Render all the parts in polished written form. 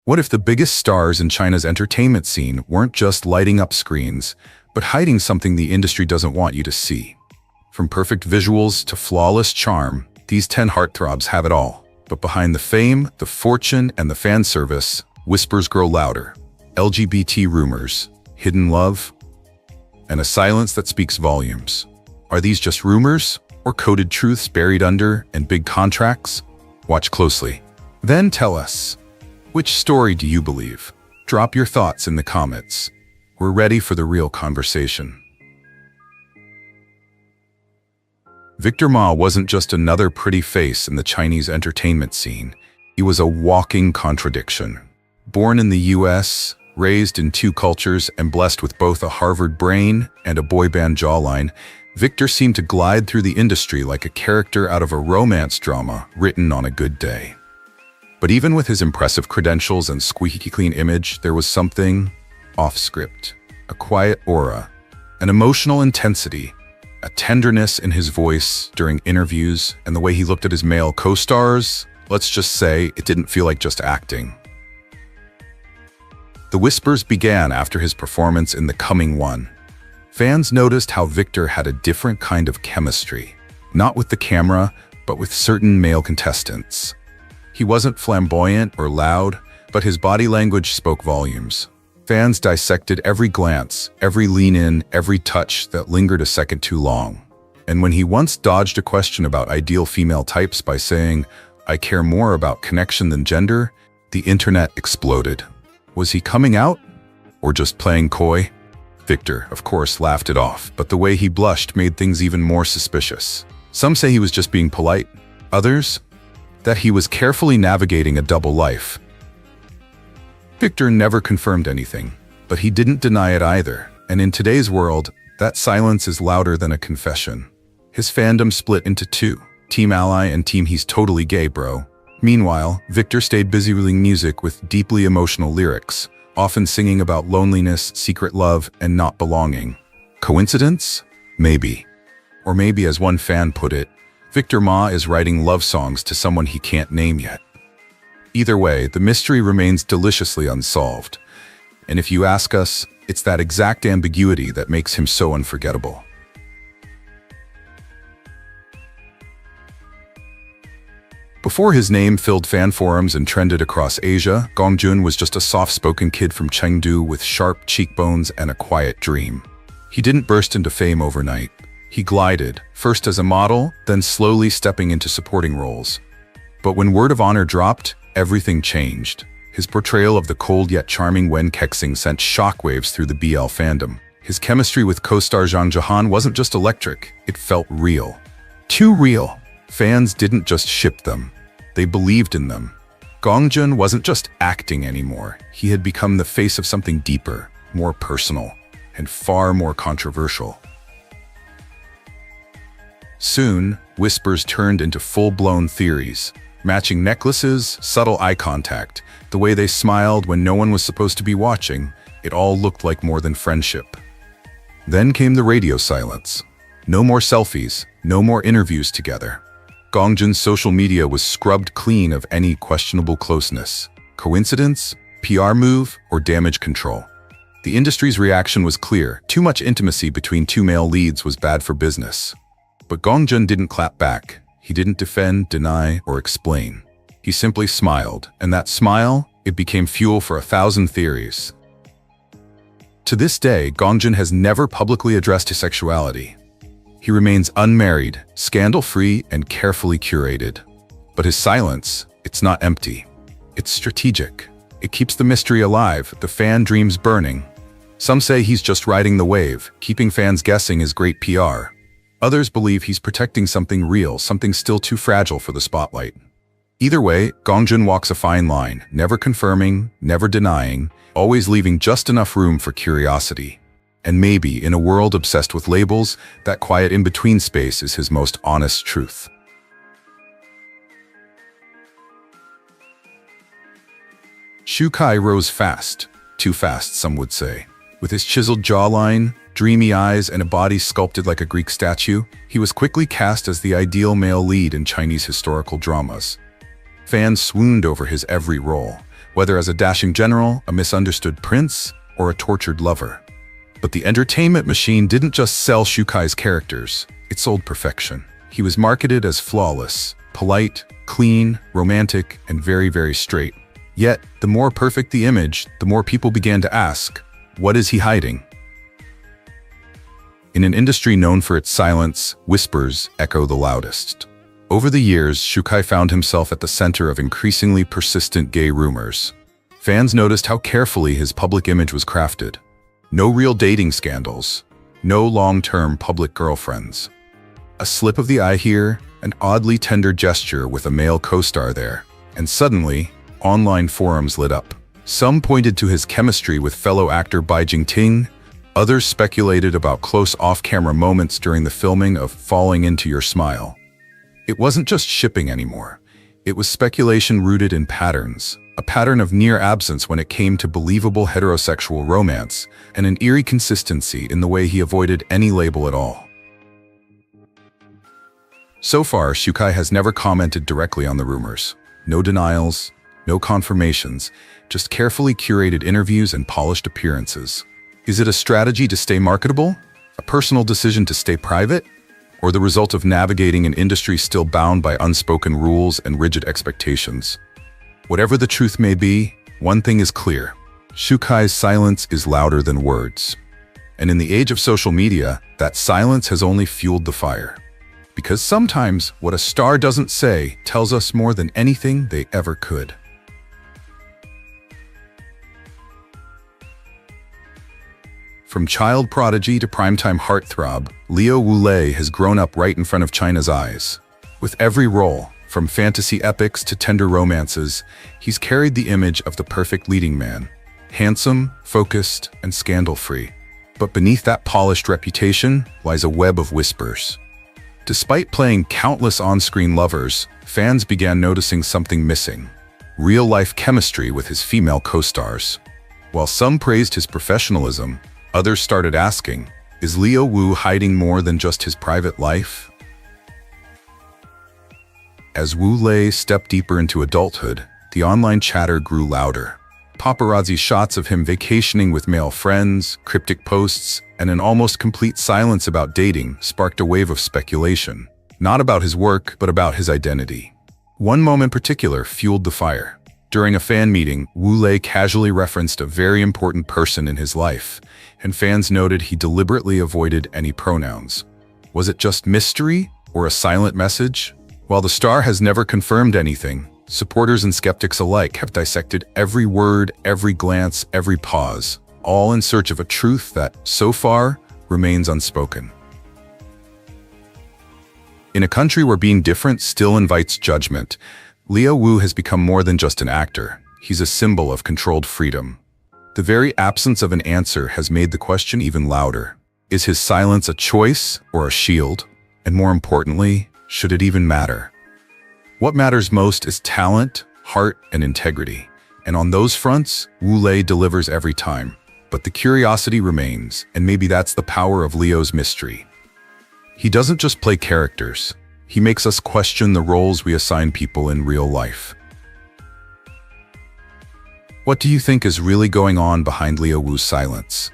What if the biggest stars in China's entertainment scene weren't just lighting up screens, but hiding something the industry doesn't want you to see? From perfect visuals to flawless charm, these 10 heartthrobs have it all. But behind the fame, the fortune, and the fan service, whispers grow louder. LGBT rumors, hidden love, and a silence that speaks volumes. Are these just rumors, or coded truths buried under in big contracts? Watch closely. Then tell us, which story do you believe? Drop your thoughts in the comments. We're ready for the real conversation. Victor Ma wasn't just another pretty face in the Chinese entertainment scene. He was a walking contradiction. Born in the US, raised in two cultures, and blessed with both a Harvard brain and a boy band jawline, Victor seemed to glide through the industry like a character out of a romance drama written on a good day. But even with his impressive credentials and squeaky clean image, there was something off-script. A quiet aura, an emotional intensity, a tenderness in his voice during interviews, and the way he looked at his male co-stars. Let's just say it didn't feel like just acting. The whispers began after his performance in The Coming One. Fans noticed how Victor had a different kind of chemistry, not with the camera, but with certain male contestants. He wasn't flamboyant or loud, but his body language spoke volumes. Fans dissected every glance, every lean-in, every touch that lingered a second too long. And when he once dodged a question about ideal female types by saying, "I care more about connection than gender," the internet exploded. Was he coming out? Or just playing coy? Victor, of course, laughed it off, but the way he blushed made things even more suspicious. Some say he was just being polite. Others, that he was carefully navigating a double life. Victor never confirmed anything, but he didn't deny it either. And in today's world, that silence is louder than a confession. His fandom split into two, Team Ally and Team He's Totally Gay Bro. Meanwhile, Victor stayed busy releasing music with deeply emotional lyrics, often singing about loneliness, secret love, and not belonging. Coincidence? Maybe. Or maybe, as one fan put it, Victor Ma is writing love songs to someone he can't name yet. Either way, the mystery remains deliciously unsolved. And if you ask us, it's that exact ambiguity that makes him so unforgettable. Before his name filled fan forums and trended across Asia, Gong Jun was just a soft-spoken kid from Chengdu with sharp cheekbones and a quiet dream. He didn't burst into fame overnight. He glided, first as a model, then slowly stepping into supporting roles. But when Word of Honor dropped, everything changed. His portrayal of the cold yet charming Wen Kexing sent shockwaves through the BL fandom. His chemistry with co-star Zhang Zhehan wasn't just electric, it felt real. Too real. Fans didn't just ship them, they believed in them. Gong Jun wasn't just acting anymore. He had become the face of something deeper, more personal, and far more controversial. Soon, whispers turned into full-blown theories. Matching necklaces, subtle eye contact, the way they smiled when no one was supposed to be watching, it all looked like more than friendship. Then came the radio silence. No more selfies, no more interviews together. Gong Jun's social media was scrubbed clean of any questionable closeness. Coincidence? PR move? Or damage control? The industry's reaction was clear. Too much intimacy between two male leads was bad for business. But Gong Jun didn't clap back. He didn't defend, deny, or explain. He simply smiled, and that smile, it became fuel for 1,000 theories. To this day, Gong Jun has never publicly addressed his sexuality. He remains unmarried, scandal-free, and carefully curated. But his silence, it's not empty. It's strategic. It keeps the mystery alive, the fan dreams burning. Some say he's just riding the wave, keeping fans guessing is great PR. Others believe he's protecting something real, something still too fragile for the spotlight. Either way, Gong Jun walks a fine line, never confirming, never denying, always leaving just enough room for curiosity. And maybe, in a world obsessed with labels, that quiet in-between space is his most honest truth. Shu Kai rose fast, too fast, some would say. With his chiseled jawline, dreamy eyes, and a body sculpted like a Greek statue, he was quickly cast as the ideal male lead in Chinese historical dramas. Fans swooned over his every role, whether as a dashing general, a misunderstood prince, or a tortured lover. But the entertainment machine didn't just sell Shukai's characters, it sold perfection. He was marketed as flawless, polite, clean, romantic, and very, very straight. Yet, the more perfect the image, the more people began to ask, what is he hiding? In an industry known for its silence, whispers echo the loudest. Over the years, Shukai found himself at the center of increasingly persistent gay rumors. Fans noticed how carefully his public image was crafted. No real dating scandals, no long-term public girlfriends. A slip of the eye here, an oddly tender gesture with a male co-star there, and suddenly, online forums lit up. Some pointed to his chemistry with fellow actor Bai Jingting, others speculated about close off-camera moments during the filming of Falling Into Your Smile. It wasn't just shipping anymore. It was speculation rooted in patterns, a pattern of near absence when it came to believable heterosexual romance, and an eerie consistency in the way he avoided any label at all. So far, Shukai has never commented directly on the rumors. No denials, no confirmations, just carefully curated interviews and polished appearances. Is it a strategy to stay marketable? A personal decision to stay private? Or the result of navigating an industry still bound by unspoken rules and rigid expectations? Whatever the truth may be, one thing is clear. Shukai's silence is louder than words. And in the age of social media, that silence has only fueled the fire. Because sometimes what a star doesn't say tells us more than anything they ever could. From child prodigy to primetime heartthrob, Liu Wu Lei has grown up right in front of China's eyes. With every role, from fantasy epics to tender romances, he's carried the image of the perfect leading man. Handsome, focused, and scandal-free. But beneath that polished reputation lies a web of whispers. Despite playing countless on-screen lovers, fans began noticing something missing. Real-life chemistry with his female co-stars. While some praised his professionalism, others started asking, is Liu Wu hiding more than just his private life? As Wu Lei stepped deeper into adulthood, the online chatter grew louder. Paparazzi shots of him vacationing with male friends, cryptic posts, and an almost complete silence about dating sparked a wave of speculation. Not about his work, but about his identity. One moment in particular fueled the fire. During a fan meeting, Wu Lei casually referenced a very important person in his life, and fans noted he deliberately avoided any pronouns. Was it just mystery, or a silent message? While the star has never confirmed anything, supporters and skeptics alike have dissected every word, every glance, every pause, all in search of a truth that, so far, remains unspoken. In a country where being different still invites judgment, Liu Wu has become more than just an actor. He's a symbol of controlled freedom. The very absence of an answer has made the question even louder. Is his silence a choice or a shield? And more importantly, should it even matter? What matters most is talent, heart, and integrity. And on those fronts, Wu Lei delivers every time. But the curiosity remains, and maybe that's the power of Liu's mystery. He doesn't just play characters. He makes us question the roles we assign people in real life. What do you think is really going on behind Liu Wu's silence?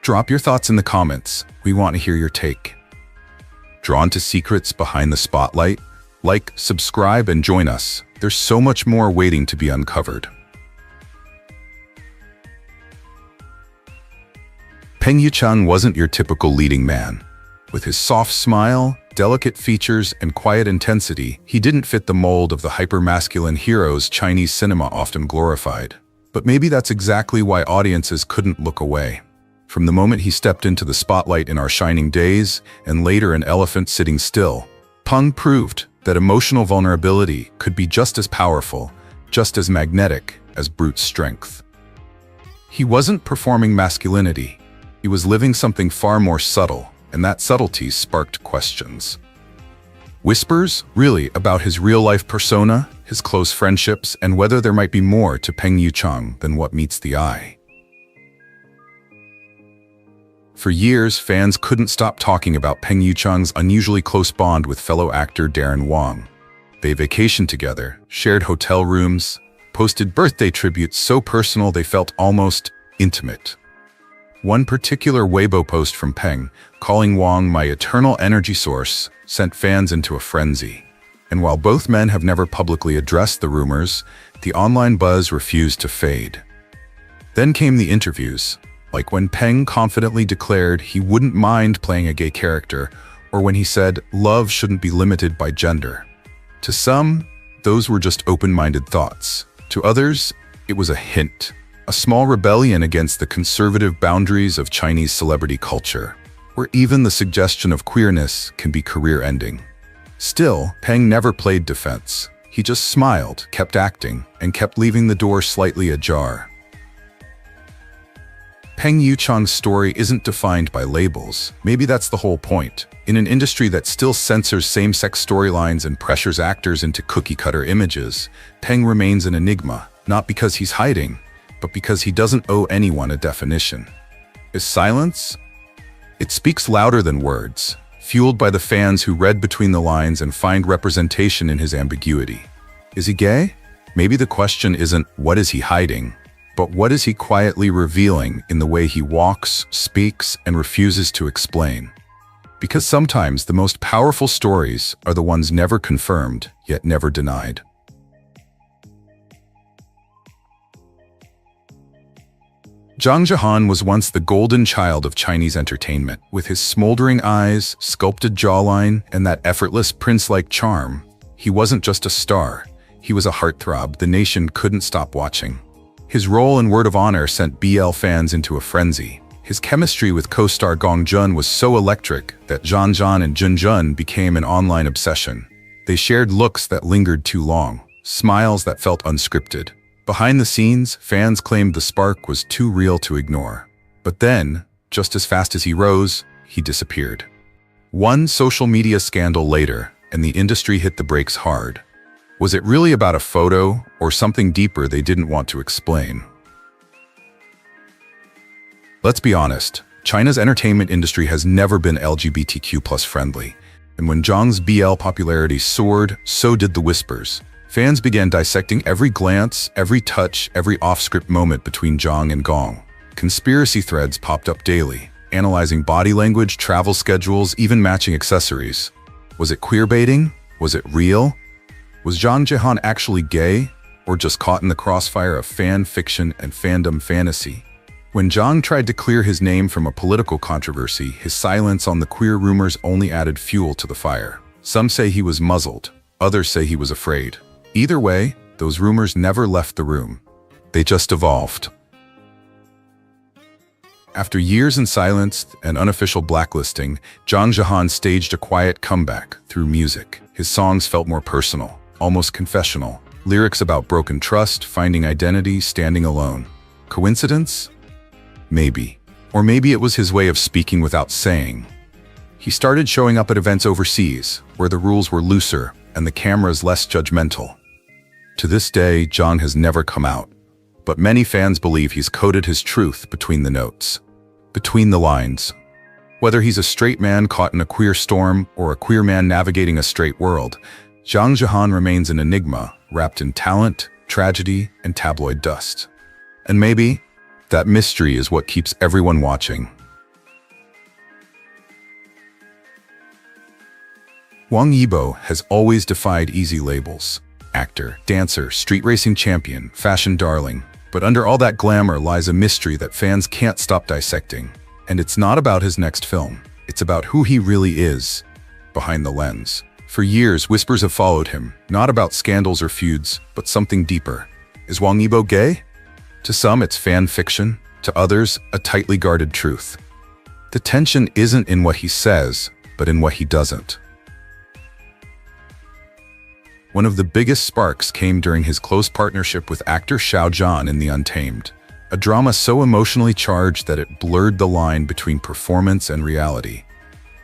Drop your thoughts in the comments. We want to hear your take. Drawn to secrets behind the spotlight? Like, subscribe, and join us. There's so much more waiting to be uncovered. Peng Yuchang wasn't your typical leading man. With his soft smile, delicate features, and quiet intensity, he didn't fit the mold of the hyper-masculine heroes Chinese cinema often glorified. But maybe that's exactly why audiences couldn't look away. From the moment he stepped into the spotlight in Our Shining Days, and later in Elephant Sitting Still, Peng proved that emotional vulnerability could be just as powerful, just as magnetic as brute strength. He wasn't performing masculinity. He was living something far more subtle, and that subtlety sparked questions. Whispers, really, about his real-life persona, his close friendships, and whether there might be more to Peng Yuchang than what meets the eye. For years, fans couldn't stop talking about Peng Yuchang's unusually close bond with fellow actor Darren Wang. They vacationed together, shared hotel rooms, posted birthday tributes so personal they felt almost intimate. One particular Weibo post from Peng, calling Wang my eternal energy source, sent fans into a frenzy. And while both men have never publicly addressed the rumors, the online buzz refused to fade. Then came the interviews, like when Peng confidently declared he wouldn't mind playing a gay character, or when he said love shouldn't be limited by gender. To some, those were just open-minded thoughts. To others, it was a hint, a small rebellion against the conservative boundaries of Chinese celebrity culture, where even the suggestion of queerness can be career-ending. Still, Peng never played defense. He just smiled, kept acting, and kept leaving the door slightly ajar. Peng Yuchang's story isn't defined by labels. Maybe that's the whole point. In an industry that still censors same-sex storylines and pressures actors into cookie-cutter images, Peng remains an enigma, not because he's hiding, but because he doesn't owe anyone a definition. Is silence? It speaks louder than words, fueled by the fans who read between the lines and find representation in his ambiguity. Is he gay? Maybe the question isn't what is he hiding, but what is he quietly revealing in the way he walks, speaks, and refuses to explain? Because sometimes the most powerful stories are the ones never confirmed, yet never denied. Zhang Zhehan was once the golden child of Chinese entertainment. With his smoldering eyes, sculpted jawline, and that effortless prince-like charm, he wasn't just a star. He was a heartthrob the nation couldn't stop watching. His role in Word of Honor sent BL fans into a frenzy. His chemistry with co-star Gong Jun was so electric that Zhang Zhehan and Gong Jun became an online obsession. They shared looks that lingered too long, smiles that felt unscripted. Behind the scenes, fans claimed the spark was too real to ignore. But then, just as fast as he rose, he disappeared. One social media scandal later, and the industry hit the brakes hard. Was it really about a photo, or something deeper they didn't want to explain? Let's be honest, China's entertainment industry has never been LGBTQ+ friendly. And when Zhang's BL popularity soared, so did the whispers. Fans began dissecting every glance, every touch, every off-script moment between Zhang and Gong. Conspiracy threads popped up daily, analyzing body language, travel schedules, even matching accessories. Was it queerbaiting? Was it real? Was Zhang Zhehan actually gay, or just caught in the crossfire of fan fiction and fandom fantasy? When Zhang tried to clear his name from a political controversy, his silence on the queer rumors only added fuel to the fire. Some say he was muzzled, others say he was afraid. Either way, those rumors never left the room. They just evolved. After years in silence and unofficial blacklisting, Zhang Zhehan staged a quiet comeback through music. His songs felt more personal, almost confessional. Lyrics about broken trust, finding identity, standing alone. Coincidence? Maybe. Or maybe it was his way of speaking without saying. He started showing up at events overseas, where the rules were looser and the cameras less judgmental. To this day, Zhang has never come out, but many fans believe he's coded his truth between the notes, between the lines. Whether he's a straight man caught in a queer storm or a queer man navigating a straight world, Zhang Zhehan remains an enigma wrapped in talent, tragedy, and tabloid dust. And maybe that mystery is what keeps everyone watching. Wang Yibo has always defied easy labels. Actor, dancer, street racing champion, fashion darling. But under all that glamour lies a mystery that fans can't stop dissecting. And it's not about his next film. It's about who he really is, behind the lens. For years, whispers have followed him, not about scandals or feuds, but something deeper. Is Wang Yibo gay? To some, it's fan fiction. To others, a tightly guarded truth. The tension isn't in what he says, but in what he doesn't. One of the biggest sparks came during his close partnership with actor Xiao Zhan in The Untamed, a drama so emotionally charged that it blurred the line between performance and reality.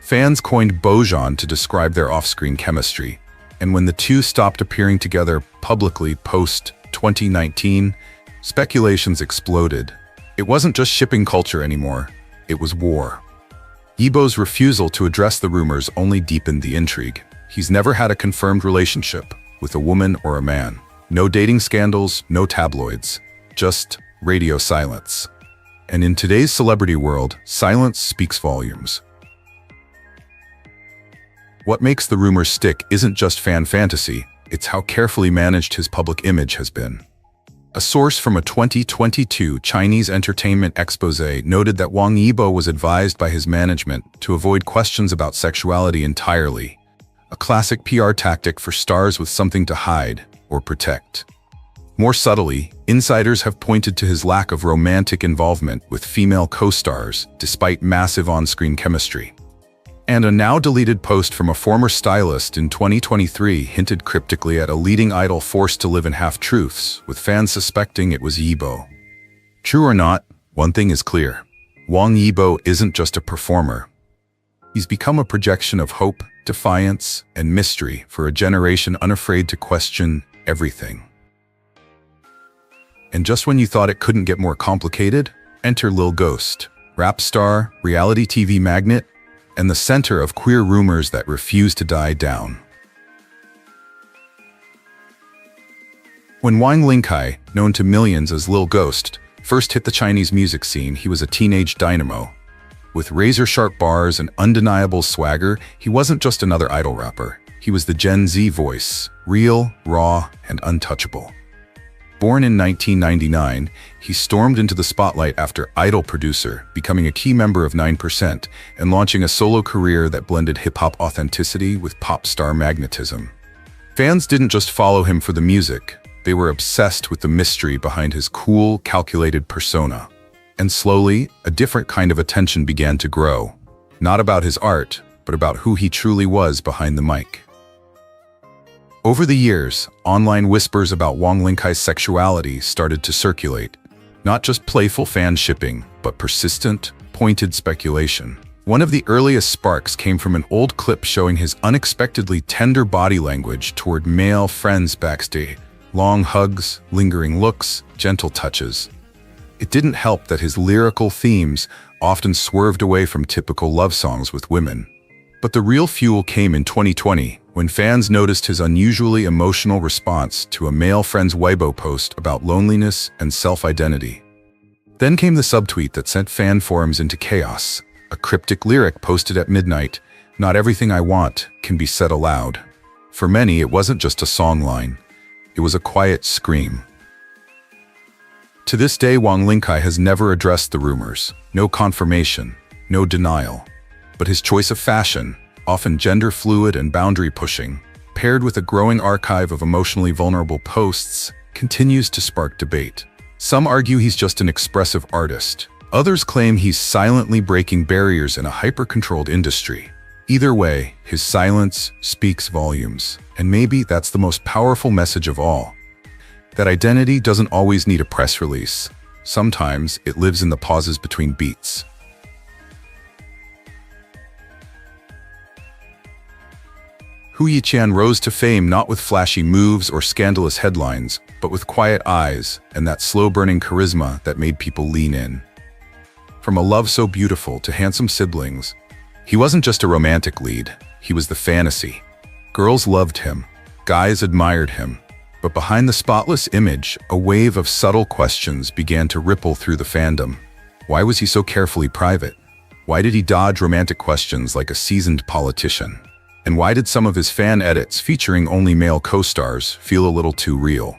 Fans coined Bojan to describe their off-screen chemistry, and when the two stopped appearing together publicly post-2019, speculations exploded. It wasn't just shipping culture anymore, it was war. Yibo's refusal to address the rumors only deepened the intrigue. He's never had a confirmed relationship with a woman or a man. No dating scandals, no tabloids, just radio silence. And in today's celebrity world, silence speaks volumes. What makes the rumors stick isn't just fan fantasy, it's how carefully managed his public image has been. A source from a 2022 Chinese entertainment exposé noted that Wang Yibo was advised by his management to avoid questions about sexuality entirely, a classic PR tactic for stars with something to hide or protect. More subtly, insiders have pointed to his lack of romantic involvement with female co-stars despite massive on-screen chemistry. And a now-deleted post from a former stylist in 2023 hinted cryptically at a leading idol forced to live in half-truths, with fans suspecting it was Yibo. True or not, one thing is clear. Wang Yibo isn't just a performer. He's become a projection of hope, defiance, and mystery for a generation unafraid to question everything. And just when you thought it couldn't get more complicated, enter Lil Ghost, rap star, reality TV magnate, and the center of queer rumors that refuse to die down. When Wang Linkai, known to millions as Lil Ghost, first hit the Chinese music scene, he was a teenage dynamo. With razor-sharp bars and undeniable swagger, he wasn't just another idol rapper. He was the Gen Z voice, real, raw, and untouchable. Born in 1999, he stormed into the spotlight after Idol producer, becoming a key member of 9% and launching a solo career that blended hip-hop authenticity with pop star magnetism. Fans didn't just follow him for the music, they were obsessed with the mystery behind his cool, calculated persona. And slowly, a different kind of attention began to grow. Not about his art, but about who he truly was behind the mic. Over the years, online whispers about Wang Linkai's sexuality started to circulate. Not just playful fan shipping, but persistent, pointed speculation. One of the earliest sparks came from an old clip showing his unexpectedly tender body language toward male friends backstage. Long hugs, lingering looks, gentle touches. It didn't help that his lyrical themes often swerved away from typical love songs with women. But the real fuel came in 2020, when fans noticed his unusually emotional response to a male friend's Weibo post about loneliness and self-identity. Then came the subtweet that sent fan forums into chaos, a cryptic lyric posted at midnight, "Not everything I want can be said aloud." For many, it wasn't just a songline. It was a quiet scream. To this day, Wang Linkai has never addressed the rumors. No confirmation, no denial. But his choice of fashion, often gender-fluid and boundary-pushing, paired with a growing archive of emotionally vulnerable posts, continues to spark debate. Some argue he's just an expressive artist. Others claim he's silently breaking barriers in a hyper-controlled industry. Either way, his silence speaks volumes. And maybe that's the most powerful message of all. That identity doesn't always need a press release. Sometimes it lives in the pauses between beats. Hu Yiqian rose to fame not with flashy moves or scandalous headlines, but with quiet eyes and that slow-burning charisma that made people lean in. From a love so beautiful to handsome siblings, he wasn't just a romantic lead, he was the fantasy. Girls loved him, guys admired him, but behind the spotless image, a wave of subtle questions began to ripple through the fandom. Why was he so carefully private? Why did he dodge romantic questions like a seasoned politician? And why did some of his fan edits featuring only male co-stars feel a little too real?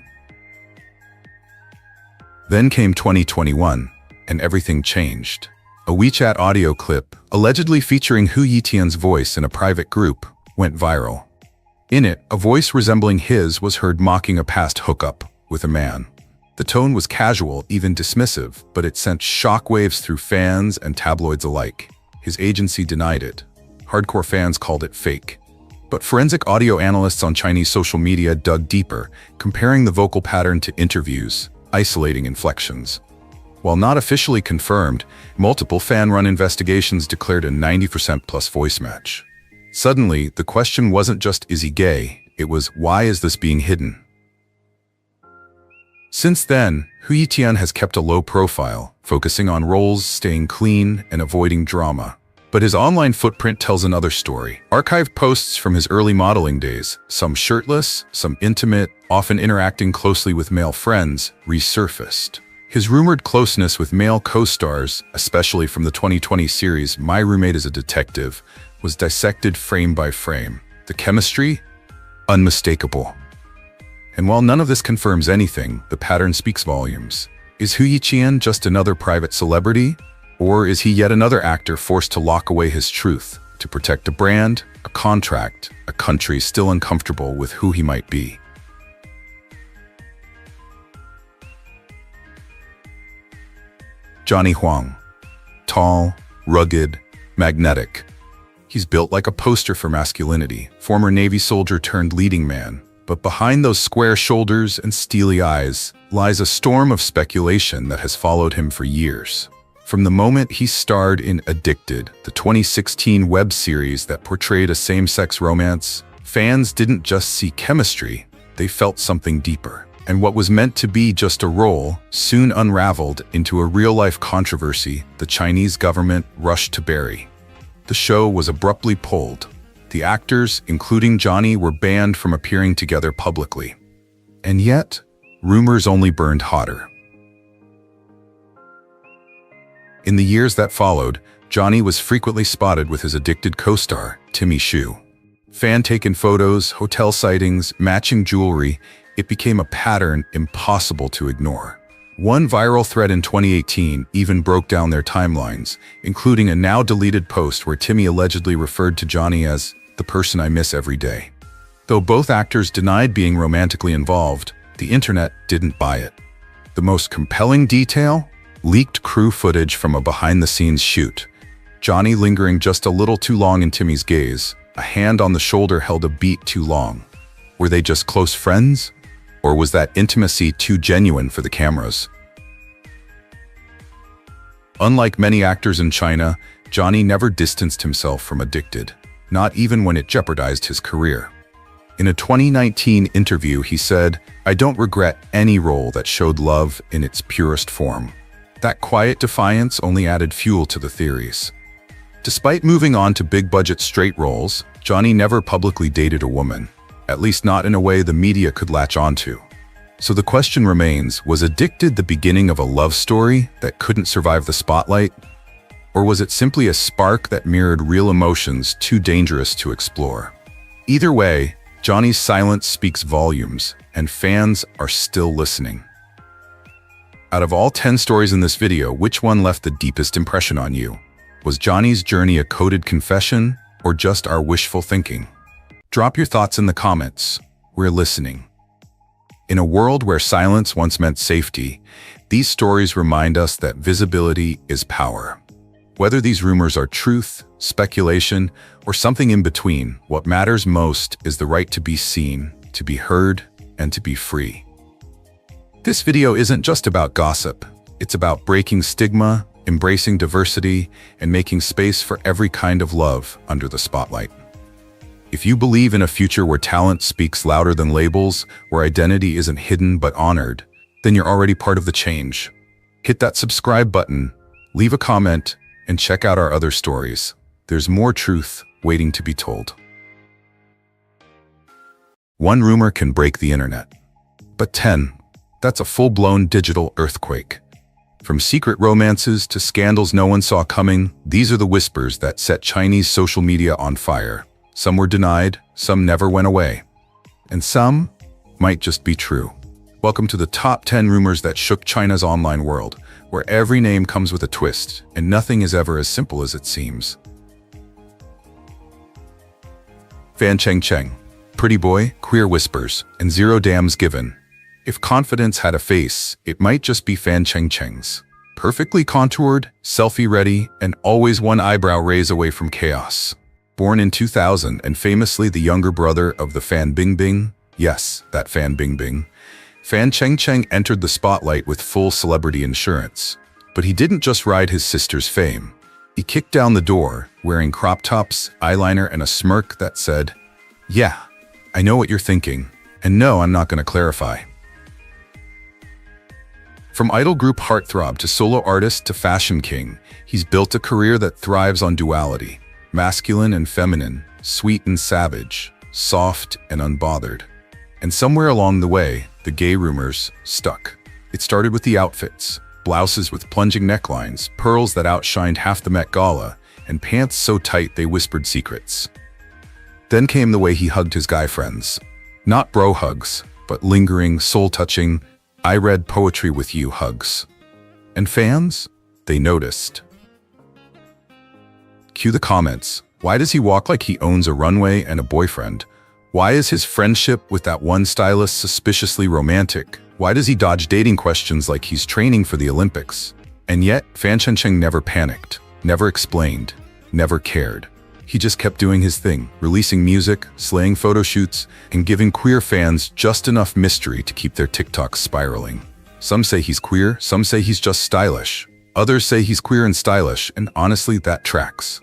Then came 2021, and everything changed. A WeChat audio clip, allegedly featuring Hu Yiqian's voice in a private group, went viral. In it, a voice resembling his was heard mocking a past hookup with a man. The tone was casual, even dismissive, but it sent shockwaves through fans and tabloids alike. His agency denied it. Hardcore fans called it fake. But forensic audio analysts on Chinese social media dug deeper, comparing the vocal pattern to interviews, isolating inflections. While not officially confirmed, multiple fan-run investigations declared a 90% plus voice match. Suddenly, the question wasn't just, is he gay? It was, why is this being hidden? Since then, Hu Yiqian has kept a low profile, focusing on roles, staying clean, and avoiding drama. But his online footprint tells another story. Archived posts from his early modeling days, some shirtless, some intimate, often interacting closely with male friends, resurfaced. His rumored closeness with male co-stars, especially from the 2020 series My Roommate is a Detective, was dissected frame by frame. The chemistry? Unmistakable. And while none of this confirms anything, the pattern speaks volumes. Is Hu Yiqian just another private celebrity? Or is he yet another actor forced to lock away his truth, to protect a brand, a contract, a country still uncomfortable with who he might be? Johnny Huang. Tall, rugged, magnetic. He's built like a poster for masculinity, former Navy soldier turned leading man. But behind those square shoulders and steely eyes lies a storm of speculation that has followed him for years. From the moment he starred in Addicted, the 2016 web series that portrayed a same-sex romance, fans didn't just see chemistry, they felt something deeper. And what was meant to be just a role soon unraveled into a real-life controversy the Chinese government rushed to bury. The show was abruptly pulled. The actors, including Johnny, were banned from appearing together publicly. And yet, rumors only burned hotter. In the years that followed, Johnny was frequently spotted with his Addicted co-star, Timmy Xu. Fan-taken photos, hotel sightings, matching jewelry, it became a pattern impossible to ignore. One viral thread in 2018 even broke down their timelines, including a now-deleted post where Timmy allegedly referred to Johnny as the person I miss every day. Though both actors denied being romantically involved, the internet didn't buy it. The most compelling detail? Leaked crew footage from a behind-the-scenes shoot. Johnny lingering just a little too long in Timmy's gaze, a hand on the shoulder held a beat too long. Were they just close friends? Or was that intimacy too genuine for the cameras? Unlike many actors in China, Johnny never distanced himself from Addicted, not even when it jeopardized his career. In a 2019 interview, he said, "I don't regret any role that showed love in its purest form." That quiet defiance only added fuel to the theories. Despite moving on to big-budget straight roles, Johnny never publicly dated a woman, at least not in a way the media could latch onto. So the question remains, was Addicted the beginning of a love story that couldn't survive the spotlight? Or was it simply a spark that mirrored real emotions too dangerous to explore? Either way, Johnny's silence speaks volumes, and fans are still listening. Out of all 10 stories in this video, which one left the deepest impression on you? Was Johnny's journey a coded confession, or just our wishful thinking? Drop your thoughts in the comments. We're listening. In a world where silence once meant safety, these stories remind us that visibility is power. Whether these rumors are truth, speculation, or something in between, what matters most is the right to be seen, to be heard, and to be free. This video isn't just about gossip. It's about breaking stigma, embracing diversity, and making space for every kind of love under the spotlight. If you believe in a future where talent speaks louder than labels, where identity isn't hidden but honored, then you're already part of the change. Hit that subscribe button, leave a comment, and check out our other stories. There's more truth waiting to be told. One rumor can break the internet. But 10, that's a full-blown digital earthquake. From secret romances to scandals no one saw coming, these are the whispers that set Chinese social media on fire. Some were denied, some never went away, and some might just be true. Welcome to the top 10 rumors that shook China's online world, where every name comes with a twist, and nothing is ever as simple as it seems. Fan Cheng, pretty boy, queer whispers, and zero damns given. If confidence had a face, it might just be Fan Cheng's. Perfectly contoured, selfie-ready, and always one eyebrow raise away from chaos. Born in 2000 and famously the younger brother of the Fan Bingbing, yes, that Fan Bingbing, Fan Cheng entered the spotlight with full celebrity insurance. But he didn't just ride his sister's fame. He kicked down the door, wearing crop tops, eyeliner, and a smirk that said, "Yeah, I know what you're thinking, and no, I'm not going to clarify." From idol group heartthrob to solo artist to fashion king, he's built a career that thrives on duality. Masculine and feminine, sweet and savage, soft and unbothered. And somewhere along the way, the gay rumors stuck. It started with the outfits, blouses with plunging necklines, pearls that outshined half the Met Gala, and pants so tight they whispered secrets. Then came the way he hugged his guy friends. Not bro hugs, but lingering, soul-touching, I read poetry with you hugs. And fans? They noticed. Cue the comments. Why does he walk like he owns a runway and a boyfriend? Why is his friendship with that one stylist suspiciously romantic? Why does he dodge dating questions like he's training for the Olympics? And yet, Fan Chencheng never panicked, never explained, never cared. He just kept doing his thing, releasing music, slaying photo shoots, and giving queer fans just enough mystery to keep their TikToks spiraling. Some say he's queer, some say he's just stylish. Others say he's queer and stylish, and honestly, that tracks.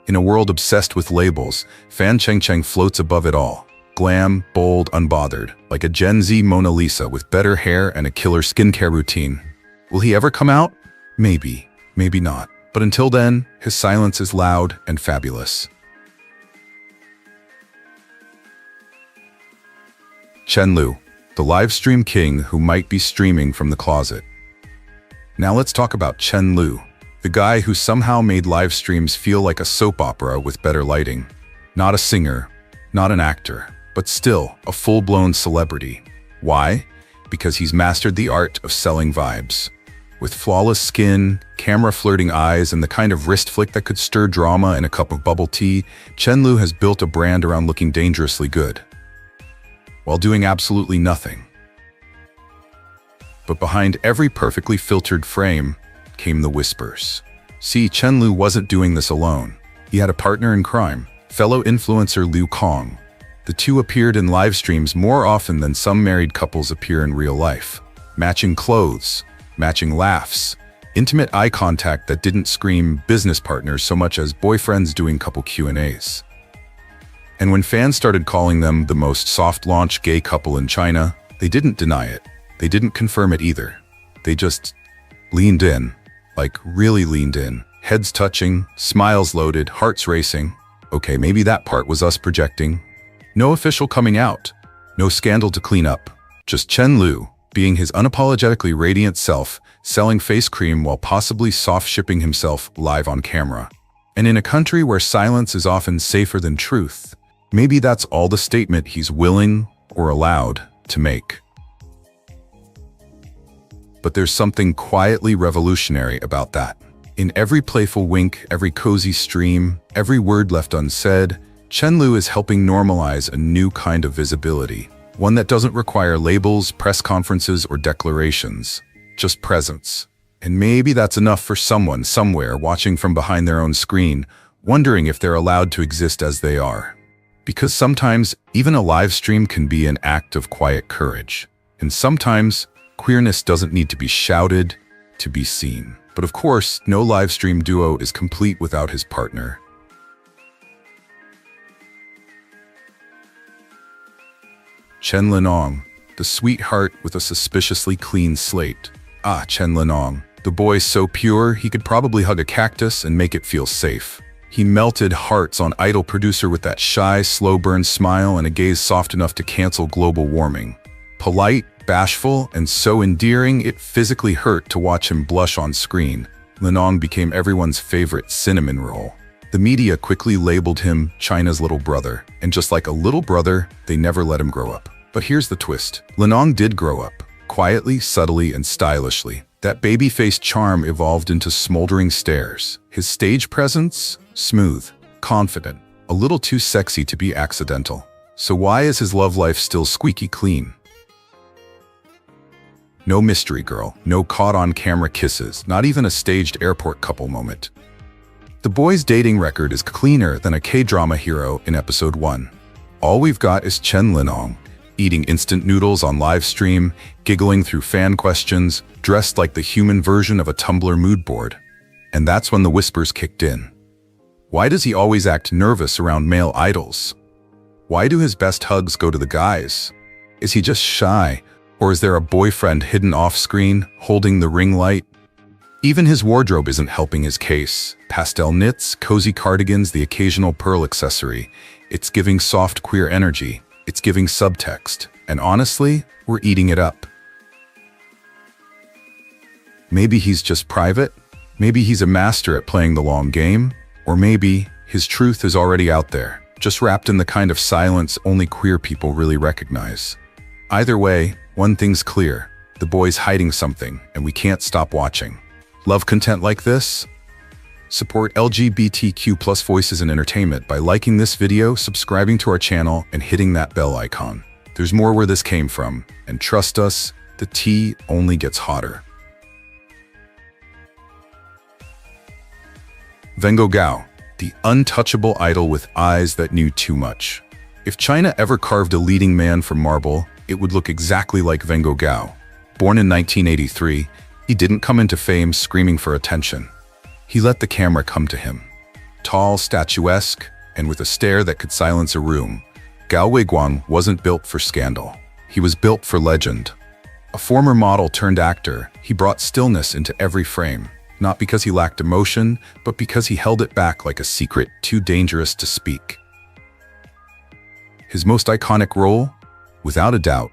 In a world obsessed with labels, Fan Chencheng floats above it all. Glam, bold, unbothered, like a Gen Z Mona Lisa with better hair and a killer skincare routine. Will he ever come out? Maybe, maybe not. But until then, his silence is loud and fabulous. Chen Lu, the livestream king who might be streaming from the closet. Now let's talk about Chen Lu, the guy who somehow made live streams feel like a soap opera with better lighting. Not a singer, not an actor, but still a full-blown celebrity. Why? Because he's mastered the art of selling vibes. With flawless skin, camera-flirting eyes, and the kind of wrist flick that could stir drama in a cup of bubble tea, Chen Lu has built a brand around looking dangerously good, while doing absolutely nothing. But behind every perfectly filtered frame came the whispers. See, Chen Lu wasn't doing this alone. He had a partner in crime, fellow influencer Liu Kong. The two appeared in live streams more often than some married couples appear in real life. Matching clothes, matching laughs, intimate eye contact that didn't scream business partners so much as boyfriends doing couple Q&As. And when fans started calling them the most soft-launch gay couple in China, they didn't deny it. They didn't confirm it either. They just leaned in, like really leaned in. Heads touching, smiles loaded, hearts racing. Okay, maybe that part was us projecting. No official coming out, no scandal to clean up. Just Chen Lu, being his unapologetically radiant self, selling face cream while possibly soft-shipping himself live on camera. And in a country where silence is often safer than truth, maybe that's all the statement he's willing or allowed to make. But there's something quietly revolutionary about that. In every playful wink, every cozy stream, every word left unsaid, Chen Lu is helping normalize a new kind of visibility. One that doesn't require labels, press conferences, or declarations. Just presence. And maybe that's enough for someone somewhere watching from behind their own screen, wondering if they're allowed to exist as they are. Because sometimes, even a live stream can be an act of quiet courage. And sometimes, queerness doesn't need to be shouted to be seen. But of course, no live stream duo is complete without his partner. Chen Linong, the sweetheart with a suspiciously clean slate. Ah, Chen Linong, the boy so pure he could probably hug a cactus and make it feel safe. He melted hearts on idol producer with that shy, slow-burn smile and a gaze soft enough to cancel global warming. Polite, bashful, and so endearing it physically hurt to watch him blush on screen. Linong became everyone's favorite cinnamon roll. The media quickly labeled him China's little brother, and just like a little brother, they never let him grow up. But here's the twist. Linong did grow up, quietly, subtly, and stylishly. That baby-faced charm evolved into smoldering stares. His stage presence? Smooth, confident, a little too sexy to be accidental. So why is his love life still squeaky clean? No mystery girl, no caught-on-camera kisses, not even a staged airport couple moment. The boy's dating record is cleaner than a K-drama hero in episode 1. All we've got is Chen Linong, eating instant noodles on live stream, giggling through fan questions, dressed like the human version of a Tumblr mood board. And that's when the whispers kicked in. Why does he always act nervous around male idols? Why do his best hugs go to the guys? Is he just shy? Or is there a boyfriend hidden off-screen, holding the ring light? Even his wardrobe isn't helping his case. Pastel knits, cozy cardigans, the occasional pearl accessory. It's giving soft queer energy. It's giving subtext. And honestly, we're eating it up. Maybe he's just private. Maybe he's a master at playing the long game. Or maybe his truth is already out there, just wrapped in the kind of silence only queer people really recognize. Either way, one thing's clear. The boy's hiding something, and we can't stop watching. Love content like this? Support LGBTQ+ voices in entertainment by liking this video, subscribing to our channel, and hitting that bell icon. There's more where this came from, and trust us, the tea only gets hotter. Vengo Gao, the untouchable idol with eyes that knew too much. If China ever carved a leading man from marble, it would look exactly like Vengo Gao. Born in 1983, he didn't come into fame screaming for attention. He let the camera come to him. Tall, statuesque, and with a stare that could silence a room, Gao Weiguang wasn't built for scandal. He was built for legend. A former model turned actor, he brought stillness into every frame. Not because he lacked emotion, but because he held it back like a secret too dangerous to speak. His most iconic role? Without a doubt,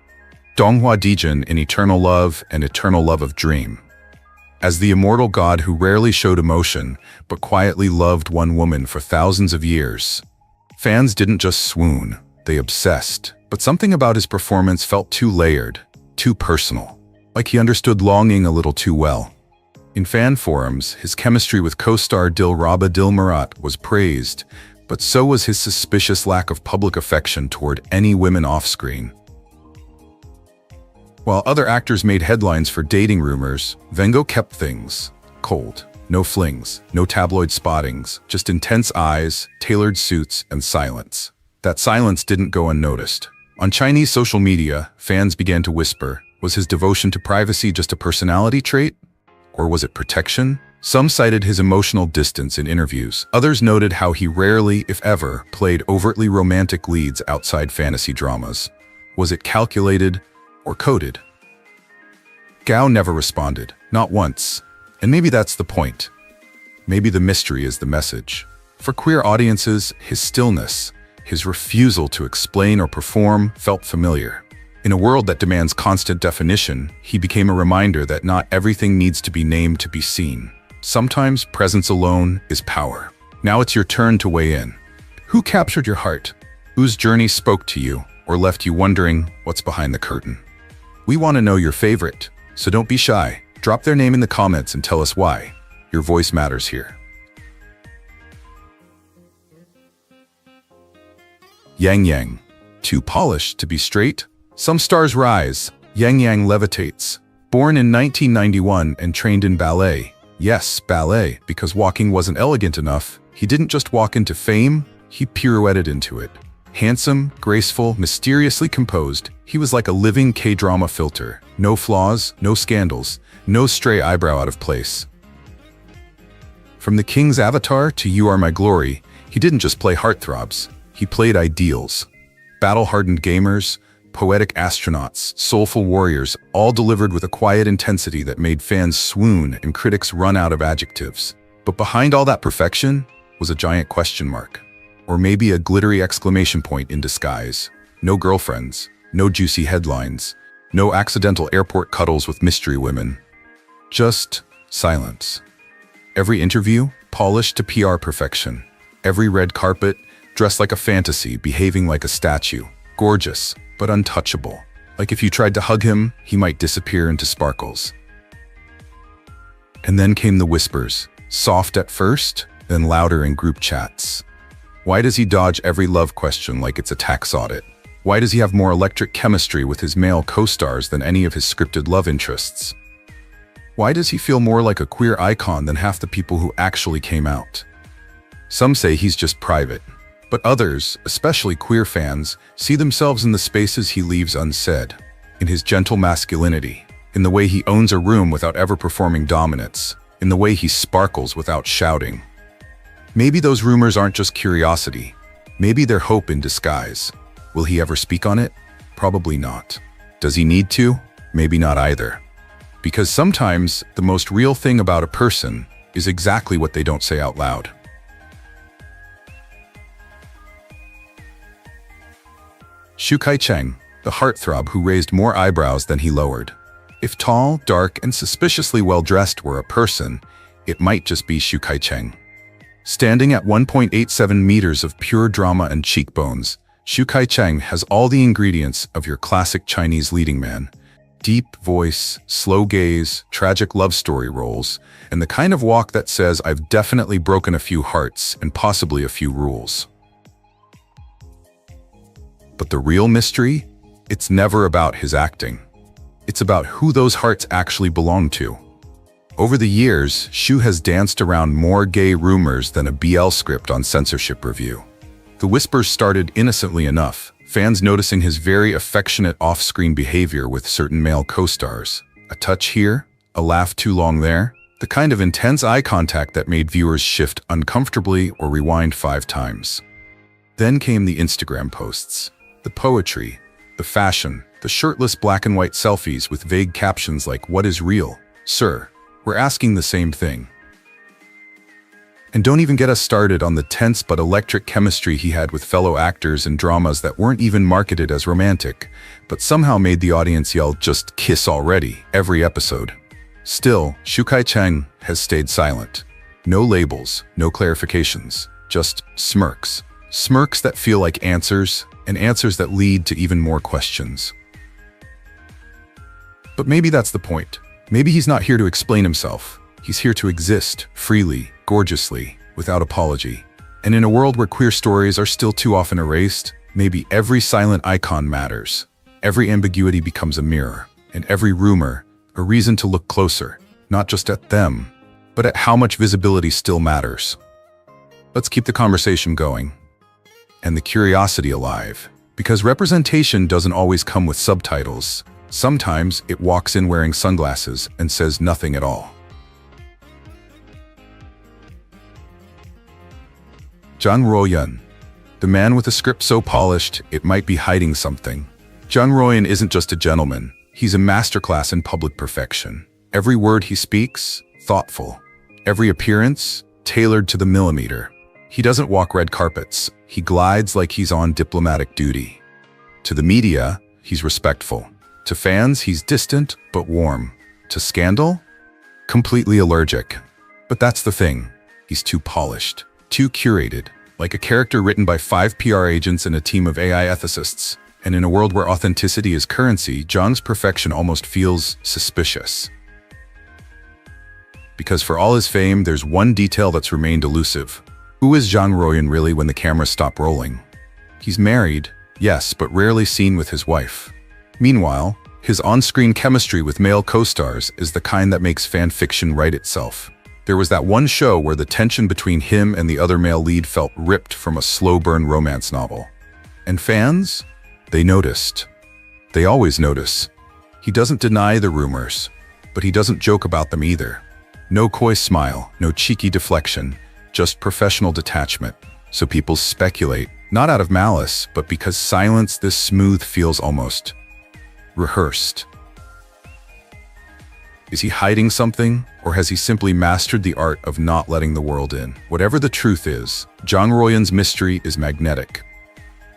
Donghua Dijin in Eternal Love and Eternal Love of Dream. As the immortal god who rarely showed emotion, but quietly loved one woman for thousands of years. Fans didn't just swoon, they obsessed. But something about his performance felt too layered, too personal. Like he understood longing a little too well. In fan forums, his chemistry with co-star Dilraba Dilmurat was praised, but so was his suspicious lack of public affection toward any women off-screen. While other actors made headlines for dating rumors, Vengo kept things cold. No flings, no tabloid spottings, just intense eyes, tailored suits, and silence. That silence didn't go unnoticed. On Chinese social media, fans began to whisper, was his devotion to privacy just a personality trait? Or was it protection? Some cited his emotional distance in interviews. Others noted how he rarely, if ever, played overtly romantic leads outside fantasy dramas. Was it calculated or coded? Gao never responded, not once. And maybe that's the point. Maybe the mystery is the message. For queer audiences, his stillness, his refusal to explain or perform, felt familiar. In a world that demands constant definition, he became a reminder that not everything needs to be named to be seen. Sometimes presence alone is power. Now it's your turn to weigh in. Who captured your heart? Whose journey spoke to you or left you wondering what's behind the curtain? We want to know your favorite, so don't be shy. Drop their name in the comments and tell us why. Your voice matters here. Yang Yang. Too polished to be straight? Some stars rise. Yang Yang levitates. Born in 1991 and trained in ballet. Yes, ballet, because walking wasn't elegant enough. He didn't just walk into fame, he pirouetted into it. Handsome, graceful, mysteriously composed, he was like a living K-drama filter. No flaws, no scandals, no stray eyebrow out of place. From the King's Avatar to You Are My Glory, he didn't just play heartthrobs, he played ideals. Battle-hardened gamers, poetic astronauts, soulful warriors, all delivered with a quiet intensity that made fans swoon and critics run out of adjectives. But behind all that perfection was a giant question mark. Or maybe a glittery exclamation point in disguise. No girlfriends, no juicy headlines, no accidental airport cuddles with mystery women. Just silence. Every interview, polished to PR perfection. Every red carpet, dressed like a fantasy, behaving like a statue. Gorgeous, but untouchable. Like if you tried to hug him, he might disappear into sparkles. And then came the whispers, soft at first, then louder in group chats. Why does he dodge every love question like it's a tax audit? Why does he have more electric chemistry with his male co-stars than any of his scripted love interests? Why does he feel more like a queer icon than half the people who actually came out? Some say he's just private. But others, especially queer fans, see themselves in the spaces he leaves unsaid, in his gentle masculinity, in the way he owns a room without ever performing dominance, in the way he sparkles without shouting. Maybe those rumors aren't just curiosity. Maybe they're hope in disguise. Will he ever speak on it? Probably not. Does he need to? Maybe not either. Because sometimes the most real thing about a person is exactly what they don't say out loud. Shu Kai-cheng, the heartthrob who raised more eyebrows than he lowered. If tall, dark, and suspiciously well-dressed were a person, it might just be Shu Kai-cheng. Standing at 1.87 meters of pure drama and cheekbones, Shu Kai-cheng has all the ingredients of your classic Chinese leading man. Deep voice, slow gaze, tragic love story roles, and the kind of walk that says, "I've definitely broken a few hearts and possibly a few rules." But the real mystery? It's never about his acting. It's about who those hearts actually belong to. Over the years, Shu has danced around more gay rumors than a BL script on censorship review. The whispers started innocently enough, fans noticing his very affectionate off-screen behavior with certain male co-stars. A touch here, a laugh too long there, the kind of intense eye contact that made viewers shift uncomfortably or rewind 5 times. Then came the Instagram posts, the poetry, the fashion, the shirtless black and white selfies with vague captions like, "What is real? Sir, we're asking the same thing." And don't even get us started on the tense but electric chemistry he had with fellow actors in dramas that weren't even marketed as romantic, but somehow made the audience yell, "Just kiss already," every episode. Still, Shu Kai-cheng has stayed silent. No labels, no clarifications, just smirks. Smirks that feel like answers, and answers that lead to even more questions. But maybe that's the point. Maybe he's not here to explain himself. He's here to exist, freely, gorgeously, without apology. And in a world where queer stories are still too often erased, maybe every silent icon matters. Every ambiguity becomes a mirror, and every rumor, a reason to look closer, not just at them, but at how much visibility still matters. Let's keep the conversation going. And the curiosity alive. Because representation doesn't always come with subtitles. Sometimes it walks in wearing sunglasses and says nothing at all. Zhang Ruoyan, the man with a script so polished it might be hiding something. Zhang Ruoyan isn't just a gentleman, he's a masterclass in public perfection. Every word he speaks, thoughtful. Every appearance, tailored to the millimeter. He doesn't walk red carpets, he glides like he's on diplomatic duty. To the media, he's respectful. To fans, he's distant but warm. To scandal? Completely allergic. But that's the thing, he's too polished, too curated, like a character written by 5 PR agents and a team of AI ethicists. And in a world where authenticity is currency, Zhang's perfection almost feels suspicious. Because for all his fame, there's one detail that's remained elusive. Who is Zhang Ruoyan really when the cameras stop rolling? He's married, yes, but rarely seen with his wife. Meanwhile, his on-screen chemistry with male co-stars is the kind that makes fan fiction write itself. There was that one show where the tension between him and the other male lead felt ripped from a slow-burn romance novel. And fans? They noticed. They always notice. He doesn't deny the rumors, but he doesn't joke about them either. No coy smile, no cheeky deflection, just professional detachment. So people speculate, not out of malice, but because silence this smooth feels almost rehearsed. Is he hiding something, or has he simply mastered the art of not letting the world in? Whatever the truth is, Zhang Ruoyan's mystery is magnetic.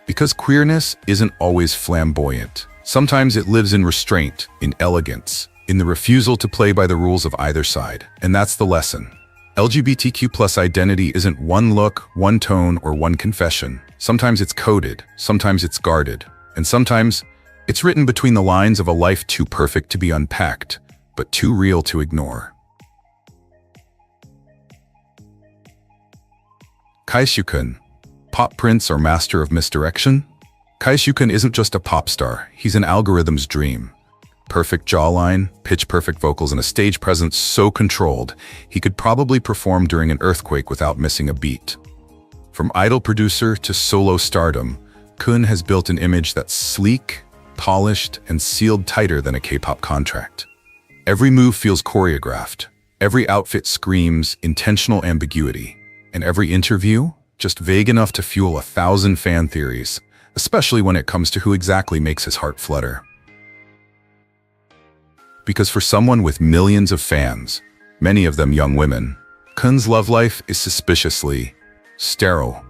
Because queerness isn't always flamboyant. Sometimes it lives in restraint, in elegance, in the refusal to play by the rules of either side. And that's the lesson. LGBTQ+ identity isn't one look, one tone, or one confession. Sometimes it's coded, sometimes it's guarded, and sometimes it's written between the lines of a life too perfect to be unpacked, but too real to ignore. Cai Xukun, pop prince or master of misdirection? Cai Xukun isn't just a pop star, he's an algorithm's dream. Perfect jawline, pitch-perfect vocals, and a stage presence so controlled, he could probably perform during an earthquake without missing a beat. From idol producer to solo stardom, Kun has built an image that's sleek, polished, and sealed tighter than a K-pop contract. Every move feels choreographed, every outfit screams intentional ambiguity, and every interview just vague enough to fuel 1,000 fan theories, especially when it comes to who exactly makes his heart flutter. Because for someone with millions of fans, many of them young women, Kun's love life is suspiciously sterile.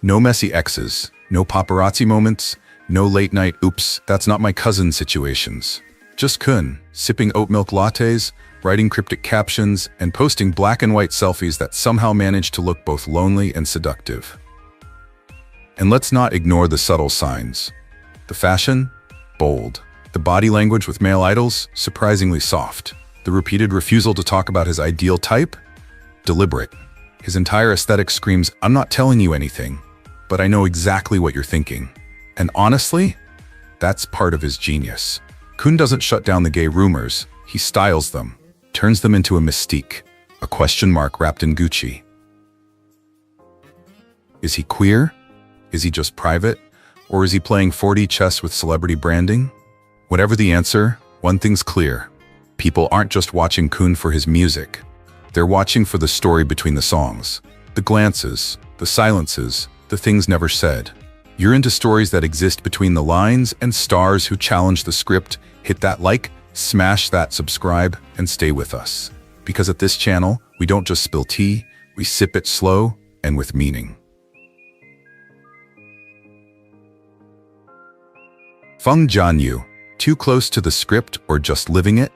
No messy exes, no paparazzi moments, no late-night oops, that's not my cousin situations. Just Kun, sipping oat milk lattes, writing cryptic captions, and posting black and white selfies that somehow manage to look both lonely and seductive. And let's not ignore the subtle signs. The fashion? Bold. The body language with male idols? Surprisingly soft. The repeated refusal to talk about his ideal type? Deliberate. His entire aesthetic screams, I'm not telling you anything, but I know exactly what you're thinking. And honestly, that's part of his genius. Kun doesn't shut down the gay rumors, he styles them, turns them into a mystique, a question mark wrapped in Gucci. Is he queer? Is he just private? Or is he playing 4D chess with celebrity branding? Whatever the answer, one thing's clear. People aren't just watching Kun for his music. They're watching for the story between the songs, the glances, the silences, the things never said. You're into stories that exist between the lines and stars who challenge the script. Hit that like, smash that subscribe, and stay with us. Because at this channel, we don't just spill tea, we sip it slow and with meaning. Feng Jianyu, too close to the script or just living it?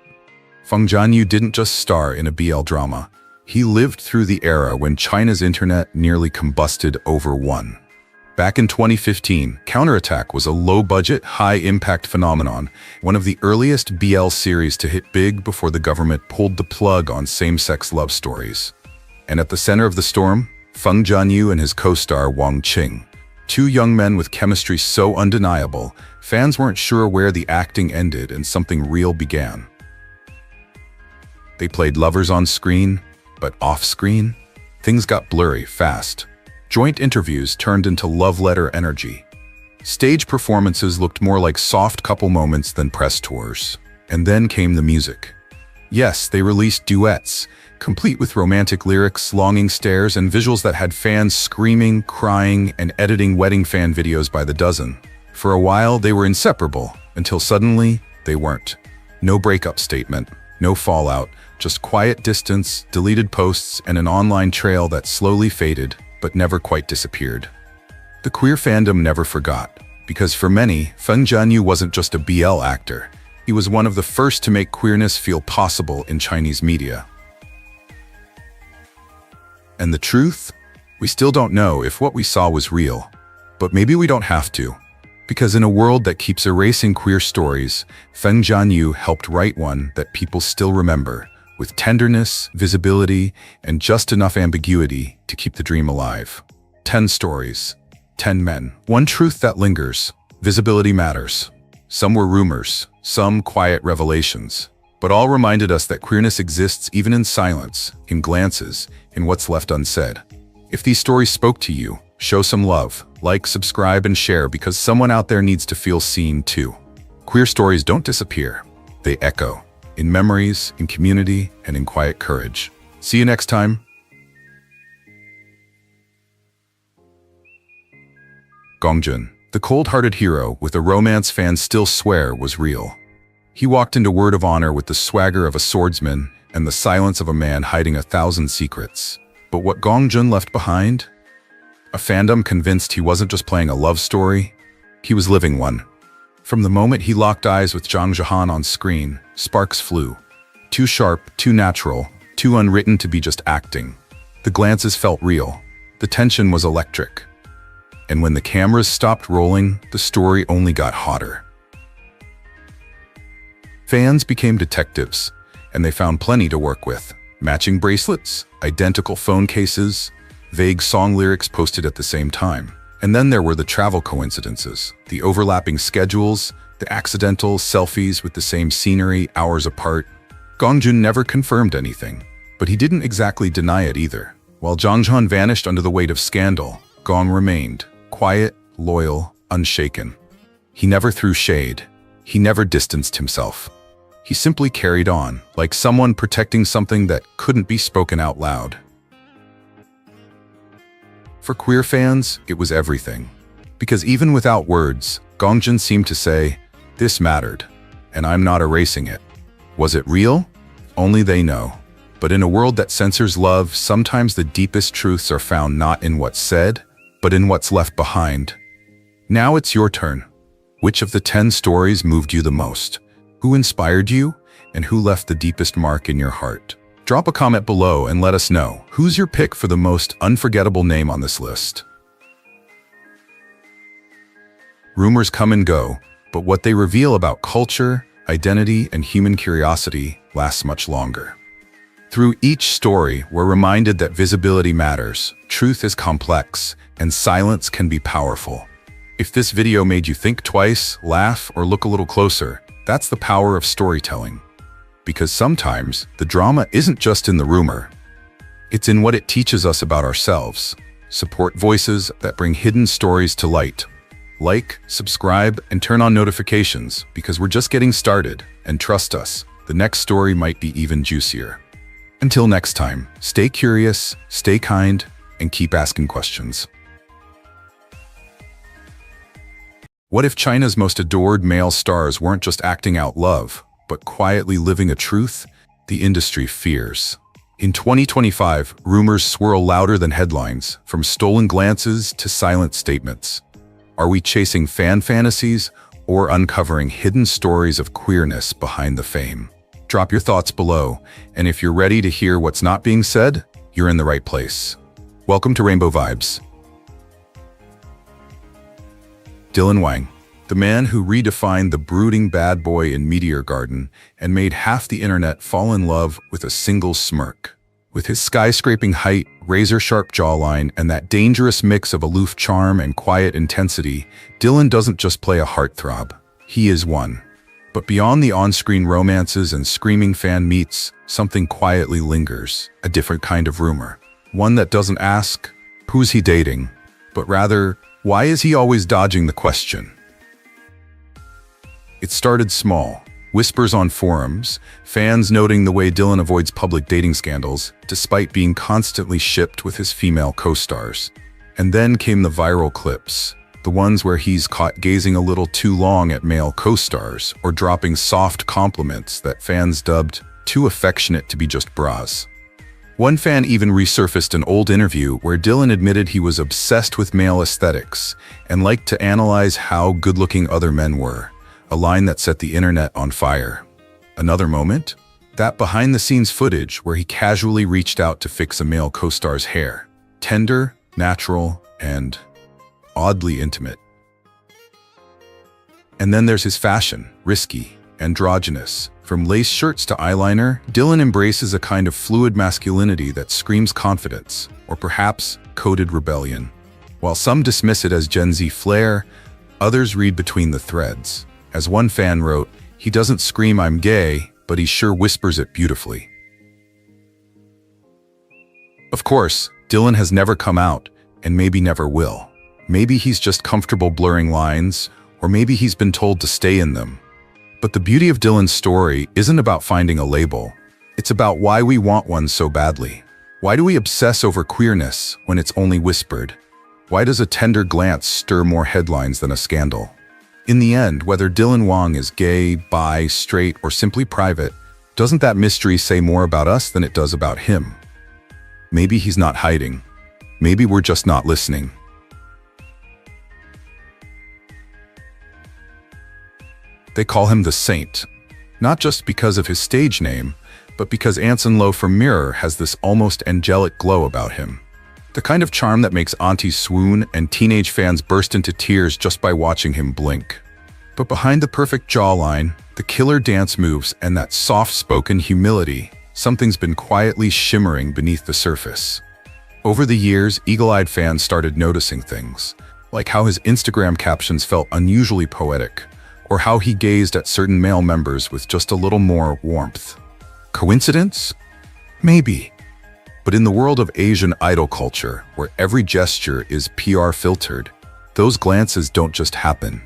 Feng Jianyu didn't just star in a BL drama. He lived through the era when China's internet nearly combusted over one. Back in 2015, Counterattack was a low-budget, high-impact phenomenon, one of the earliest BL series to hit big before the government pulled the plug on same-sex love stories. And at the center of the storm, Feng Jianyu and his co-star Wang Qing. Two young men with chemistry so undeniable, fans weren't sure where the acting ended and something real began. They played lovers on screen, but off-screen, things got blurry fast. Joint interviews turned into love letter energy. Stage performances looked more like soft couple moments than press tours. And then came the music. Yes, they released duets, complete with romantic lyrics, longing stares, and visuals that had fans screaming, crying, and editing wedding fan videos by the dozen. For a while, they were inseparable, until suddenly, they weren't. No breakup statement, no fallout, just quiet distance, deleted posts, and an online trail that slowly faded, but never quite disappeared. The queer fandom never forgot, because for many, Feng Jianyu wasn't just a BL actor. He was one of the first to make queerness feel possible in Chinese media. And the truth? We still don't know if what we saw was real. But maybe we don't have to. Because in a world that keeps erasing queer stories, Feng Jianyu helped write one that people still remember, with tenderness, visibility, and just enough ambiguity to keep the dream alive. 10 stories, 10 men, one truth that lingers. Visibility matters. Some were rumors, some quiet revelations, but all reminded us that queerness exists even in silence, in glances, in what's left unsaid. If these stories spoke to you, show some love, like, subscribe, and share because someone out there needs to feel seen too. Queer stories don't disappear. They echo, in memories, in community, and in quiet courage. See you next time. Gong Jun, the cold-hearted hero with a romance fans still swear was real. He walked into Word of Honor with the swagger of a swordsman and the silence of a man hiding 1,000 secrets. But what Gong Jun left behind? A fandom convinced he wasn't just playing a love story, he was living one. From the moment he locked eyes with Zhang Zhehan on screen, sparks flew. Too sharp, too natural, too unwritten to be just acting. The glances felt real. The tension was electric. And when the cameras stopped rolling, the story only got hotter. Fans became detectives, and they found plenty to work with. Matching bracelets, identical phone cases, vague song lyrics posted at the same time. And then there were the travel coincidences, the overlapping schedules, the accidental selfies with the same scenery hours apart. Gong Jun never confirmed anything, but he didn't exactly deny it either. While Zhang Zhehan vanished under the weight of scandal, Gong remained, quiet, loyal, unshaken. He never threw shade. He never distanced himself. He simply carried on, like someone protecting something that couldn't be spoken out loud. For queer fans, it was everything. Because even without words, Gong Jun seemed to say, "This mattered, and I'm not erasing it." Was it real? Only they know. But in a world that censors love, sometimes the deepest truths are found not in what's said, but in what's left behind. Now it's your turn. Which of the 10 stories moved you the most? Who inspired you? And who left the deepest mark in your heart? Drop a comment below and let us know. Who's your pick for the most unforgettable name on this list? Rumors come and go, but what they reveal about culture, identity, and human curiosity lasts much longer. Through each story, we're reminded that visibility matters, truth is complex, and silence can be powerful. If this video made you think twice, laugh, or look a little closer, that's the power of storytelling. Because sometimes, the drama isn't just in the rumor. It's in what it teaches us about ourselves. Support voices that bring hidden stories to light. Like, subscribe, and turn on notifications, because we're just getting started, and trust us, the next story might be even juicier. Until next time, stay curious, stay kind, and keep asking questions. What if China's most adored male stars weren't just acting out love, but quietly living a truth the industry fears? In 2025, rumors swirl louder than headlines, from stolen glances to silent statements. Are we chasing fan fantasies or uncovering hidden stories of queerness behind the fame? Drop your thoughts below, and if you're ready to hear what's not being said, you're in the right place. Welcome to Rainbow Vibes. Dylan Wang, the man who redefined the brooding bad boy in Meteor Garden and made half the internet fall in love with a single smirk. With his skyscraping height, razor-sharp jawline, and that dangerous mix of aloof charm and quiet intensity, Dylan doesn't just play a heartthrob. He is one. But beyond the on-screen romances and screaming fan meets, something quietly lingers, a different kind of rumor. One that doesn't ask, who's he dating? But rather, why is he always dodging the question? It started small. Whispers on forums, fans noting the way Dylan avoids public dating scandals, despite being constantly shipped with his female co-stars. And then came the viral clips. The ones where he's caught gazing a little too long at male co-stars or dropping soft compliments that fans dubbed too affectionate to be just bras. One fan even resurfaced an old interview where Dylan admitted he was obsessed with male aesthetics and liked to analyze how good-looking other men were, a line that set the internet on fire. Another moment? That behind-the-scenes footage where he casually reached out to fix a male co-star's hair. Tender, natural, and oddly intimate. And then there's his fashion, risky, androgynous. From lace shirts to eyeliner, Dylan embraces a kind of fluid masculinity that screams confidence, or perhaps coded rebellion. While some dismiss it as Gen Z flair, others read between the threads. As one fan wrote, he doesn't scream "I'm gay," but he sure whispers it beautifully. Of course, Dylan has never come out, and maybe never will. Maybe he's just comfortable blurring lines, or maybe he's been told to stay in them. But the beauty of Dylan's story isn't about finding a label. It's about why we want one so badly. Why do we obsess over queerness when it's only whispered? Why does a tender glance stir more headlines than a scandal? In the end, whether Dylan Wang is gay, bi, straight, or simply private, doesn't that mystery say more about us than it does about him? Maybe he's not hiding. Maybe we're just not listening. They call him the Saint, not just because of his stage name, but because Anson Lo from Mirror has this almost angelic glow about him. The kind of charm that makes aunties swoon and teenage fans burst into tears just by watching him blink. But behind the perfect jawline, the killer dance moves, and that soft-spoken humility, something's been quietly shimmering beneath the surface. Over the years, eagle-eyed fans started noticing things, like how his Instagram captions felt unusually poetic, or how he gazed at certain male members with just a little more warmth. Coincidence? Maybe. But in the world of Asian idol culture, where every gesture is PR filtered, those glances don't just happen.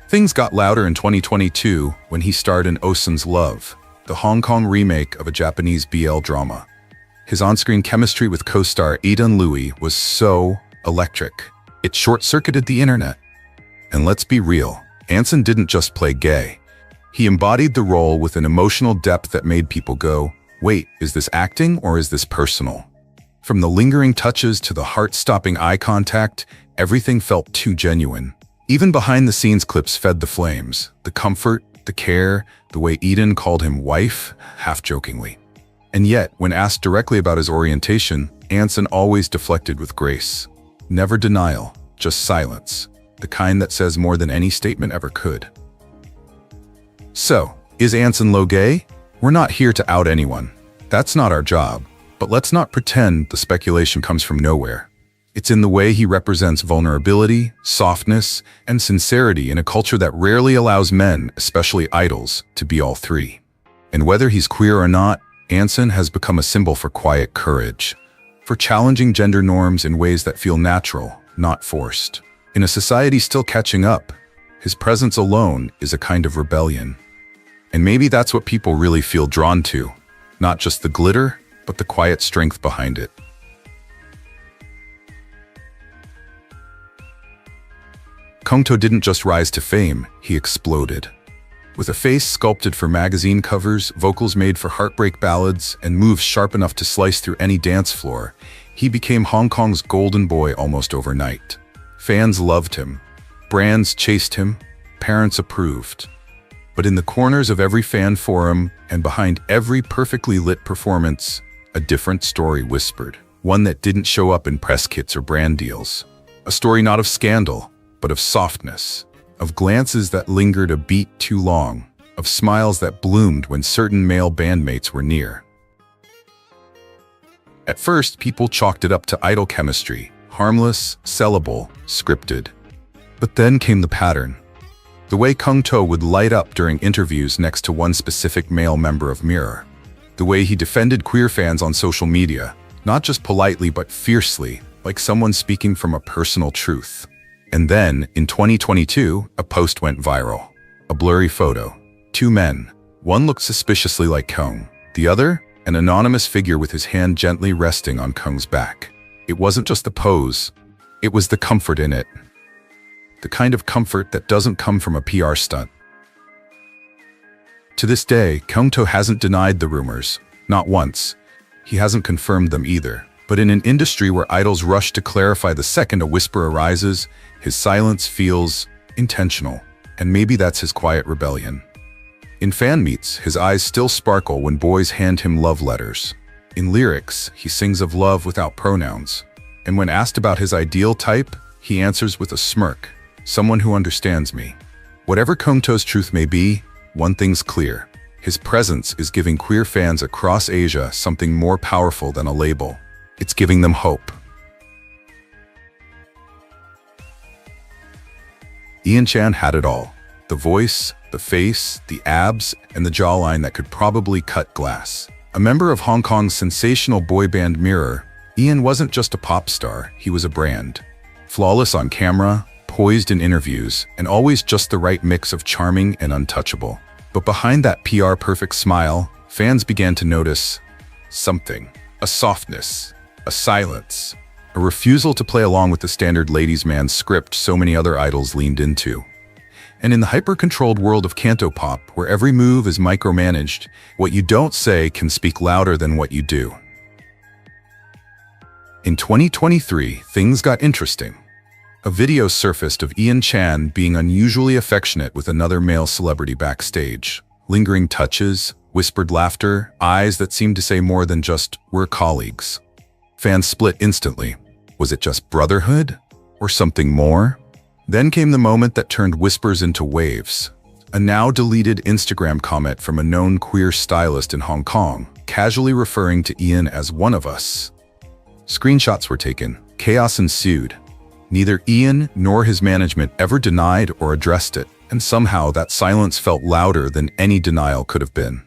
Things got louder in 2022 when he starred in Ocean's Love, the Hong Kong remake of a Japanese BL drama. His on-screen chemistry with co-star Aidan Louis was so electric. It short-circuited the internet. And let's be real, Anson didn't just play gay. He embodied the role with an emotional depth that made people go, wait, is this acting or is this personal? From the lingering touches to the heart-stopping eye contact, everything felt too genuine. Even behind-the-scenes clips fed the flames, the comfort, the care, the way Eden called him wife, half-jokingly. And yet, when asked directly about his orientation, Anson always deflected with grace. Never denial, just silence, the kind that says more than any statement ever could. So, is Anson Lo gay? We're not here to out anyone. That's not our job. But let's not pretend the speculation comes from nowhere. It's in the way he represents vulnerability, softness, and sincerity in a culture that rarely allows men, especially idols, to be all three. And whether he's queer or not, Anson has become a symbol for quiet courage, for challenging gender norms in ways that feel natural, not forced. In a society still catching up, his presence alone is a kind of rebellion. And maybe that's what people really feel drawn to, not just the glitter, but the quiet strength behind it. Keung To didn't just rise to fame, he exploded. With a face sculpted for magazine covers, vocals made for heartbreak ballads, and moves sharp enough to slice through any dance floor, he became Hong Kong's golden boy almost overnight. Fans loved him, brands chased him, parents approved. But in the corners of every fan forum and behind every perfectly lit performance, a different story whispered. One that didn't show up in press kits or brand deals. A story not of scandal, but of softness. Of glances that lingered a beat too long. Of smiles that bloomed when certain male bandmates were near. At first, people chalked it up to idol chemistry. Harmless, sellable, scripted. But then came the pattern. The way Keung To would light up during interviews next to one specific male member of Mirror. The way he defended queer fans on social media, not just politely but fiercely, like someone speaking from a personal truth. And then, in 2022, a post went viral. A blurry photo. Two men. One looked suspiciously like Keung. The other, an anonymous figure with his hand gently resting on Keung's back. It wasn't just the pose, it was the comfort in it. The kind of comfort that doesn't come from a PR stunt. To this day, Keung To hasn't denied the rumors, not once. He hasn't confirmed them either. But in an industry where idols rush to clarify the second a whisper arises, his silence feels intentional. And maybe that's his quiet rebellion. In fan meets, his eyes still sparkle when boys hand him love letters. In lyrics, he sings of love without pronouns. And when asked about his ideal type, he answers with a smirk. Someone who understands me. Whatever Keung To's truth may be, one thing's clear. His presence is giving queer fans across Asia something more powerful than a label. It's giving them hope. Ian Chan had it all. The voice, the face, the abs, and the jawline that could probably cut glass. A member of Hong Kong's sensational boy band Mirror, Ian wasn't just a pop star, he was a brand. Flawless on camera, poised in interviews, and always just the right mix of charming and untouchable. But behind that PR-perfect smile, fans began to notice something. A softness, a silence, a refusal to play along with the standard ladies' man script so many other idols leaned into. And in the hyper-controlled world of Canto pop, where every move is micromanaged, what you don't say can speak louder than what you do. In 2023, things got interesting. A video surfaced of Ian Chan being unusually affectionate with another male celebrity backstage. Lingering touches, whispered laughter, eyes that seemed to say more than just, "we're colleagues." Fans split instantly. Was it just brotherhood? Or something more? Then came the moment that turned whispers into waves. A now-deleted Instagram comment from a known queer stylist in Hong Kong, casually referring to Ian as one of us. Screenshots were taken. Chaos ensued. Neither Ian nor his management ever denied or addressed it, and somehow that silence felt louder than any denial could have been.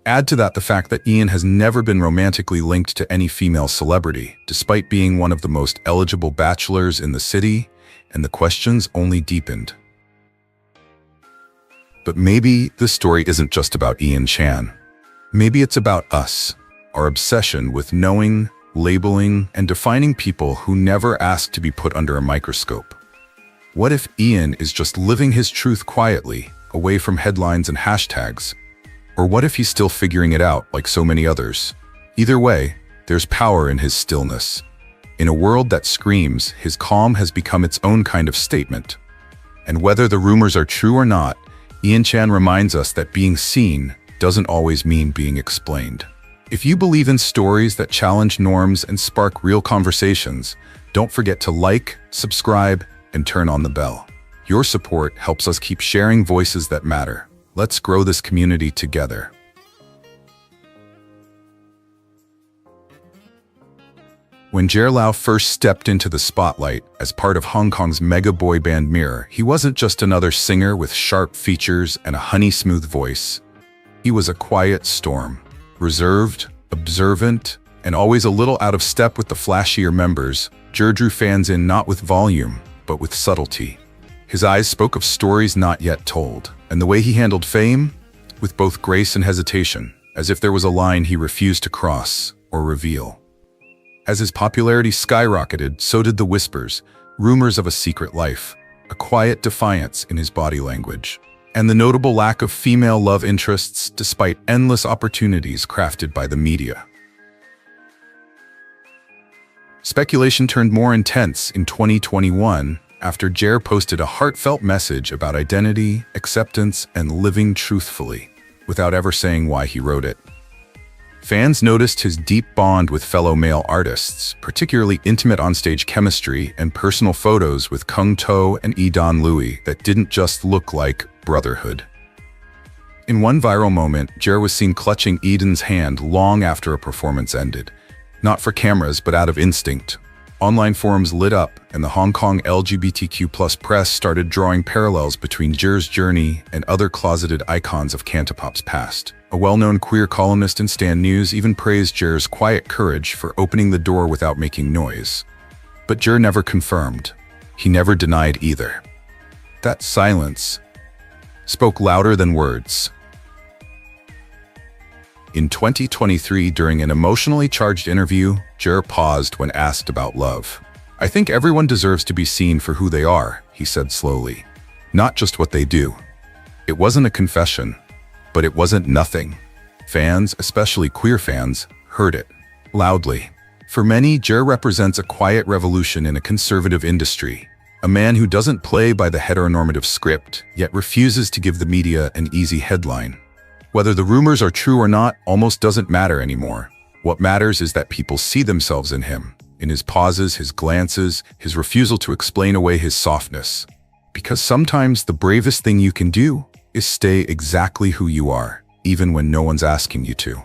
Add to that the fact that Ian has never been romantically linked to any female celebrity, despite being one of the most eligible bachelors in the city, and the questions only deepened. But maybe this story isn't just about Ian Chan. Maybe it's about us, our obsession with knowing, labeling, and defining people who never asked to be put under a microscope. What if Ian is just living his truth quietly, away from headlines and hashtags? Or what if he's still figuring it out like so many others? Either way, there's power in his stillness. In a world that screams, his calm has become its own kind of statement. And whether the rumors are true or not, Ian Chan reminds us that being seen doesn't always mean being explained. If you believe in stories that challenge norms and spark real conversations, don't forget to like, subscribe, and turn on the bell. Your support helps us keep sharing voices that matter. Let's grow this community together. When Jer Lau first stepped into the spotlight as part of Hong Kong's mega boy band Mirror, he wasn't just another singer with sharp features and a honey-smooth voice. He was a quiet storm, reserved, observant, and always a little out of step with the flashier members. Jer drew fans in not with volume, but with subtlety. His eyes spoke of stories not yet told, and the way he handled fame, with both grace and hesitation, as if there was a line he refused to cross or reveal. As his popularity skyrocketed, so did the whispers, rumors of a secret life, a quiet defiance in his body language, and the notable lack of female love interests despite endless opportunities crafted by the media. Speculation turned more intense in 2021 after Jer posted a heartfelt message about identity, acceptance, and living truthfully, without ever saying why he wrote it. Fans noticed his deep bond with fellow male artists, particularly intimate onstage chemistry and personal photos with Keung To and Don Louis that didn't just look like brotherhood. In one viral moment, Jer was seen clutching Eden's hand long after a performance ended, not for cameras but out of instinct. Online forums lit up, and the Hong Kong LGBTQ+ press started drawing parallels between Jer's journey and other closeted icons of Cantopop's past. A well-known queer columnist in Stan News even praised Jer's quiet courage for opening the door without making noise. But Jer never confirmed. He never denied either. That silence spoke louder than words. In 2023, during an emotionally charged interview, Jer paused when asked about love. "I think everyone deserves to be seen for who they are," he said slowly. "Not just what they do." It wasn't a confession, but it wasn't nothing. Fans, especially queer fans, heard it loudly. For many, Jer represents a quiet revolution in a conservative industry. A man who doesn't play by the heteronormative script, yet refuses to give the media an easy headline. Whether the rumors are true or not almost doesn't matter anymore. What matters is that people see themselves in him, in his pauses, his glances, his refusal to explain away his softness. Because sometimes the bravest thing you can do is stay exactly who you are, even when no one's asking you to.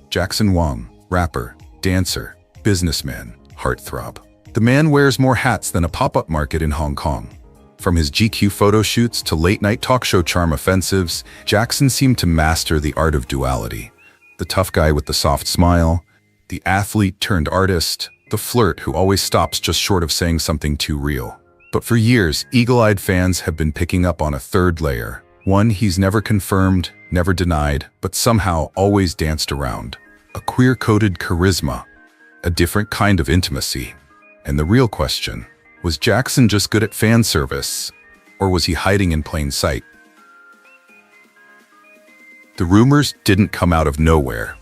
Jackson Wang, rapper, dancer, businessman, heartthrob. The man wears more hats than a pop-up market in Hong Kong. From his GQ photo shoots to late-night talk show charm offensives, Jackson seemed to master the art of duality. The tough guy with the soft smile, the athlete turned artist, the flirt who always stops just short of saying something too real. But for years, eagle-eyed fans have been picking up on a third layer, one he's never confirmed, never denied, but somehow always danced around. A queer-coded charisma, a different kind of intimacy. And the real question, was Jackson just good at fan service, or was he hiding in plain sight? The rumors didn't come out of nowhere.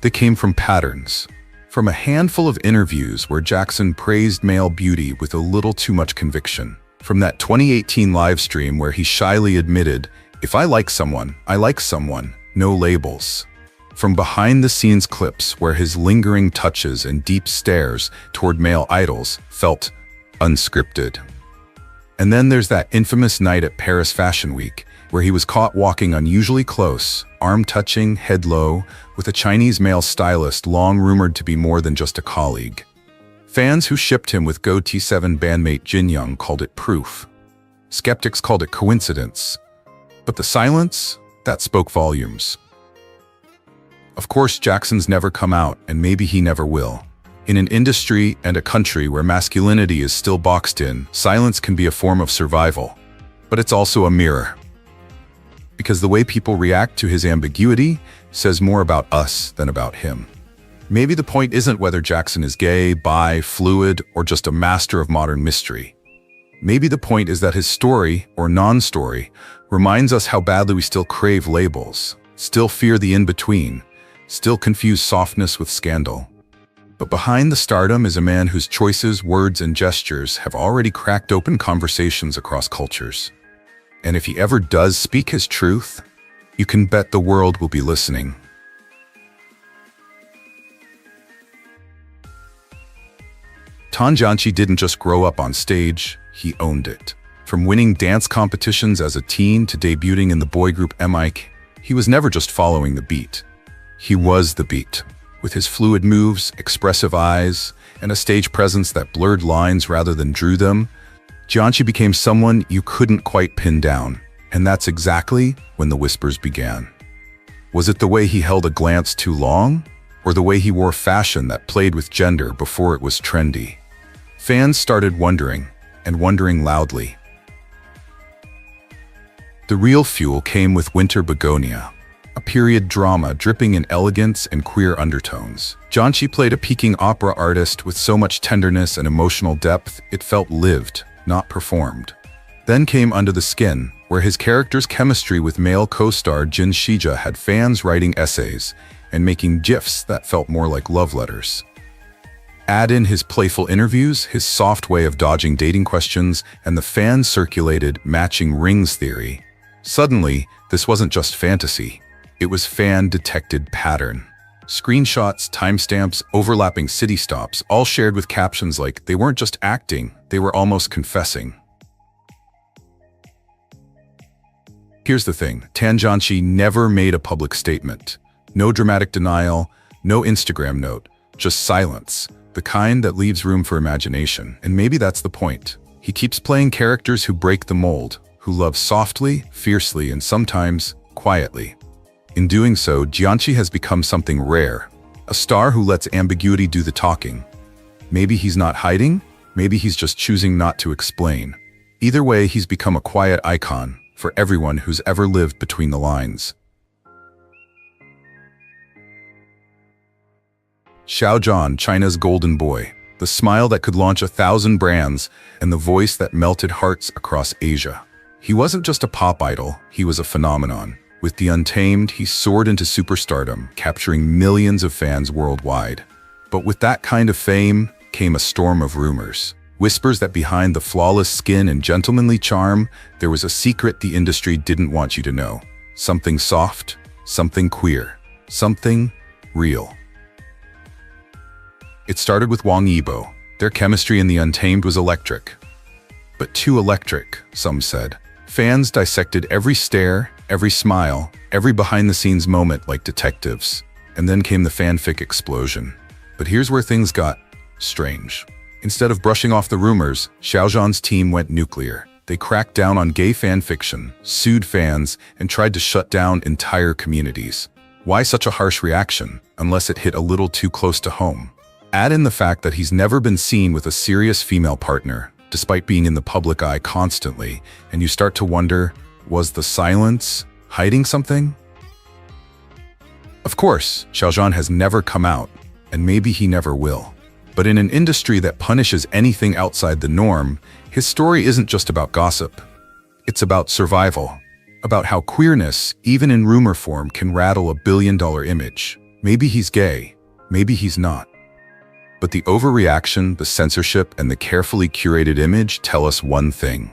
They came from patterns. From a handful of interviews where Jackson praised male beauty with a little too much conviction. From that 2018 live stream where he shyly admitted, "If I like someone, I like someone, no labels." From behind-the-scenes clips where his lingering touches and deep stares toward male idols felt unscripted. And then there's that infamous night at Paris Fashion Week, where he was caught walking unusually close, arm-touching, head low, with a Chinese male stylist long rumored to be more than just a colleague. Fans who shipped him with Go T7 bandmate Jin Young called it proof. Skeptics called it coincidence. But the silence, that spoke volumes. Of course, Jackson's never come out, and maybe he never will. In an industry and a country where masculinity is still boxed in, silence can be a form of survival. But it's also a mirror. Because the way people react to his ambiguity says more about us than about him. Maybe the point isn't whether Jackson is gay, bi, fluid, or just a master of modern mystery. Maybe the point is that his story, or non-story, reminds us how badly we still crave labels, still fear the in-between, still confuse softness with scandal. But behind the stardom is a man whose choices, words, and gestures have already cracked open conversations across cultures. And if he ever does speak his truth, you can bet the world will be listening. Tan Jianqi didn't just grow up on stage, he owned it. From winning dance competitions as a teen to debuting in the boy group M.I.K., he was never just following the beat. He was the beat. With his fluid moves, expressive eyes, and a stage presence that blurred lines rather than drew them, Jianqi became someone you couldn't quite pin down. And that's exactly when the whispers began. Was it the way he held a glance too long? Or the way he wore fashion that played with gender before it was trendy? Fans started wondering, and wondering loudly. The real fuel came with Winter Begonia, a period drama dripping in elegance and queer undertones. Jianqi played a peaking opera artist with so much tenderness and emotional depth it felt lived, not performed. Then came Under the Skin, where his character's chemistry with male co-star Jin Shija had fans writing essays and making gifs that felt more like love letters. Add in his playful interviews, his soft way of dodging dating questions, and the fan-circulated matching rings theory. Suddenly, this wasn't just fantasy. It was fan-detected pattern. Screenshots, timestamps, overlapping city stops, all shared with captions like they weren't just acting, they were almost confessing. Here's the thing, Tan Jianqi never made a public statement. No dramatic denial, no Instagram note, just silence. The kind that leaves room for imagination. And maybe that's the point. He keeps playing characters who break the mold, who love softly, fiercely, and sometimes quietly. In doing so, Jianqi has become something rare, a star who lets ambiguity do the talking. Maybe he's not hiding, maybe he's just choosing not to explain. Either way, he's become a quiet icon for everyone who's ever lived between the lines. Xiao Zhan, China's golden boy, the smile that could launch 1,000 brands, and the voice that melted hearts across Asia. He wasn't just a pop idol, he was a phenomenon. With The Untamed, he soared into superstardom, capturing millions of fans worldwide. But with that kind of fame came a storm of rumors. Whispers that behind the flawless skin and gentlemanly charm, there was a secret the industry didn't want you to know. Something soft, something queer, something real. It started with Wang Yibo. Their chemistry in The Untamed was electric. But too electric, some said. Fans dissected every stare, every smile, every behind-the-scenes moment like detectives. And then came the fanfic explosion. But here's where things got strange. Instead of brushing off the rumors, Xiao Zhan's team went nuclear. They cracked down on gay fanfiction, sued fans, and tried to shut down entire communities. Why such a harsh reaction, unless it hit a little too close to home? Add in the fact that he's never been seen with a serious female partner, despite being in the public eye constantly, and you start to wonder, was the silence hiding something? Of course, Xiao Zhan has never come out, and maybe he never will. But in an industry that punishes anything outside the norm, his story isn't just about gossip. It's about survival, about how queerness, even in rumor form, can rattle a billion-dollar image. Maybe he's gay, maybe he's not. But the overreaction, the censorship, and the carefully curated image tell us one thing.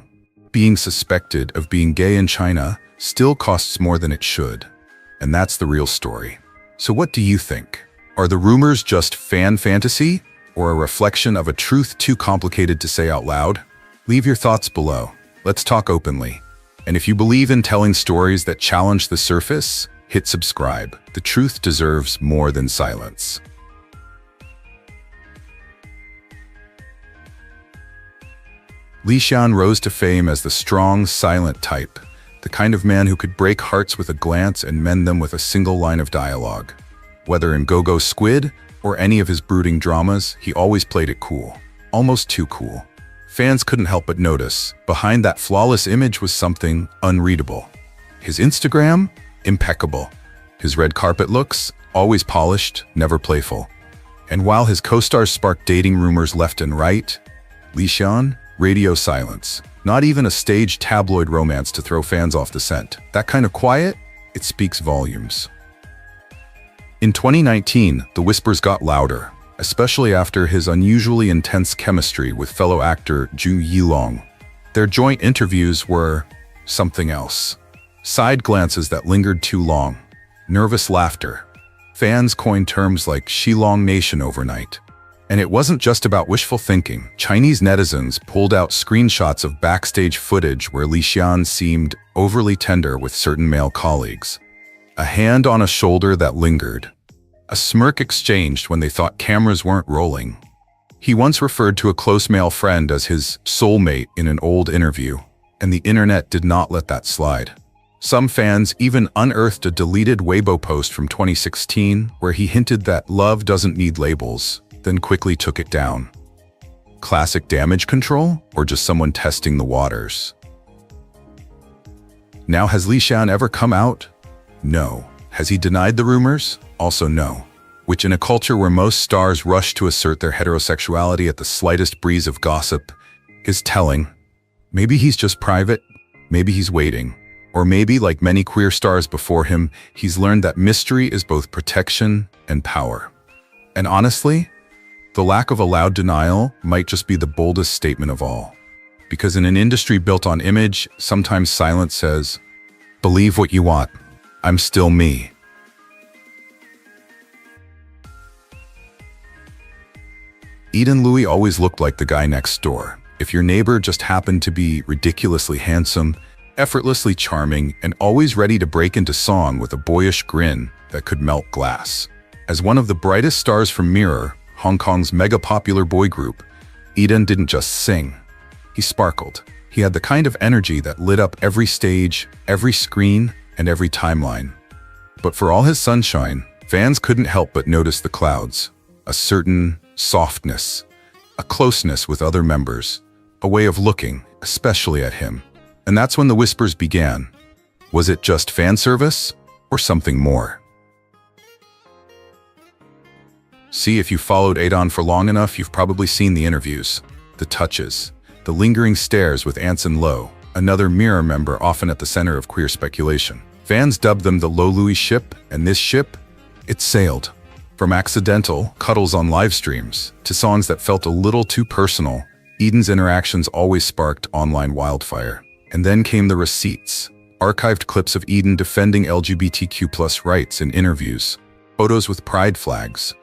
Being suspected of being gay in China still costs more than it should. And that's the real story. So what do you think? Are the rumors just fan fantasy, or a reflection of a truth too complicated to say out loud? Leave your thoughts below. Let's talk openly. And if you believe in telling stories that challenge the surface, hit subscribe. The truth deserves more than silence. Li Xian rose to fame as the strong, silent type, the kind of man who could break hearts with a glance and mend them with a single line of dialogue. Whether in Go-Go Squid or any of his brooding dramas, he always played it cool, almost too cool. Fans couldn't help but notice, behind that flawless image was something unreadable. His Instagram? Impeccable. His red carpet looks? Always polished, never playful. And while his co-stars sparked dating rumors left and right, Li Xian? Radio silence. Not even a staged tabloid romance to throw fans off the scent. That kind of quiet, it speaks volumes. In 2019, the whispers got louder, especially after his unusually intense chemistry with fellow actor Ju Yilong. Their joint interviews were something else. Side glances that lingered too long. Nervous laughter. Fans coined terms like Shilong Nation overnight. And it wasn't just about wishful thinking. Chinese netizens pulled out screenshots of backstage footage where Li Xian seemed overly tender with certain male colleagues. A hand on a shoulder that lingered. A smirk exchanged when they thought cameras weren't rolling. He once referred to a close male friend as his soulmate in an old interview, and the internet did not let that slide. Some fans even unearthed a deleted Weibo post from 2016 where he hinted that love doesn't need labels, then quickly took it down. Classic damage control, or just someone testing the waters? Now, has Li Xian ever come out? No. Has he denied the rumors? Also no. Which, in a culture where most stars rush to assert their heterosexuality at the slightest breeze of gossip, is telling. Maybe he's just private, maybe he's waiting, or maybe, like many queer stars before him, he's learned that mystery is both protection and power. And honestly, the lack of a loud denial might just be the boldest statement of all. Because in an industry built on image, sometimes silence says, "Believe what you want. I'm still me." Eden Louis always looked like the guy next door. If your neighbor just happened to be ridiculously handsome, effortlessly charming, and always ready to break into song with a boyish grin that could melt glass. As one of the brightest stars from Mirror, Hong Kong's mega-popular boy group, Eden didn't just sing. He sparkled. He had the kind of energy that lit up every stage, every screen, and every timeline. But for all his sunshine, fans couldn't help but notice the clouds. A certain softness, a closeness with other members, a way of looking, especially at him. And that's when the whispers began. Was it just fan service, or something more? See, if you followed Adon for long enough, you've probably seen the interviews, the touches, the lingering stares with Anson Lo, another Mirror member often at the center of queer speculation. Fans dubbed them the Lo Louis ship, and this ship, it sailed. From accidental cuddles on live streams to songs that felt a little too personal, Eden's interactions always sparked online wildfire. And then came the receipts, archived clips of Eden defending LGBTQ+ rights in interviews, photos with pride flags,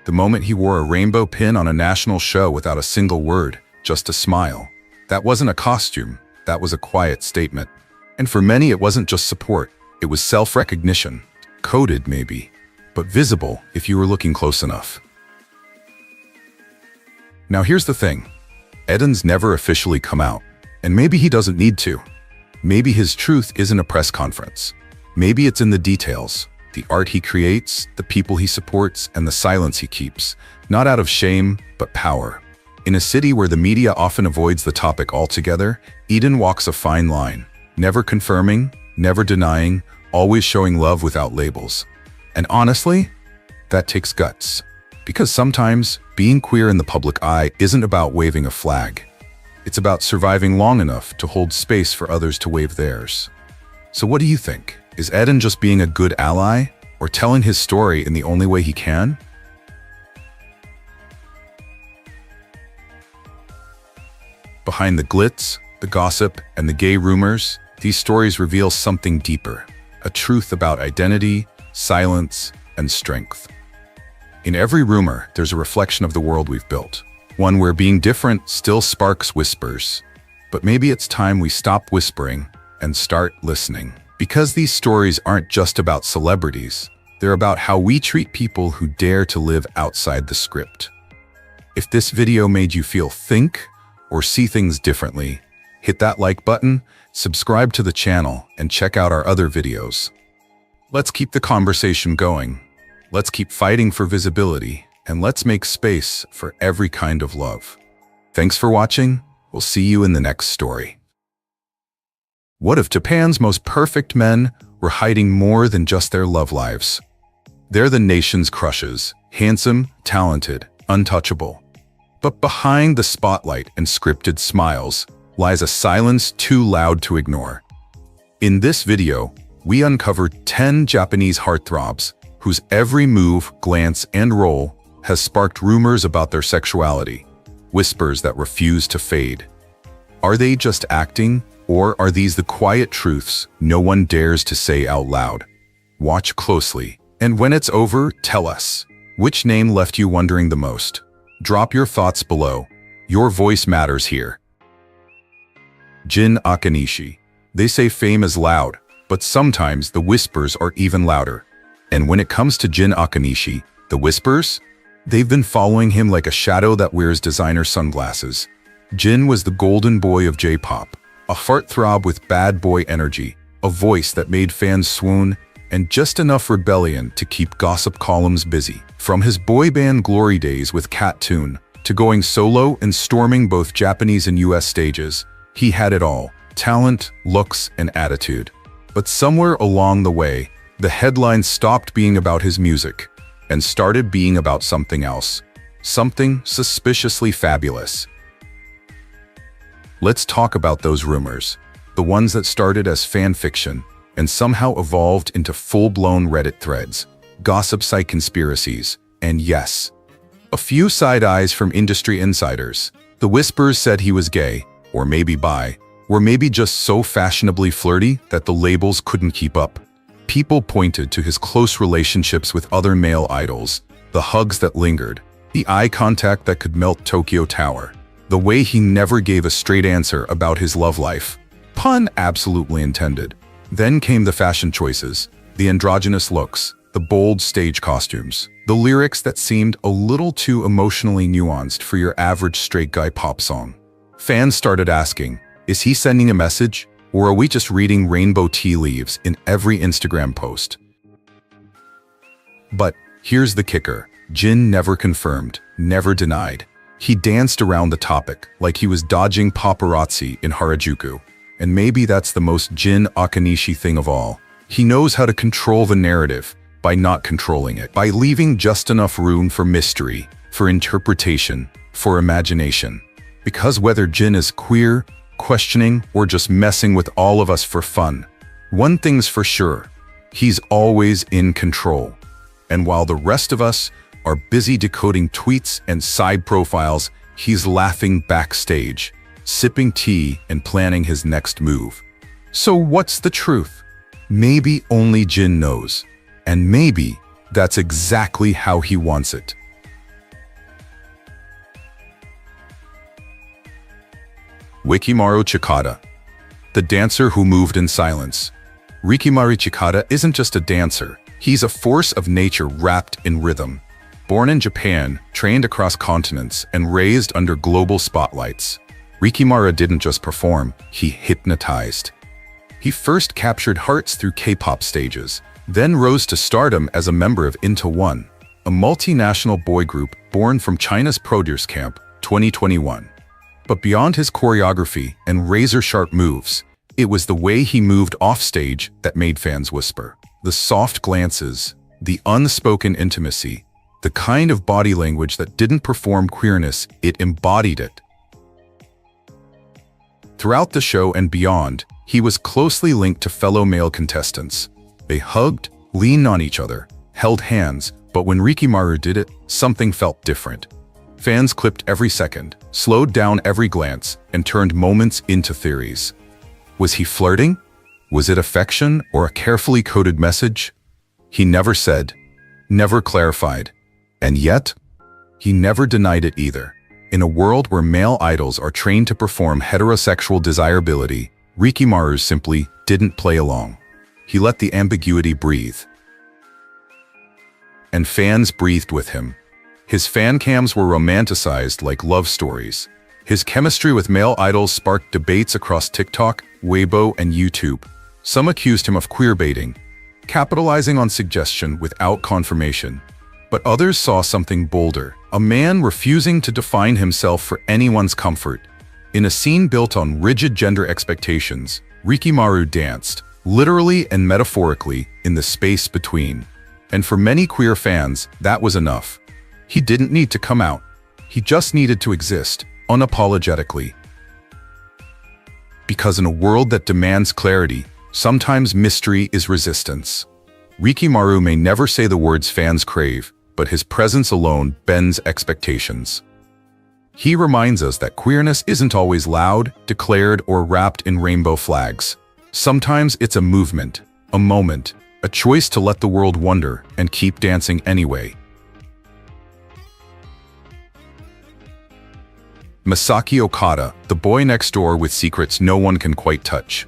the moment he wore a rainbow pin on a national show without a single word, just a smile. That wasn't a costume, that was a quiet statement. And for many, it wasn't just support, it was self-recognition, coded maybe, but visible if you were looking close enough. Now here's the thing, Eden's never officially come out. And maybe he doesn't need to. Maybe his truth isn't a press conference. Maybe it's in the details, the art he creates, the people he supports, and the silence he keeps, not out of shame, but power. In a city where the media often avoids the topic altogether, Eden walks a fine line, never confirming, never denying, always showing love without labels. And honestly, that takes guts. Because sometimes, being queer in the public eye isn't about waving a flag. It's about surviving long enough to hold space for others to wave theirs. So what do you think? Is Eden just being a good ally, or telling his story in the only way he can? Behind the glitz, the gossip, and the gay rumors, these stories reveal something deeper, a truth about identity, silence, and strength. In every rumor, there's a reflection of the world we've built. One where being different still sparks whispers. But maybe it's time we stop whispering and start listening. Because these stories aren't just about celebrities, they're about how we treat people who dare to live outside the script. If this video made you think or see things differently, hit that like button, subscribe to the channel, and check out our other videos. Let's keep the conversation going. Let's keep fighting for visibility. And let's make space for every kind of love. Thanks for watching. We'll see you in the next story. What if Japan's most perfect men were hiding more than just their love lives? They're the nation's crushes, handsome, talented, untouchable. But behind the spotlight and scripted smiles lies a silence too loud to ignore. In this video, we uncover 10 Japanese heartthrobs whose every move, glance, and role has sparked rumors about their sexuality, whispers that refuse to fade. Are they just acting, or are these the quiet truths no one dares to say out loud? Watch closely, and when it's over, tell us, which name left you wondering the most? Drop your thoughts below. Your voice matters here. Jin Akanishi. They say fame is loud, but sometimes the whispers are even louder. And when it comes to Jin Akanishi, the whispers? They've been following him like a shadow that wears designer sunglasses. Jin was the golden boy of J-pop, a heartthrob with bad boy energy, a voice that made fans swoon, and just enough rebellion to keep gossip columns busy. From his boy band glory days with Cat Tune, to going solo and storming both Japanese and US stages, he had it all: talent, looks, and attitude. But somewhere along the way, the headlines stopped being about his music and started being about something else, something suspiciously fabulous. Let's talk about those rumors, the ones that started as fan fiction and somehow evolved into full-blown Reddit threads, gossip site conspiracies, and yes, a few side eyes from industry insiders. The whispers said he was gay, or maybe bi, or maybe just so fashionably flirty that the labels couldn't keep up. People pointed to his close relationships with other male idols, the hugs that lingered, the eye contact that could melt Tokyo Tower, the way he never gave a straight answer about his love life. Pun absolutely intended. Then came the fashion choices, the androgynous looks, the bold stage costumes, the lyrics that seemed a little too emotionally nuanced for your average straight guy pop song. Fans started asking, is he sending a message, or are we just reading rainbow tea leaves in every Instagram post? But here's the kicker. Jin never confirmed, never denied. He danced around the topic like he was dodging paparazzi in Harajuku. And maybe that's the most Jin Akanishi thing of all. He knows how to control the narrative by not controlling it, by leaving just enough room for mystery, for interpretation, for imagination. Because whether Jin is queer, questioning, or just messing with all of us for fun, one thing's for sure, he's always in control. And while the rest of us are busy decoding tweets and side profiles, he's laughing backstage, sipping tea and planning his next move. So what's the truth? Maybe only Jin knows. And maybe that's exactly how he wants it. Rikimaru Chikata, the dancer who moved in silence. Rikimaru Chikata isn't just a dancer, he's a force of nature wrapped in rhythm. Born in Japan, trained across continents, and raised under global spotlights, Rikimaru didn't just perform, he hypnotized. He first captured hearts through K-pop stages, then rose to stardom as a member of Into One, a multinational boy group born from China's Produce Camp, 2021. But beyond his choreography and razor-sharp moves, it was the way he moved offstage that made fans whisper. The soft glances, the unspoken intimacy, the kind of body language that didn't perform queerness, it embodied it. Throughout the show and beyond, he was closely linked to fellow male contestants. They hugged, leaned on each other, held hands, but when Rikimaru did it, something felt different. Fans clipped every second, slowed down every glance, and turned moments into theories. Was he flirting? Was it affection or a carefully coded message? He never said, never clarified, and yet, he never denied it either. In a world where male idols are trained to perform heterosexual desirability, Rikimaru simply didn't play along. He let the ambiguity breathe. And fans breathed with him. His fan cams were romanticized like love stories. His chemistry with male idols sparked debates across TikTok, Weibo, and YouTube. Some accused him of queerbaiting, capitalizing on suggestion without confirmation. But others saw something bolder, a man refusing to define himself for anyone's comfort. In a scene built on rigid gender expectations, Rikimaru danced, literally and metaphorically, in the space between. And for many queer fans, that was enough. He didn't need to come out. He just needed to exist, unapologetically. Because in a world that demands clarity, sometimes mystery is resistance. Rikimaru may never say the words fans crave, but his presence alone bends expectations. He reminds us that queerness isn't always loud, declared, or wrapped in rainbow flags. Sometimes it's a movement, a moment, a choice to let the world wonder and keep dancing anyway. Masaki Okada, the boy next door with secrets no one can quite touch.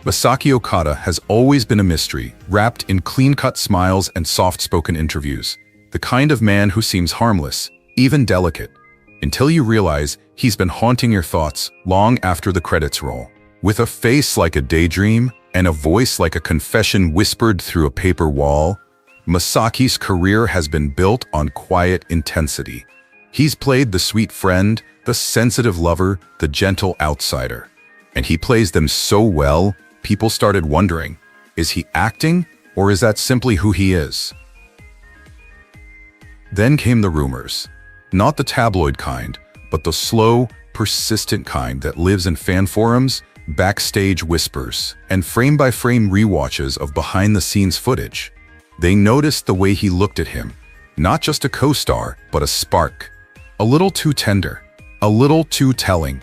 Masaki Okada has always been a mystery, wrapped in clean-cut smiles and soft-spoken interviews. The kind of man who seems harmless, even delicate, until you realize he's been haunting your thoughts long after the credits roll. With a face like a daydream and a voice like a confession whispered through a paper wall, Masaki's career has been built on quiet intensity. He's played the sweet friend, the sensitive lover, the gentle outsider. And he plays them so well, people started wondering, is he acting or is that simply who he is? Then came the rumors. Not the tabloid kind, but the slow, persistent kind that lives in fan forums, backstage whispers, and frame-by-frame rewatches of behind-the-scenes footage. They noticed the way he looked at him, not just a co-star, but a spark. A little too tender, a little too telling.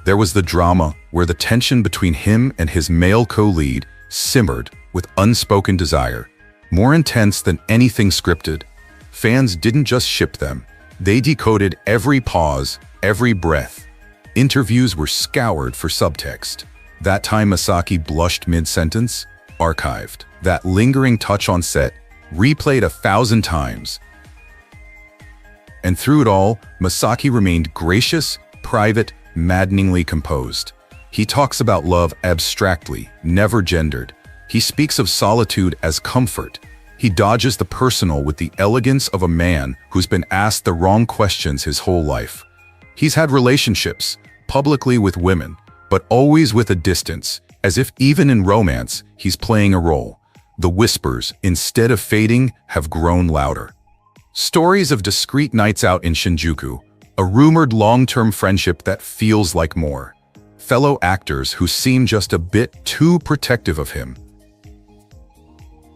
There was the drama where the tension between him and his male co-lead simmered with unspoken desire, more intense than anything scripted. Fans didn't just ship them, they decoded every pause, every breath. Interviews were scoured for subtext. That time Masaki blushed mid-sentence, archived. That lingering touch on set, replayed 1,000 times. And through it all, Masaki remained gracious, private, maddeningly composed. He talks about love abstractly, never gendered. He speaks of solitude as comfort. He dodges the personal with the elegance of a man who's been asked the wrong questions his whole life. He's had relationships, publicly with women, but always with a distance, as if even in romance, he's playing a role. The whispers, instead of fading, have grown louder. Stories of discreet nights out in Shinjuku, a rumored long-term friendship that feels like more. Fellow actors who seem just a bit too protective of him.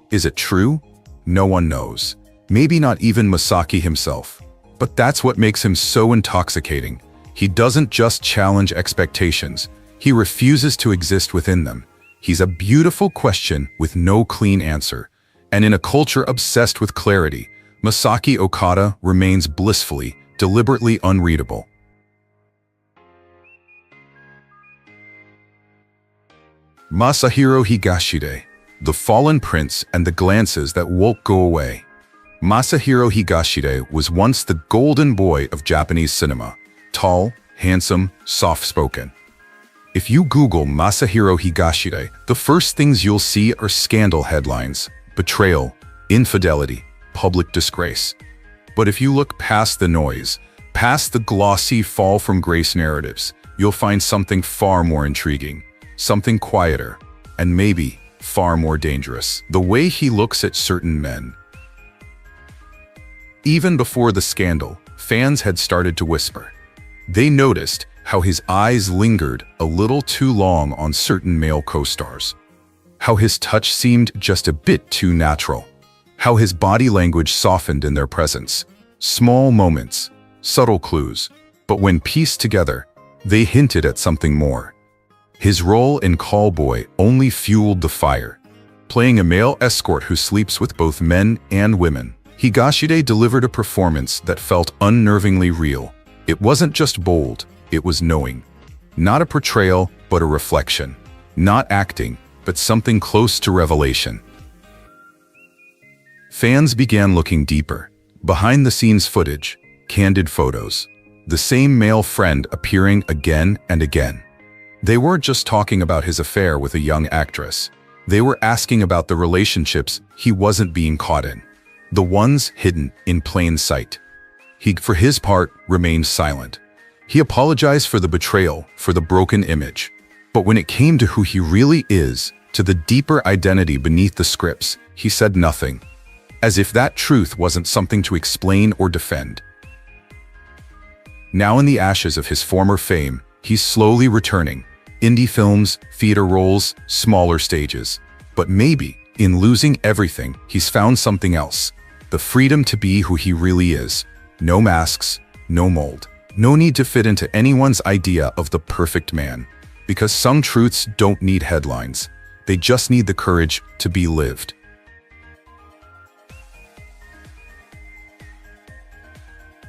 Is it true? No one knows. Maybe not even Masaki himself. But that's what makes him so intoxicating. He doesn't just challenge expectations, he refuses to exist within them. He's a beautiful question with no clean answer. And in a culture obsessed with clarity, Masaki Okada remains blissfully, deliberately unreadable. Masahiro Higashide, the fallen prince and the glances that won't go away. Masahiro Higashide was once the golden boy of Japanese cinema. Tall, handsome, soft-spoken. If you Google Masahiro Higashide, the first things you'll see are scandal headlines, betrayal, infidelity, public disgrace. But if you look past the noise, past the glossy fall from grace narratives, you'll find something far more intriguing, something quieter, and maybe far more dangerous. The way he looks at certain men. Even before the scandal, fans had started to whisper. They noticed how his eyes lingered a little too long on certain male co-stars. How his touch seemed just a bit too natural. How his body language softened in their presence. Small moments, subtle clues, but when pieced together, they hinted at something more. His role in Callboy only fueled the fire. Playing a male escort who sleeps with both men and women, Higashide delivered a performance that felt unnervingly real. It wasn't just bold, it was knowing. Not a portrayal, but a reflection. Not acting, but something close to revelation. Fans began looking deeper. Behind-the-scenes footage, candid photos. The same male friend appearing again and again. They weren't just talking about his affair with a young actress. They were asking about the relationships he wasn't being caught in. The ones hidden in plain sight. He, for his part, remained silent. He apologized for the betrayal, for the broken image. But when it came to who he really is, to the deeper identity beneath the scripts, he said nothing. As if that truth wasn't something to explain or defend. Now in the ashes of his former fame, he's slowly returning. Indie films, theater roles, smaller stages. But maybe, in losing everything, he's found something else. The freedom to be who he really is. No masks, no mold. No need to fit into anyone's idea of the perfect man. Because some truths don't need headlines. They just need the courage to be lived.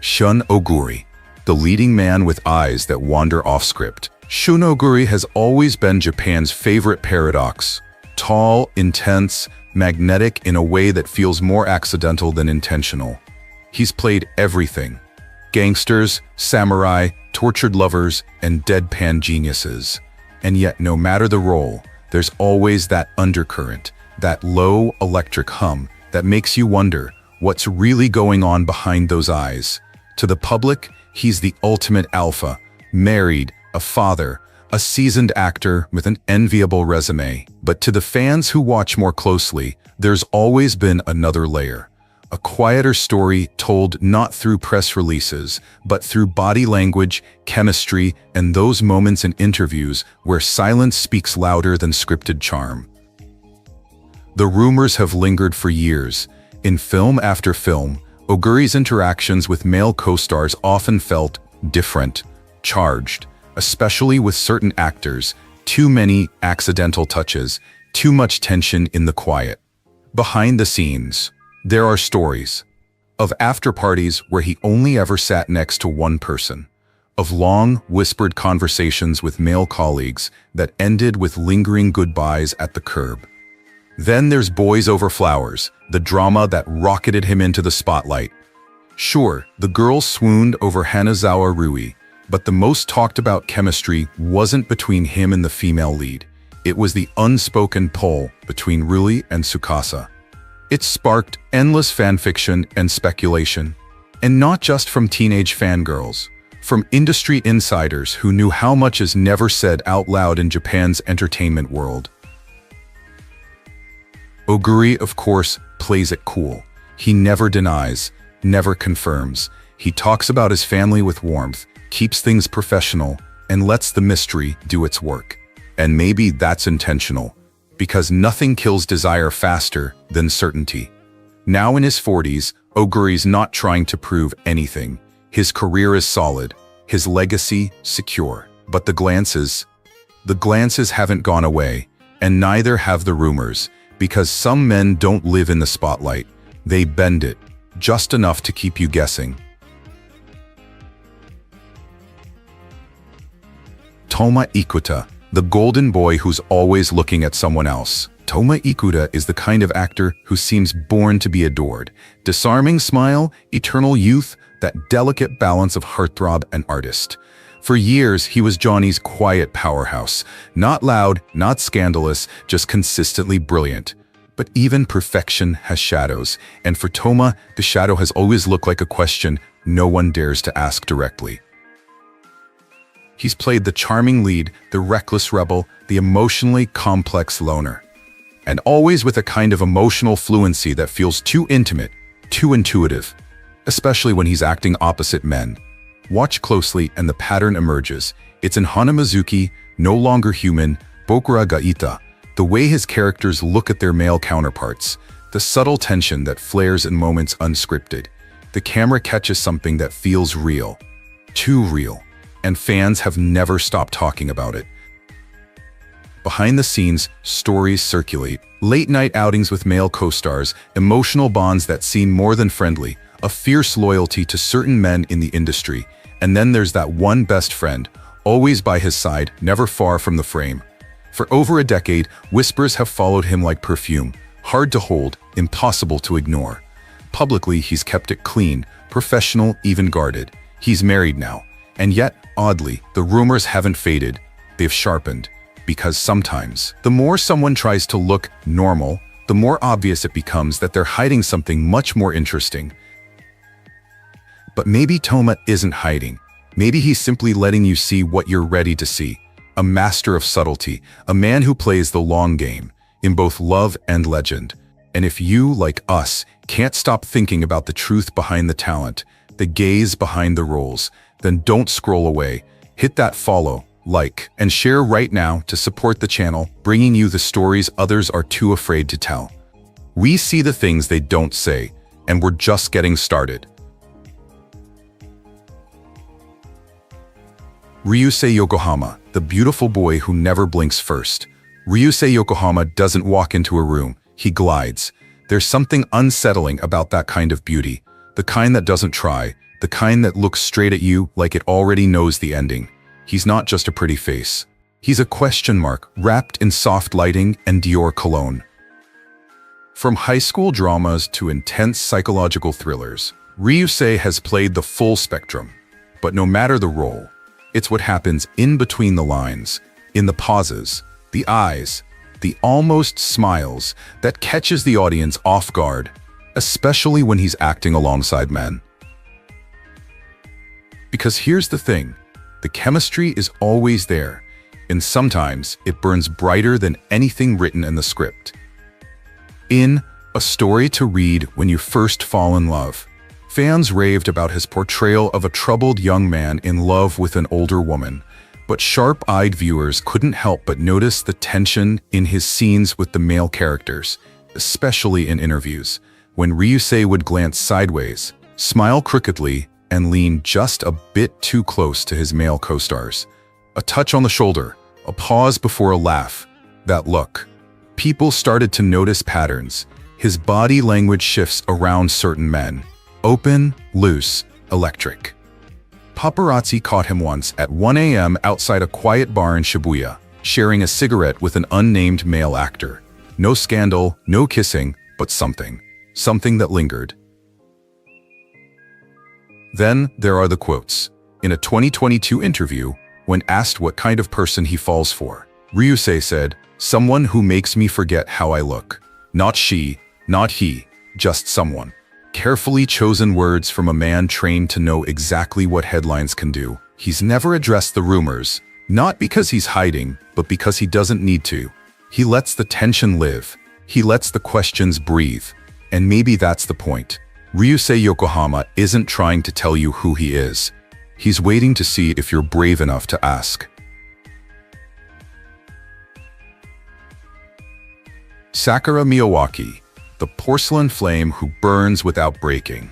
Shun Oguri, the leading man with eyes that wander off script. Shun Oguri has always been Japan's favorite paradox. Tall, intense, magnetic in a way that feels more accidental than intentional. He's played everything. Gangsters, samurai, tortured lovers, and deadpan geniuses. And yet, no matter the role, there's always that undercurrent, that low electric hum that makes you wonder what's really going on behind those eyes. To the public, he's the ultimate alpha, married, a father, a seasoned actor with an enviable resume. But to the fans who watch more closely, there's always been another layer. A quieter story told not through press releases, but through body language, chemistry, and those moments in interviews where silence speaks louder than scripted charm. The rumors have lingered for years. In film after film, Oguri's interactions with male co-stars often felt different, charged, especially with certain actors. Too many accidental touches, too much tension in the quiet. Behind the scenes, there are stories of after-parties where he only ever sat next to one person, of long, whispered conversations with male colleagues that ended with lingering goodbyes at the curb. Then there's Boys Over Flowers, the drama that rocketed him into the spotlight. Sure, the girls swooned over Hanazawa Rui, but the most talked about chemistry wasn't between him and the female lead. It was the unspoken pull between Rui and Tsukasa. It sparked endless fanfiction and speculation, and not just from teenage fangirls, from industry insiders who knew how much is never said out loud in Japan's entertainment world. Oguri, of course, plays it cool. He never denies, never confirms. He talks about his family with warmth, keeps things professional, and lets the mystery do its work. And maybe that's intentional, because nothing kills desire faster than certainty. Now in his 40s, Oguri's not trying to prove anything. His career is solid, his legacy secure. But the glances haven't gone away, and neither have the rumors, because some men don't live in the spotlight. They bend it, just enough to keep you guessing. Toma Ikuta, the golden boy who's always looking at someone else. Toma Ikuta is the kind of actor who seems born to be adored. Disarming smile, eternal youth, that delicate balance of heartthrob and artist. For years, he was Johnny's quiet powerhouse. Not loud, not scandalous, just consistently brilliant. But even perfection has shadows, and for Toma, the shadow has always looked like a question no one dares to ask directly. He's played the charming lead, the reckless rebel, the emotionally complex loner. And always with a kind of emotional fluency that feels too intimate, too intuitive, especially when he's acting opposite men. Watch closely and the pattern emerges. It's in Hanamizuki, No Longer Human, Bokura ga Ita, the way his characters look at their male counterparts, the subtle tension that flares in moments unscripted. The camera catches something that feels real, too real. And fans have never stopped talking about it. Behind the scenes, stories circulate. Late-night outings with male co-stars, emotional bonds that seem more than friendly, a fierce loyalty to certain men in the industry. And then there's that one best friend, always by his side, never far from the frame. For over a decade, whispers have followed him like perfume, hard to hold, impossible to ignore. Publicly, he's kept it clean, professional, even guarded. He's married now. And yet, oddly, the rumors haven't faded, they've sharpened. Because sometimes, the more someone tries to look normal, the more obvious it becomes that they're hiding something much more interesting. But maybe Toma isn't hiding. Maybe he's simply letting you see what you're ready to see. A master of subtlety, a man who plays the long game, in both love and legend. And if you, like us, can't stop thinking about the truth behind the talent, the gaze behind the roles, then don't scroll away. Hit that follow, like, and share right now to support the channel, bringing you the stories others are too afraid to tell. We see the things they don't say, and we're just getting started. Ryusei Yokohama, the beautiful boy who never blinks first. Ryusei Yokohama doesn't walk into a room, he glides. There's something unsettling about that kind of beauty, the kind that doesn't try, the kind that looks straight at you like it already knows the ending. He's not just a pretty face. He's a question mark wrapped in soft lighting and Dior cologne. From high school dramas to intense psychological thrillers, Ryusei has played the full spectrum. But no matter the role, it's what happens in between the lines, in the pauses, the eyes, the almost smiles that catches the audience off guard, especially when he's acting alongside men. Because here's the thing, the chemistry is always there, and sometimes it burns brighter than anything written in the script. In A Story to Read When You First Fall in Love, fans raved about his portrayal of a troubled young man in love with an older woman, but sharp-eyed viewers couldn't help but notice the tension in his scenes with the male characters, especially in interviews, when Ryusei would glance sideways, smile crookedly, and lean just a bit too close to his male co-stars. A touch on the shoulder, a pause before a laugh, that look. People started to notice patterns. His body language shifts around certain men. Open, loose, electric. Paparazzi caught him once at 1 a.m. outside a quiet bar in Shibuya, sharing a cigarette with an unnamed male actor. No scandal, no kissing, but something that lingered. Then there are the quotes. In a 2022 interview, when asked what kind of person he falls for, Ryusei said, "Someone who makes me forget how I look. Not she, not he, just someone." Carefully chosen words from a man trained to know exactly what headlines can do. He's never addressed the rumors, not because he's hiding, but because he doesn't need to. He lets the tension live. He lets the questions breathe. And maybe that's the point. Ryusei Yokohama isn't trying to tell you who he is. He's waiting to see if you're brave enough to ask. Sakura Miyawaki, the porcelain flame who burns without breaking.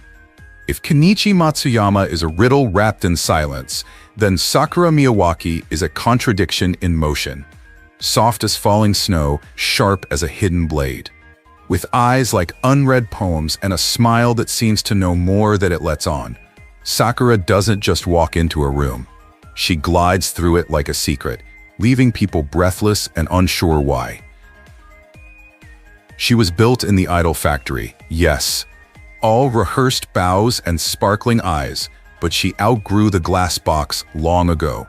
If Kenichi Matsuyama is a riddle wrapped in silence, then Sakura Miyawaki is a contradiction in motion. Soft as falling snow, sharp as a hidden blade. With eyes like unread poems and a smile that seems to know more than it lets on, Sakura doesn't just walk into a room. She glides through it like a secret, leaving people breathless and unsure why. She was built in the idol factory, yes. All rehearsed bows and sparkling eyes, but she outgrew the glass box long ago.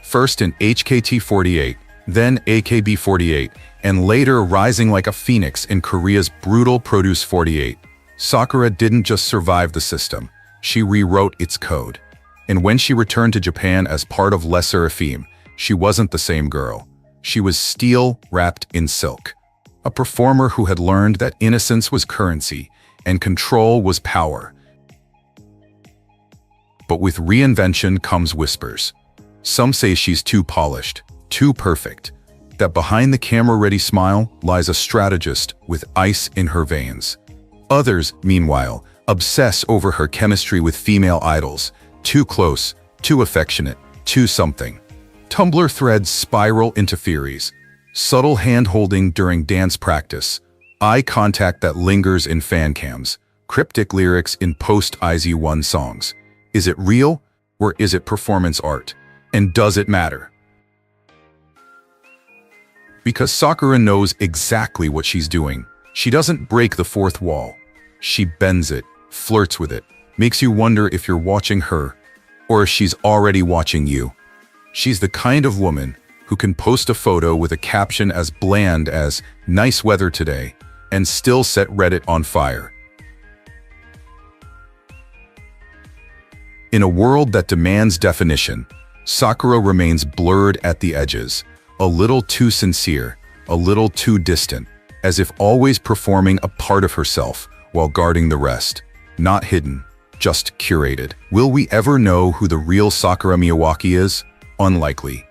First in HKT48, then AKB48, and later rising like a phoenix in Korea's brutal Produce 48. Sakura didn't just survive the system, she rewrote its code. And when she returned to Japan as part of Les Seraphim, she wasn't the same girl. She was steel wrapped in silk. A performer who had learned that innocence was currency and control was power. But with reinvention comes whispers. Some say she's too polished, too perfect. That behind the camera-ready smile lies a strategist with ice in her veins. Others, meanwhile, obsess over her chemistry with female idols. Too close, too affectionate, too something. Tumblr threads spiral into theories. Subtle hand-holding during dance practice. Eye contact that lingers in fan cams. Cryptic lyrics in post-IZ*ONE songs. Is it real, or is it performance art? And does it matter? Because Sakura knows exactly what she's doing. She doesn't break the fourth wall. She bends it, flirts with it, makes you wonder if you're watching her, or if she's already watching you. She's the kind of woman who can post a photo with a caption as bland as "nice weather today" and still set Reddit on fire. In a world that demands definition, Sakura remains blurred at the edges, a little too sincere, a little too distant, as if always performing a part of herself while guarding the rest. Not hidden, just curated. Will we ever know who the real Sakura Miyawaki is? Unlikely.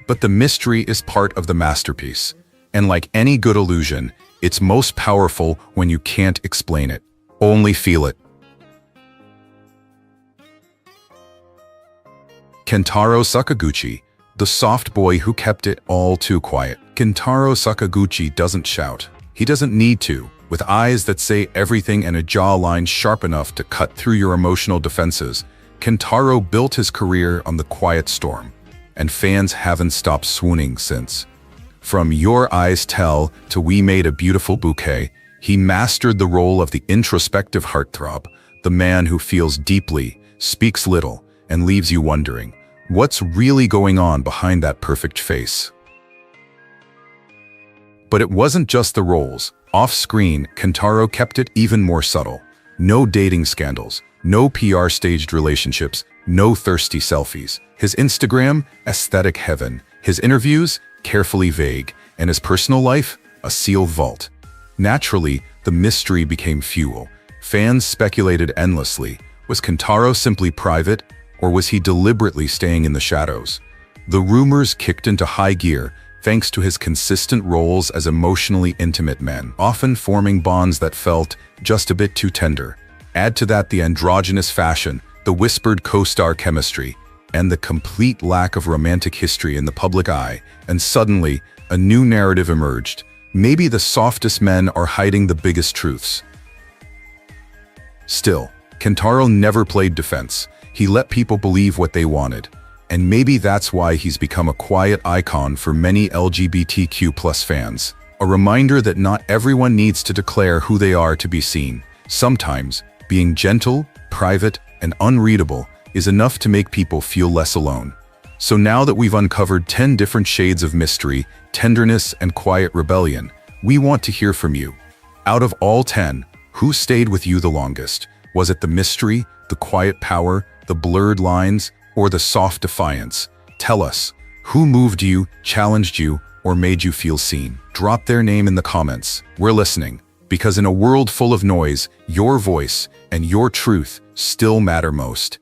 But the mystery is part of the masterpiece. And like any good illusion, it's most powerful when you can't explain it. Only feel it. Kentaro Sakaguchi, the soft boy who kept it all too quiet. Kentaro Sakaguchi doesn't shout. He doesn't need to. With eyes that say everything and a jawline sharp enough to cut through your emotional defenses, Kentaro built his career on the quiet storm, and fans haven't stopped swooning since. From Your Eyes Tell to We Made a Beautiful Bouquet, he mastered the role of the introspective heartthrob, the man who feels deeply, speaks little, and leaves you wondering, what's really going on behind that perfect face? But it wasn't just the roles. Off-screen, Kentaro kept it even more subtle. No dating scandals, no PR staged relationships, no thirsty selfies. His Instagram, aesthetic heaven. His interviews, carefully vague. And his personal life, a sealed vault. Naturally, the mystery became fuel. Fans speculated endlessly. Was Kentaro simply private, or was he deliberately staying in the shadows? The rumors kicked into high gear, thanks to his consistent roles as emotionally intimate men, often forming bonds that felt just a bit too tender. Add to that the androgynous fashion, the whispered co-star chemistry, and the complete lack of romantic history in the public eye, and suddenly, a new narrative emerged. Maybe the softest men are hiding the biggest truths. Still, Kentaro never played defense. He let people believe what they wanted. And maybe that's why he's become a quiet icon for many LGBTQ+ fans. A reminder that not everyone needs to declare who they are to be seen. Sometimes, being gentle, private, and unreadable is enough to make people feel less alone. So now that we've uncovered 10 different shades of mystery, tenderness, and quiet rebellion, we want to hear from you. Out of all 10, who stayed with you the longest? Was it the mystery, the quiet power, the blurred lines, or the soft defiance? Tell us, who moved you, challenged you, or made you feel seen? Drop their name in the comments. We're listening, because in a world full of noise, your voice and your truth still matter most.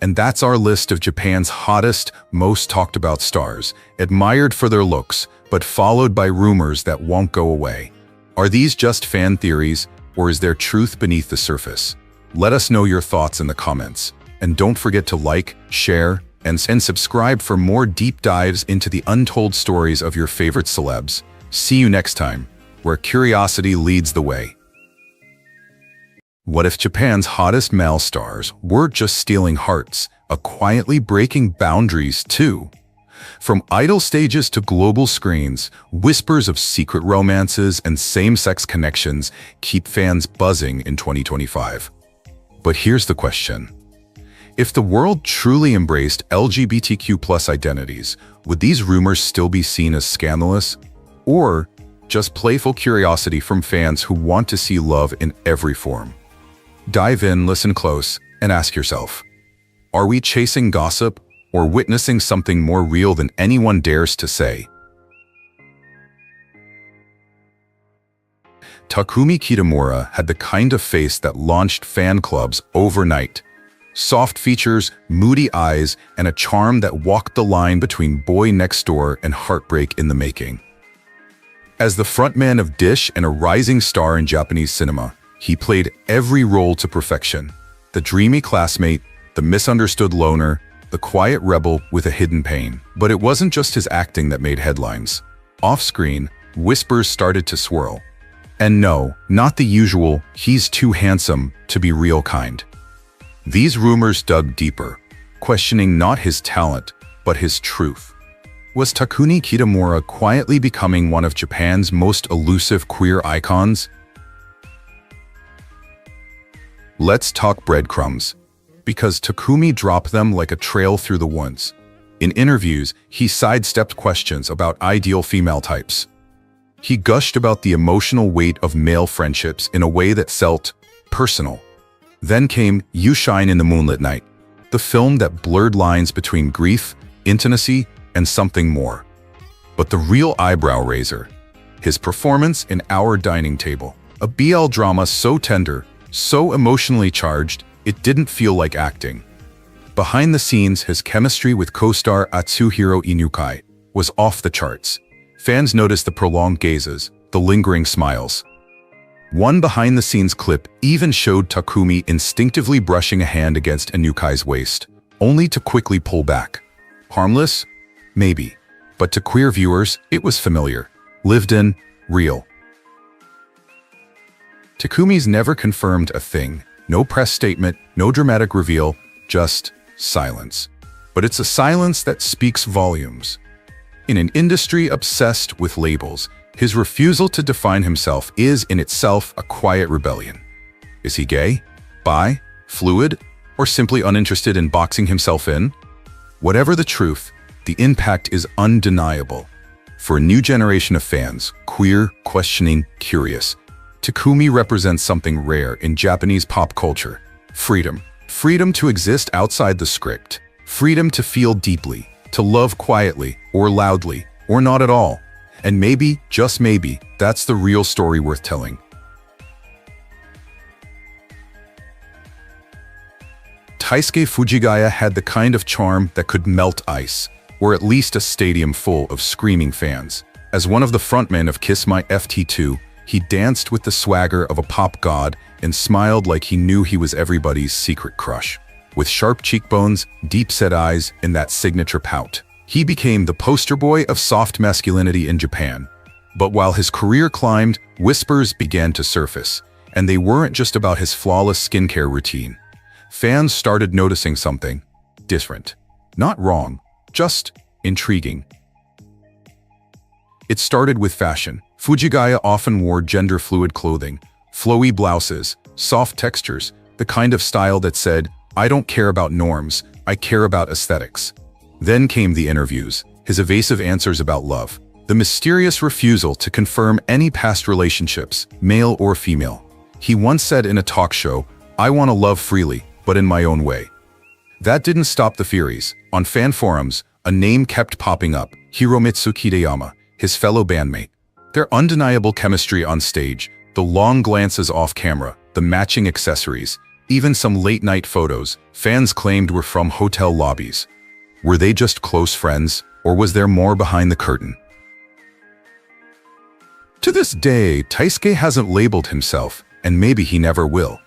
And that's our list of Japan's hottest, most talked about stars, admired for their looks, but followed by rumors that won't go away. Are these just fan theories, or is there truth beneath the surface? Let us know your thoughts in the comments. And don't forget to like, share, and subscribe for more deep dives into the untold stories of your favorite celebs. See you next time, where curiosity leads the way. What if Japan's hottest male stars weren't just stealing hearts, but quietly breaking boundaries too? From idol stages to global screens, whispers of secret romances and same-sex connections keep fans buzzing in 2025. But here's the question. If the world truly embraced LGBTQ+ identities, would these rumors still be seen as scandalous? Or just playful curiosity from fans who want to see love in every form? Dive in, listen close, and ask yourself, are we chasing gossip or witnessing something more real than anyone dares to say? Takumi Kitamura had the kind of face that launched fan clubs overnight. Soft features, moody eyes, and a charm that walked the line between boy next door and heartbreak in the making. As the frontman of Dish and a rising star in Japanese cinema, he played every role to perfection. The dreamy classmate, the misunderstood loner, the quiet rebel with a hidden pain. But it wasn't just his acting that made headlines. Off-screen, whispers started to swirl. And no, not the usual, he's too handsome to be real kind. These rumors dug deeper, questioning not his talent, but his truth. Was Takumi Kitamura quietly becoming one of Japan's most elusive queer icons? Let's talk breadcrumbs, because Takumi dropped them like a trail through the woods. In interviews, he sidestepped questions about ideal female types. He gushed about the emotional weight of male friendships in a way that felt personal. Then came You Shine in the Moonlit Night, the film that blurred lines between grief, intimacy, and something more. But the real eyebrow raiser, his performance in Our Dining Table, a BL drama so tender, So emotionally charged, it didn't feel like acting. Behind the scenes, his chemistry with co-star Atsuhiro Inukai was off the charts. Fans noticed the prolonged gazes, the lingering smiles. One behind-the-scenes clip even showed Takumi instinctively brushing a hand against Inukai's waist, only to quickly pull back. Harmless? Maybe. But to queer viewers, it was familiar. Lived in, real. Takumi's never confirmed a thing. No press statement, no dramatic reveal, just silence. But it's a silence that speaks volumes. In an industry obsessed with labels, his refusal to define himself is in itself a quiet rebellion. Is he gay, bi, fluid, or simply uninterested in boxing himself in? Whatever the truth, the impact is undeniable. For a new generation of fans, queer, questioning, curious, Takumi represents something rare in Japanese pop culture. Freedom. Freedom to exist outside the script. Freedom to feel deeply, to love quietly, or loudly, or not at all. And maybe, just maybe, that's the real story worth telling. Taisuke Fujigaya had the kind of charm that could melt ice, or at least a stadium full of screaming fans. As one of the frontmen of Kiss My FT2, he danced with the swagger of a pop god and smiled like he knew he was everybody's secret crush. With sharp cheekbones, deep-set eyes, and that signature pout, he became the poster boy of soft masculinity in Japan. But while his career climbed, whispers began to surface, and they weren't just about his flawless skincare routine. Fans started noticing something different. Not wrong, just intriguing. It started with fashion. Fujigaya often wore gender-fluid clothing, flowy blouses, soft textures, the kind of style that said, "I don't care about norms, I care about aesthetics." Then came the interviews, his evasive answers about love, the mysterious refusal to confirm any past relationships, male or female. He once said in a talk show, "I want to love freely, but in my own way." That didn't stop the Furies. On fan forums, a name kept popping up, Hiromitsu Kitayama, his fellow bandmate. Their undeniable chemistry on stage, the long glances off camera, the matching accessories, even some late-night photos, fans claimed were from hotel lobbies. Were they just close friends, or was there more behind the curtain? To this day, Taisuke hasn't labeled himself, and maybe he never will.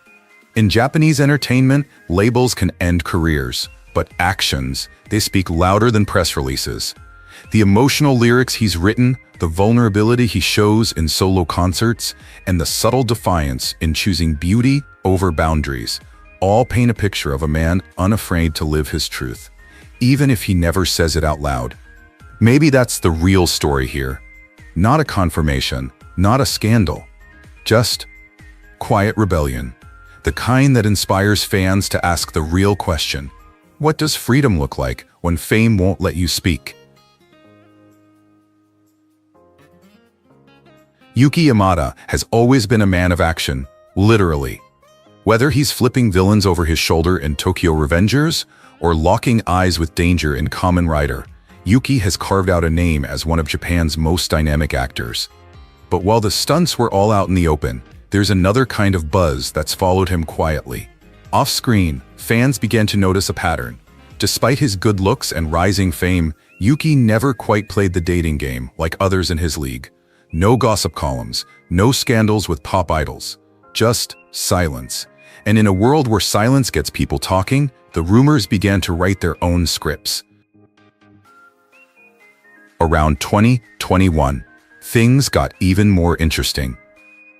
In Japanese entertainment, labels can end careers, but actions, they speak louder than press releases. The emotional lyrics he's written, the vulnerability he shows in solo concerts, and the subtle defiance in choosing beauty over boundaries, all paint a picture of a man unafraid to live his truth, even if he never says it out loud. Maybe that's the real story here. Not a confirmation, not a scandal, just quiet rebellion. The kind that inspires fans to ask the real question: what does freedom look like when fame won't let you speak? Yuki Yamada has always been a man of action, literally. Whether he's flipping villains over his shoulder in Tokyo Revengers or locking eyes with danger in Kamen Rider, Yuki has carved out a name as one of Japan's most dynamic actors. But while the stunts were all out in the open, there's another kind of buzz that's followed him quietly. Off-screen, fans began to notice a pattern. Despite his good looks and rising fame, Yuki never quite played the dating game like others in his league. No gossip columns, no scandals with pop idols, just silence. And in a world where silence gets people talking, the rumors began to write their own scripts. Around 2021, things got even more interesting.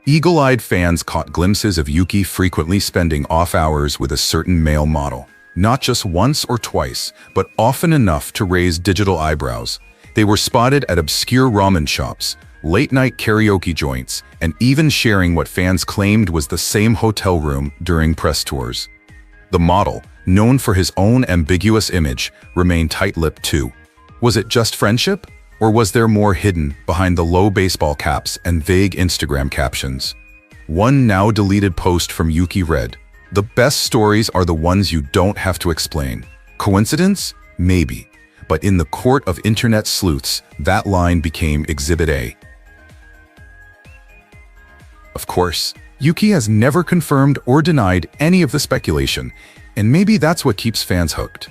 Eagle-eyed fans caught glimpses of Yuki frequently spending off hours with a certain male model. Not just once or twice, but often enough to raise digital eyebrows. They were spotted at obscure ramen shops, late-night karaoke joints, and even sharing what fans claimed was the same hotel room during press tours. The model, known for his own ambiguous image, remained tight-lipped too. Was it just friendship? Or was there more hidden behind the low baseball caps and vague Instagram captions? One now-deleted post from Yuki read, "The best stories are the ones you don't have to explain." Coincidence? Maybe. But in the court of internet sleuths, that line became Exhibit A. Of course, Yuki has never confirmed or denied any of the speculation, and maybe that's what keeps fans hooked.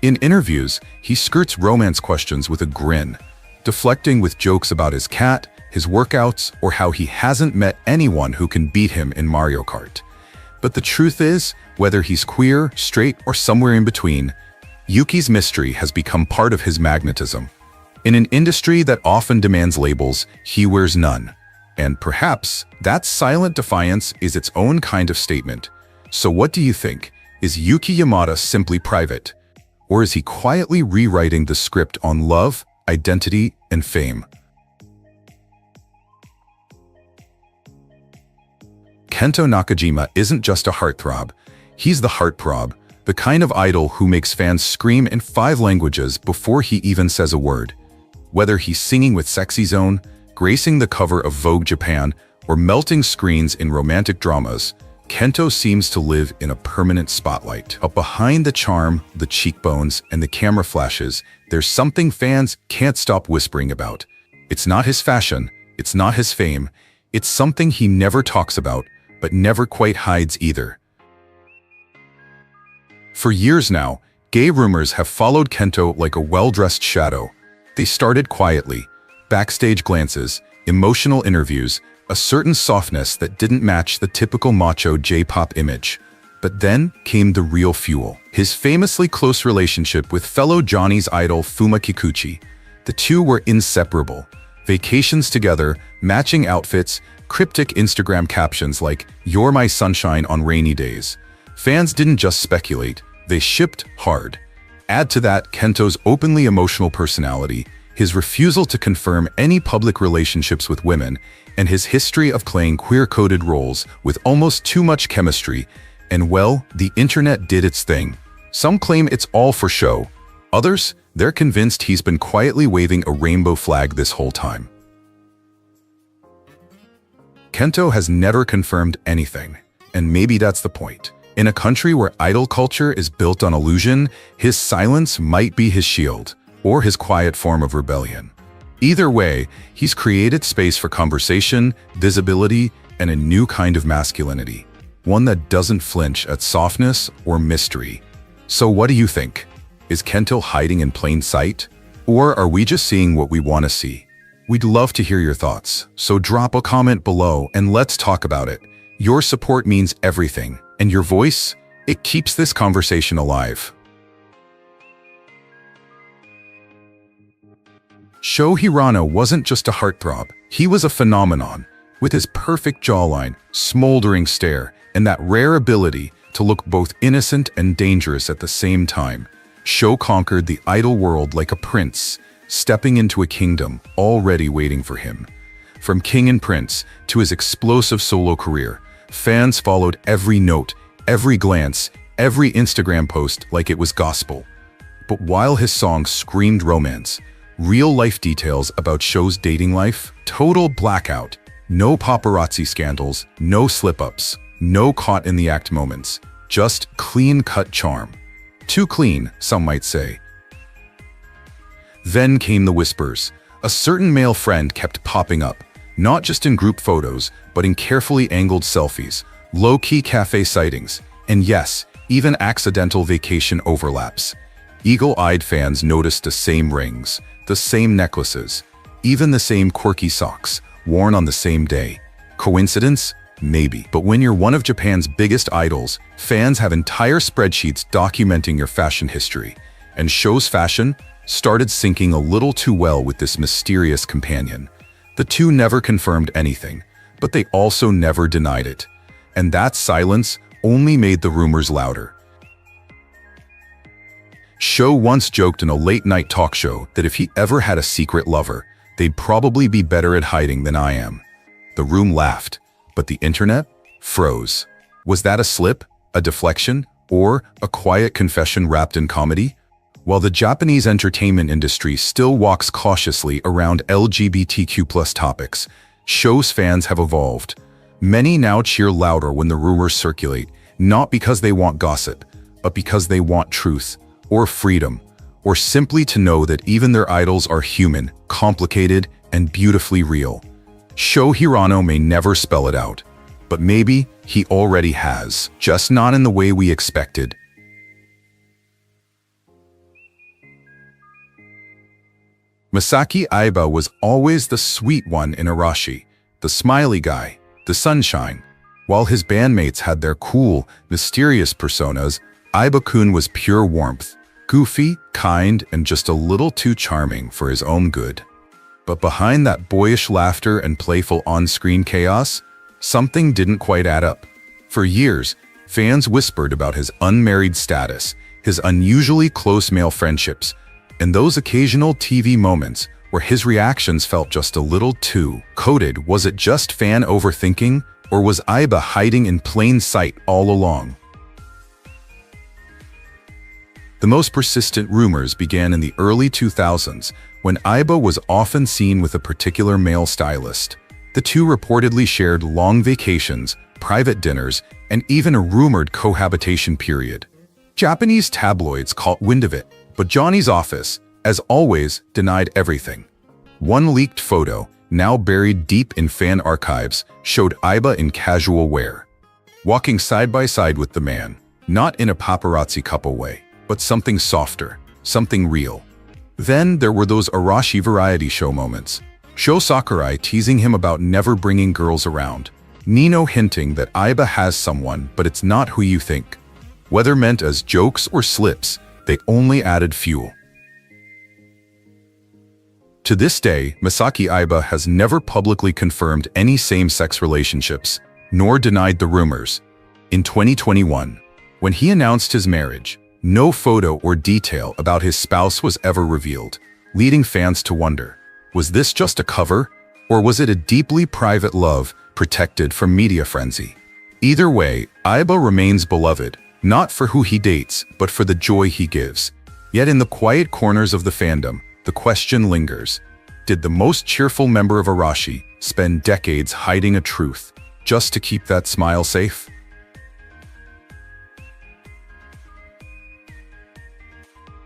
In interviews, he skirts romance questions with a grin, deflecting with jokes about his cat, his workouts, or how he hasn't met anyone who can beat him in Mario Kart. But the truth is, whether he's queer, straight, or somewhere in between, Yuki's mystery has become part of his magnetism. In an industry that often demands labels, he wears none. And perhaps that silent defiance is its own kind of statement. So what do you think? Is Yuki Yamada simply private? Or is he quietly rewriting the script on love, identity, and fame? Kento Nakajima isn't just a heartthrob. He's the heartthrob, the kind of idol who makes fans scream in 5 languages before he even says a word. Whether he's singing with Sexy Zone, gracing the cover of Vogue Japan, or melting screens in romantic dramas, Kento seems to live in a permanent spotlight. But behind the charm, the cheekbones, and the camera flashes, there's something fans can't stop whispering about. It's not his fashion, it's not his fame, it's something he never talks about, but never quite hides either. For years now, gay rumors have followed Kento like a well-dressed shadow. They started quietly, backstage glances, emotional interviews, a certain softness that didn't match the typical macho J-pop image. But then came the real fuel. His famously close relationship with fellow Johnny's idol Fuma Kikuchi. The two were inseparable. Vacations together, matching outfits, cryptic Instagram captions like, "You're my sunshine on rainy days." Fans didn't just speculate, they shipped hard. Add to that Kento's openly emotional personality, his refusal to confirm any public relationships with women, and his history of playing queer-coded roles with almost too much chemistry, and well, the internet did its thing. Some claim it's all for show. Others, they're convinced he's been quietly waving a rainbow flag this whole time. Kento has never confirmed anything, and maybe that's the point. In a country where idol culture is built on illusion, his silence might be his shield, or his quiet form of rebellion. Either way, he's created space for conversation, visibility, and a new kind of masculinity. One that doesn't flinch at softness or mystery. So what do you think? Is Kento hiding in plain sight? Or are we just seeing what we want to see? We'd love to hear your thoughts, so drop a comment below and let's talk about it. Your support means everything, and your voice, it keeps this conversation alive. Sho Hirano wasn't just a heartthrob, he was a phenomenon. With his perfect jawline, smoldering stare, and that rare ability to look both innocent and dangerous at the same time, Sho conquered the idol world like a prince, stepping into a kingdom already waiting for him. From king and prince to his explosive solo career, fans followed every note, every glance, every Instagram post like it was gospel. But while his songs screamed romance, real-life details about Sho's dating life, total blackout. No paparazzi scandals, no slip-ups, no caught-in-the-act moments, just clean-cut charm. Too clean, some might say. Then came the whispers. A certain male friend kept popping up, not just in group photos, but in carefully angled selfies, low-key cafe sightings, and yes, even accidental vacation overlaps. Eagle-eyed fans noticed the same rings, the same necklaces, even the same quirky socks, worn on the same day. Coincidence? Maybe. But when you're one of Japan's biggest idols, fans have entire spreadsheets documenting your fashion history. And Sho's fashion started syncing a little too well with this mysterious companion. The two never confirmed anything, but they also never denied it. And that silence only made the rumors louder. Sho once joked in a late-night talk show that if he ever had a secret lover, they'd probably be better at hiding than I am. The room laughed, but the internet froze. Was that a slip, a deflection, or a quiet confession wrapped in comedy? While the Japanese entertainment industry still walks cautiously around LGBTQ+ topics, Sho's fans have evolved. Many now cheer louder when the rumors circulate, not because they want gossip, but because they want truth, or freedom, or simply to know that even their idols are human, complicated, and beautifully real. Sho Hirano may never spell it out, But maybe he already has, just not in the way we expected. Masaki Aiba was always the sweet one in Arashi, the smiley guy, the sunshine. While his bandmates had their cool, mysterious personas, Aiba-kun was pure warmth, goofy, kind, and just a little too charming for his own good. But behind that boyish laughter and playful on-screen chaos, something didn't quite add up. For years, fans whispered about his unmarried status, his unusually close male friendships, and those occasional TV moments where his reactions felt just a little too coded. Was it just fan overthinking, or was Aiba hiding in plain sight all along? The most persistent rumors began in the early 2000s, when Aiba was often seen with a particular male stylist. The two reportedly shared long vacations, private dinners, and even a rumored cohabitation period. Japanese tabloids caught wind of it, but Johnny's office, as always, denied everything. One leaked photo, now buried deep in fan archives, showed Aiba in casual wear, walking side by side with the man, not in a paparazzi couple way, but something softer, something real. Then there were those Arashi variety show moments. Sho Sakurai teasing him about never bringing girls around. Nino hinting that Aiba has someone, but it's not who you think. Whether meant as jokes or slips, they only added fuel. To this day, Masaki Aiba has never publicly confirmed any same-sex relationships, nor denied the rumors. In 2021, when he announced his marriage, no photo or detail about his spouse was ever revealed, leading fans to wonder, was this just a cover, or was it a deeply private love protected from media frenzy? Either way, Aiba remains beloved, not for who he dates, but for the joy he gives. Yet in the quiet corners of the fandom, the question lingers. Did the most cheerful member of Arashi spend decades hiding a truth, just to keep that smile safe?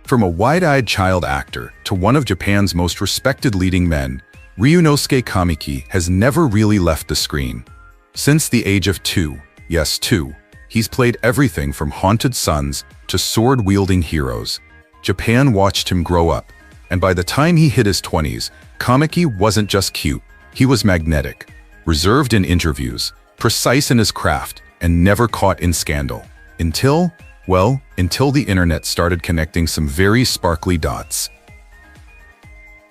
From a wide-eyed child actor to one of Japan's most respected leading men, Ryunosuke Kamiki has never really left the screen. Since the age of 2, yes 2, he's played everything from haunted sons to sword-wielding heroes. Japan watched him grow up, and by the time he hit his 20s, Kamiki wasn't just cute, he was magnetic, reserved in interviews, precise in his craft, and never caught in scandal. Until the internet started connecting some very sparkly dots.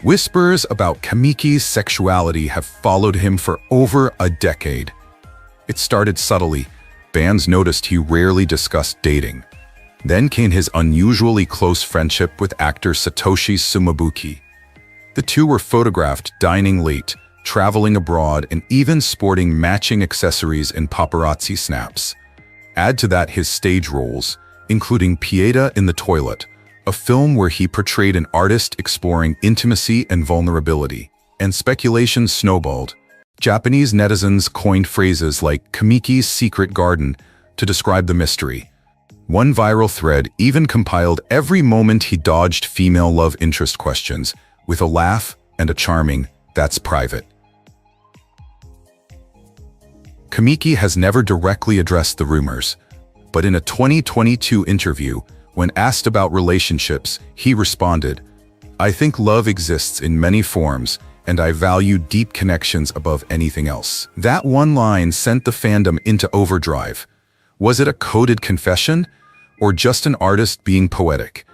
Whispers about Kamiki's sexuality have followed him for over a decade. It started subtly. Fans noticed he rarely discussed dating. Then came his unusually close friendship with actor Satoshi Sumabuki. The two were photographed dining late, traveling abroad, and even sporting matching accessories in paparazzi snaps. Add to that his stage roles, including Pieta in the Toilet, a film where he portrayed an artist exploring intimacy and vulnerability, and speculation snowballed. Japanese netizens coined phrases like Kamiki's secret garden to describe the mystery. One viral thread even compiled every moment he dodged female love interest questions, with a laugh and a charming, "That's private." Kamiki has never directly addressed the rumors, but in a 2022 interview, when asked about relationships, he responded, "I think love exists in many forms, and I value deep connections above anything else." That one line sent the fandom into overdrive. Was it a coded confession, or just an artist being poetic?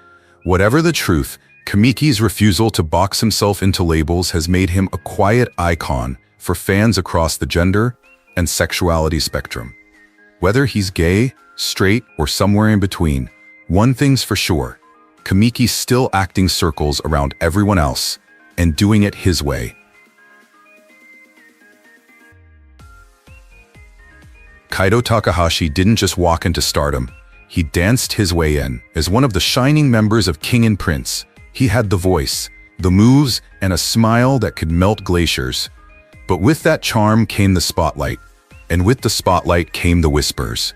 Whatever the truth, Kamiki's refusal to box himself into labels has made him a quiet icon for fans across the gender and sexuality spectrum. Whether he's gay, straight, or somewhere in between, one thing's for sure, Kamiki's still acting circles around everyone else, and doing it his way. Kaito Takahashi didn't just walk into stardom, he danced his way in. As one of the shining members of King and Prince, he had the voice, the moves, and a smile that could melt glaciers. But with that charm came the spotlight, and with the spotlight came the whispers.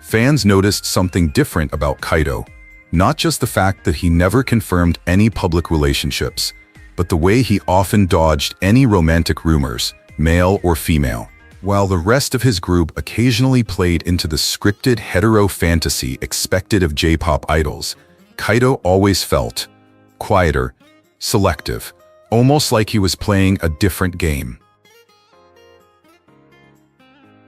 Fans noticed something different about Kaito, not just the fact that he never confirmed any public relationships, but the way he often dodged any romantic rumors, male or female. While the rest of his group occasionally played into the scripted hetero fantasy expected of J-pop idols, Kaito always felt quieter, selective, almost like he was playing a different game.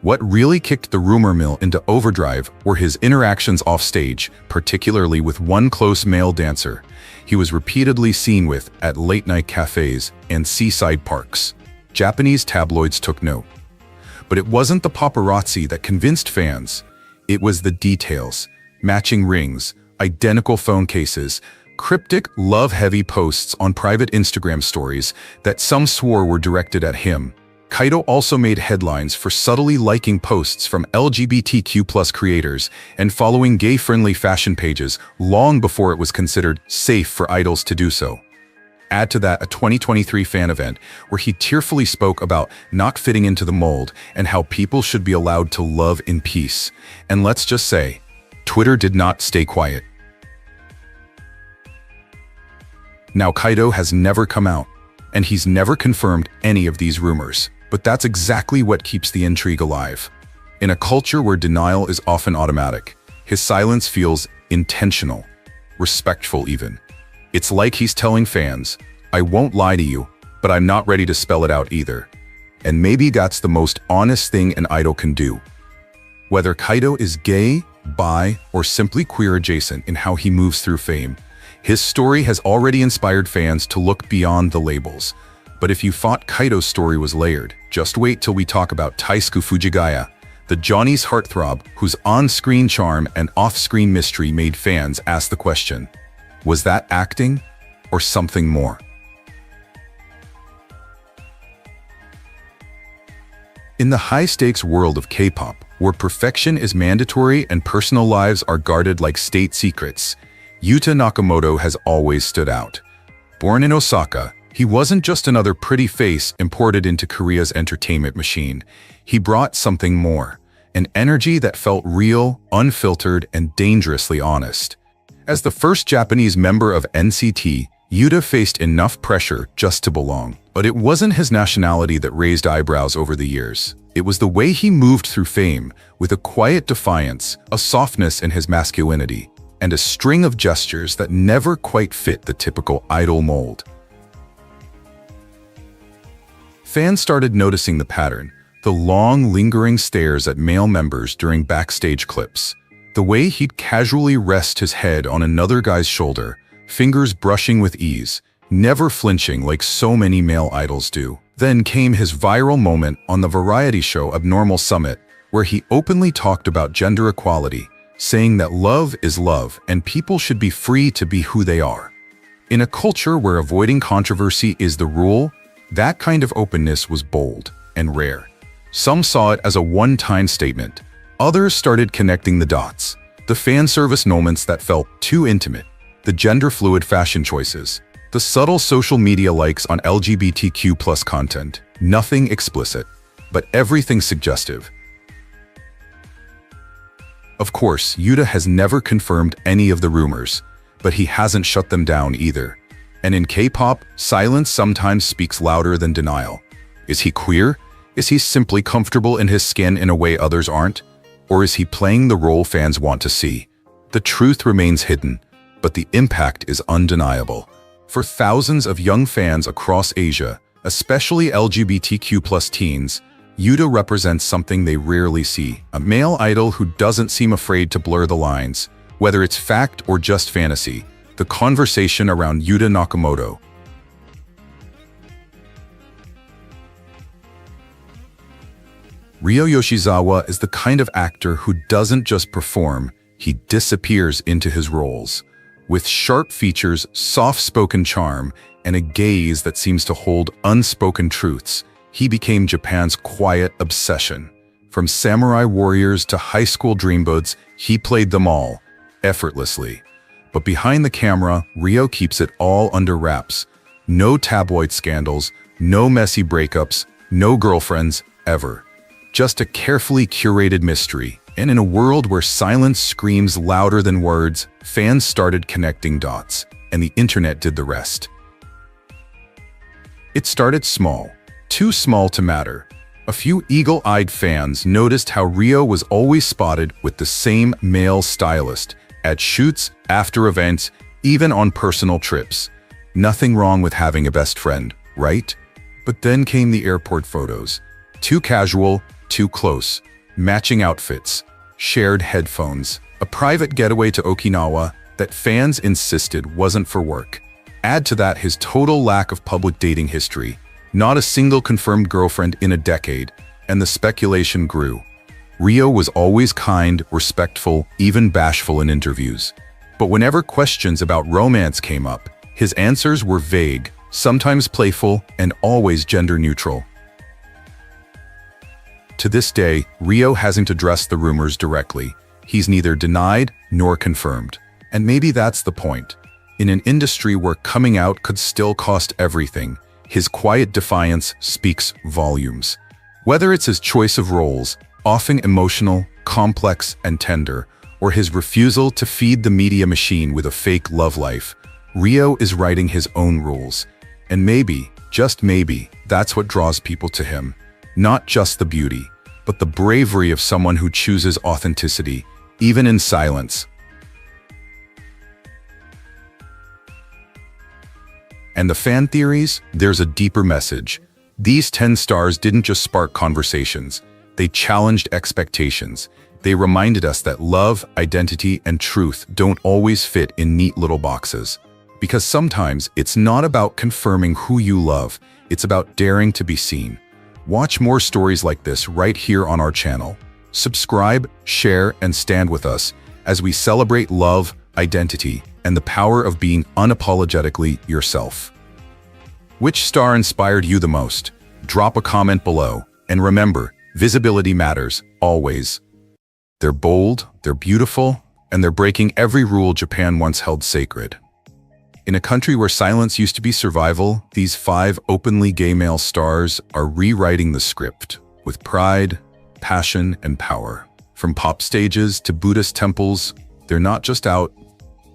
What really kicked the rumor mill into overdrive were his interactions offstage, particularly with one close male dancer he was repeatedly seen with at late-night cafes and seaside parks. Japanese tabloids took note. But it wasn't the paparazzi that convinced fans. It was the details: matching rings, identical phone cases, cryptic, love-heavy posts on private Instagram stories that some swore were directed at him. Kaito also made headlines for subtly liking posts from LGBTQ+ creators and following gay-friendly fashion pages long before it was considered safe for idols to do so. Add to that a 2023 fan event where he tearfully spoke about not fitting into the mold and how people should be allowed to love in peace. And let's just say, Twitter did not stay quiet. Now Kaito has never come out, and he's never confirmed any of these rumors. But that's exactly what keeps the intrigue alive. In a culture where denial is often automatic, his silence feels intentional, respectful even. It's like he's telling fans, I won't lie to you, but I'm not ready to spell it out either. And maybe that's the most honest thing an idol can do. Whether Kaito is gay, bi, or simply queer adjacent in how he moves through fame, his story has already inspired fans to look beyond the labels. But if you thought Kaito's story was layered, just wait till we talk about Taisuke Fujigaya, the Johnny's heartthrob whose on-screen charm and off-screen mystery made fans ask the question, was that acting or something more? In the high-stakes world of K-pop, where perfection is mandatory and personal lives are guarded like state secrets, Yuta Nakamoto has always stood out. Born in Osaka, he wasn't just another pretty face imported into Korea's entertainment machine. He brought something more, an energy that felt real, unfiltered, and dangerously honest. As the first Japanese member of NCT, Yuta faced enough pressure just to belong. But it wasn't his nationality that raised eyebrows over the years. It was the way he moved through fame, with a quiet defiance, a softness in his masculinity, and a string of gestures that never quite fit the typical idol mold. Fans started noticing the pattern, the long, lingering stares at male members during backstage clips. The way he'd casually rest his head on another guy's shoulder, fingers brushing with ease, never flinching like so many male idols do. Then came his viral moment on the variety show Abnormal Summit, where he openly talked about gender equality, saying that love is love and people should be free to be who they are. In a culture where avoiding controversy is the rule, that kind of openness was bold and rare. Some saw it as a one-time statement. Others started connecting the dots. The fan service moments that felt too intimate, the gender-fluid fashion choices, the subtle social media likes on LGBTQ+ content. Nothing explicit, but everything suggestive. Of course, Yuta has never confirmed any of the rumors, but he hasn't shut them down either. And in K-pop, silence sometimes speaks louder than denial. Is he queer? Is he simply comfortable in his skin in a way others aren't? Or is he playing the role fans want to see? The truth remains hidden, but the impact is undeniable. For thousands of young fans across Asia, especially LGBTQ+ teens, Yuta represents something they rarely see, a male idol who doesn't seem afraid to blur the lines. Whether it's fact or just fantasy, the conversation around Yuta Nakamoto. Ryo Yoshizawa is the kind of actor who doesn't just perform, he disappears into his roles. With sharp features, soft-spoken charm, and a gaze that seems to hold unspoken truths, he became Japan's quiet obsession. From samurai warriors to high school dreamboats, he played them all, effortlessly. But behind the camera, Ryo keeps it all under wraps. No tabloid scandals, no messy breakups, no girlfriends, ever. Just a carefully curated mystery. And in a world where silence screams louder than words, fans started connecting dots, and the internet did the rest. It started small, too small to matter. A few eagle-eyed fans noticed how Ryo was always spotted with the same male stylist at shoots, after events, even on personal trips. Nothing wrong with having a best friend, right? But then came the airport photos. Too casual, too close. Matching outfits, shared headphones, a private getaway to Okinawa that fans insisted wasn't for work. Add to that his total lack of public dating history, not a single confirmed girlfriend in a decade, and the speculation grew. Ryo was always kind, respectful, even bashful in interviews. But whenever questions about romance came up, his answers were vague, sometimes playful, and always gender-neutral. To this day, Ryo hasn't addressed the rumors directly. He's neither denied nor confirmed. And maybe that's the point. In an industry where coming out could still cost everything, his quiet defiance speaks volumes. Whether it's his choice of roles, often emotional, complex, and tender, or his refusal to feed the media machine with a fake love life, Ryo is writing his own rules. And maybe, just maybe, that's what draws people to him. Not just the beauty, but the bravery of someone who chooses authenticity, even in silence. And the fan theories? There's a deeper message. These 10 stars didn't just spark conversations. They challenged expectations. They reminded us that love, identity, and truth don't always fit in neat little boxes. Because sometimes it's not about confirming who you love, it's about daring to be seen. Watch more stories like this right here on our channel. Subscribe, share, and stand with us as we celebrate love, identity, and the power of being unapologetically yourself. Which star inspired you the most? Drop a comment below. And remember, visibility matters, always. They're bold, they're beautiful, and they're breaking every rule Japan once held sacred. In a country where silence used to be survival, these 5 openly gay male stars are rewriting the script with pride, passion, and power. From pop stages to Buddhist temples, they're not just out,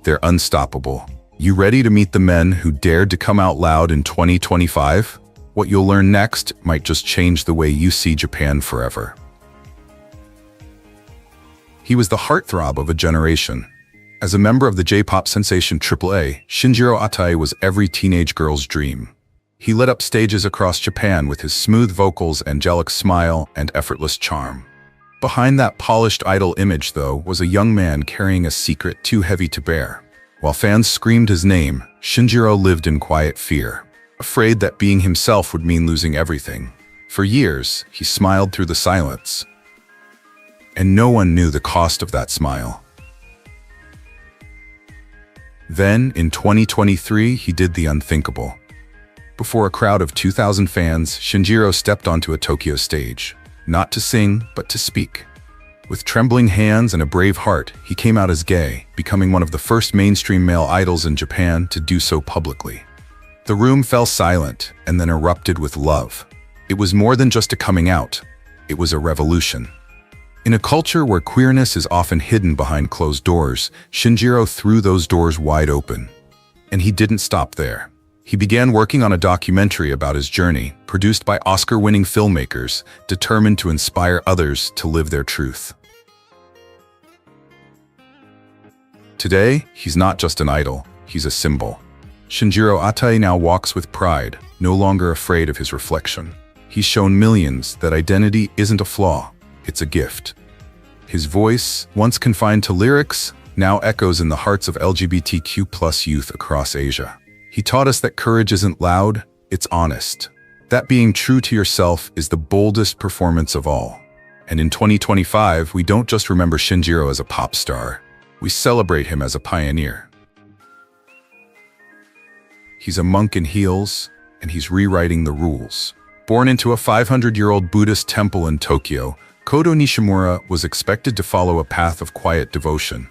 they're unstoppable. You ready to meet the men who dared to come out loud in 2025? What you'll learn next might just change the way you see Japan forever. He was the heartthrob of a generation. As a member of the J-pop sensation AAA, Shinjiro Atai was every teenage girl's dream. He lit up stages across Japan with his smooth vocals, angelic smile, and effortless charm. Behind that polished idol image, though, was a young man carrying a secret too heavy to bear. While fans screamed his name, Shinjiro lived in quiet fear, afraid that being himself would mean losing everything. For years, he smiled through the silence. And no one knew the cost of that smile. Then, in 2023, he did the unthinkable. Before a crowd of 2,000 fans, Shinjiro stepped onto a Tokyo stage, not to sing, but to speak. With trembling hands and a brave heart, he came out as gay, becoming one of the first mainstream male idols in Japan to do so publicly. The room fell silent and then erupted with love. It was more than just a coming out, it was a revolution. In a culture where queerness is often hidden behind closed doors, Shinjiro threw those doors wide open. And he didn't stop there. He began working on a documentary about his journey, produced by Oscar-winning filmmakers, determined to inspire others to live their truth. Today, he's not just an idol, he's a symbol. Shinjiro Atai now walks with pride, no longer afraid of his reflection. He's shown millions that identity isn't a flaw, it's a gift. His voice, once confined to lyrics, now echoes in the hearts of LGBTQ+ youth across Asia. He taught us that courage isn't loud, it's honest. That being true to yourself is the boldest performance of all. And in 2025, we don't just remember Shinjiro as a pop star, we celebrate him as a pioneer. He's a monk in heels, and he's rewriting the rules. Born into a 500-year-old Buddhist temple in Tokyo, Kodo Nishimura was expected to follow a path of quiet devotion.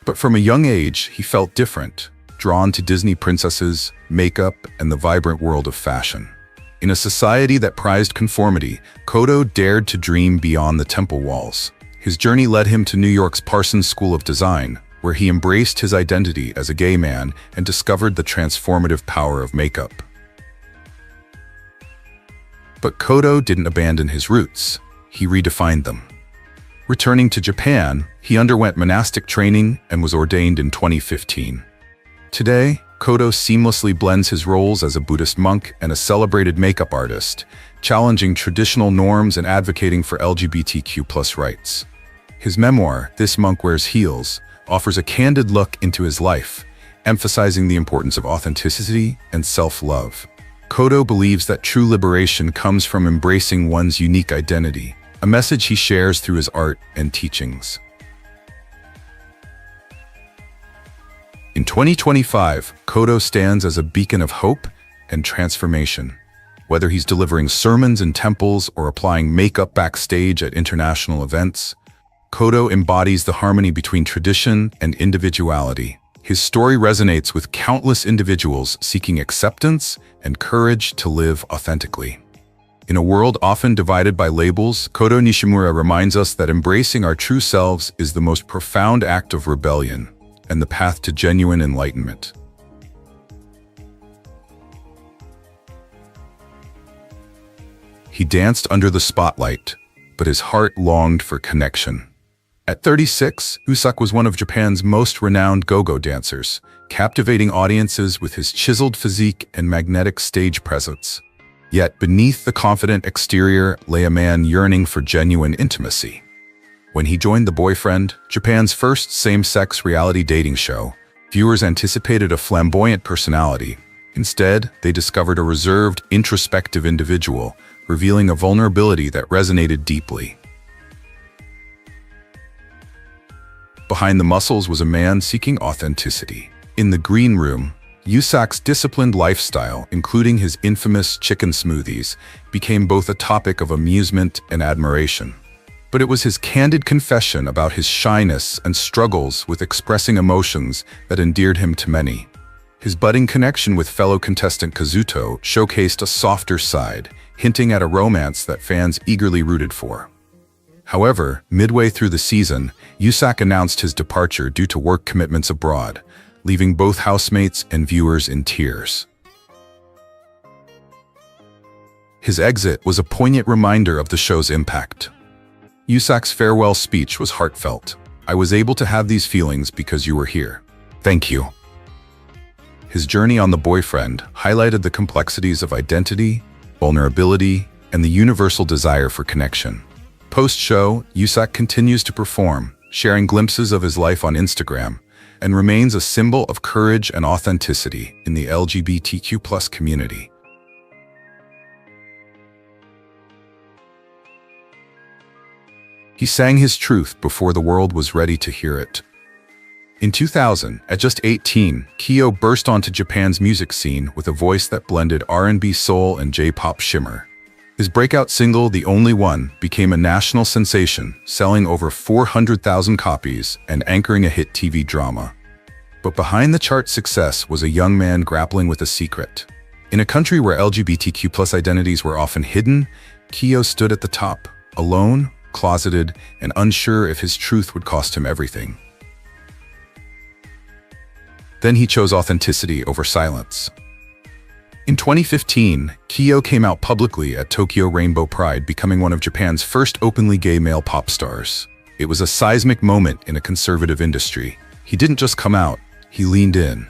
But from a young age, he felt different, drawn to Disney princesses, makeup, and the vibrant world of fashion. In a society that prized conformity, Kodo dared to dream beyond the temple walls. His journey led him to New York's Parsons School of Design, where he embraced his identity as a gay man and discovered the transformative power of makeup. But Kodo didn't abandon his roots. He redefined them. Returning to Japan, he underwent monastic training and was ordained in 2015. Today, Kodo seamlessly blends his roles as a Buddhist monk and a celebrated makeup artist, challenging traditional norms and advocating for LGBTQ+ rights. His memoir, This Monk Wears Heels, offers a candid look into his life, emphasizing the importance of authenticity and self-love. Kodo believes that true liberation comes from embracing one's unique identity, a message he shares through his art and teachings. In 2025, Kodo stands as a beacon of hope and transformation. Whether he's delivering sermons in temples or applying makeup backstage at international events, Kodo embodies the harmony between tradition and individuality. His story resonates with countless individuals seeking acceptance and courage to live authentically. In a world often divided by labels, Kodo Nishimura reminds us that embracing our true selves is the most profound act of rebellion and the path to genuine enlightenment. He danced under the spotlight, but his heart longed for connection. At 36, Yusak was one of Japan's most renowned go-go dancers, captivating audiences with his chiseled physique and magnetic stage presence. Yet beneath the confident exterior lay a man yearning for genuine intimacy. When he joined The Boyfriend, Japan's first same-sex reality dating show, viewers anticipated a flamboyant personality. Instead, they discovered a reserved, introspective individual, revealing a vulnerability that resonated deeply. Behind the muscles was a man seeking authenticity. In the green room, Yusak's disciplined lifestyle, including his infamous chicken smoothies, became both a topic of amusement and admiration. But it was his candid confession about his shyness and struggles with expressing emotions that endeared him to many. His budding connection with fellow contestant Kazuto showcased a softer side, hinting at a romance that fans eagerly rooted for. However, midway through the season, Yusak announced his departure due to work commitments abroad, leaving both housemates and viewers in tears. His exit was a poignant reminder of the show's impact. Yusak's farewell speech was heartfelt. "I was able to have these feelings because you were here. Thank you." His journey on The Boyfriend highlighted the complexities of identity, vulnerability, and the universal desire for connection. Post-show, Yusak continues to perform, sharing glimpses of his life on Instagram, and remains a symbol of courage and authenticity in the LGBTQ+ community. He sang his truth before the world was ready to hear it. In 2000, at just 18, Kyo burst onto Japan's music scene with a voice that blended R&B soul and J-pop shimmer. His breakout single, The Only One, became a national sensation, selling over 400,000 copies and anchoring a hit TV drama. But behind the chart success was a young man grappling with a secret. In a country where LGBTQ+ identities were often hidden, Kyo stood at the top, alone, closeted, and unsure if his truth would cost him everything. Then he chose authenticity over silence. In 2015, Kyo came out publicly at Tokyo Rainbow Pride, becoming one of Japan's first openly gay male pop stars. It was a seismic moment in a conservative industry. He didn't just come out, he leaned in.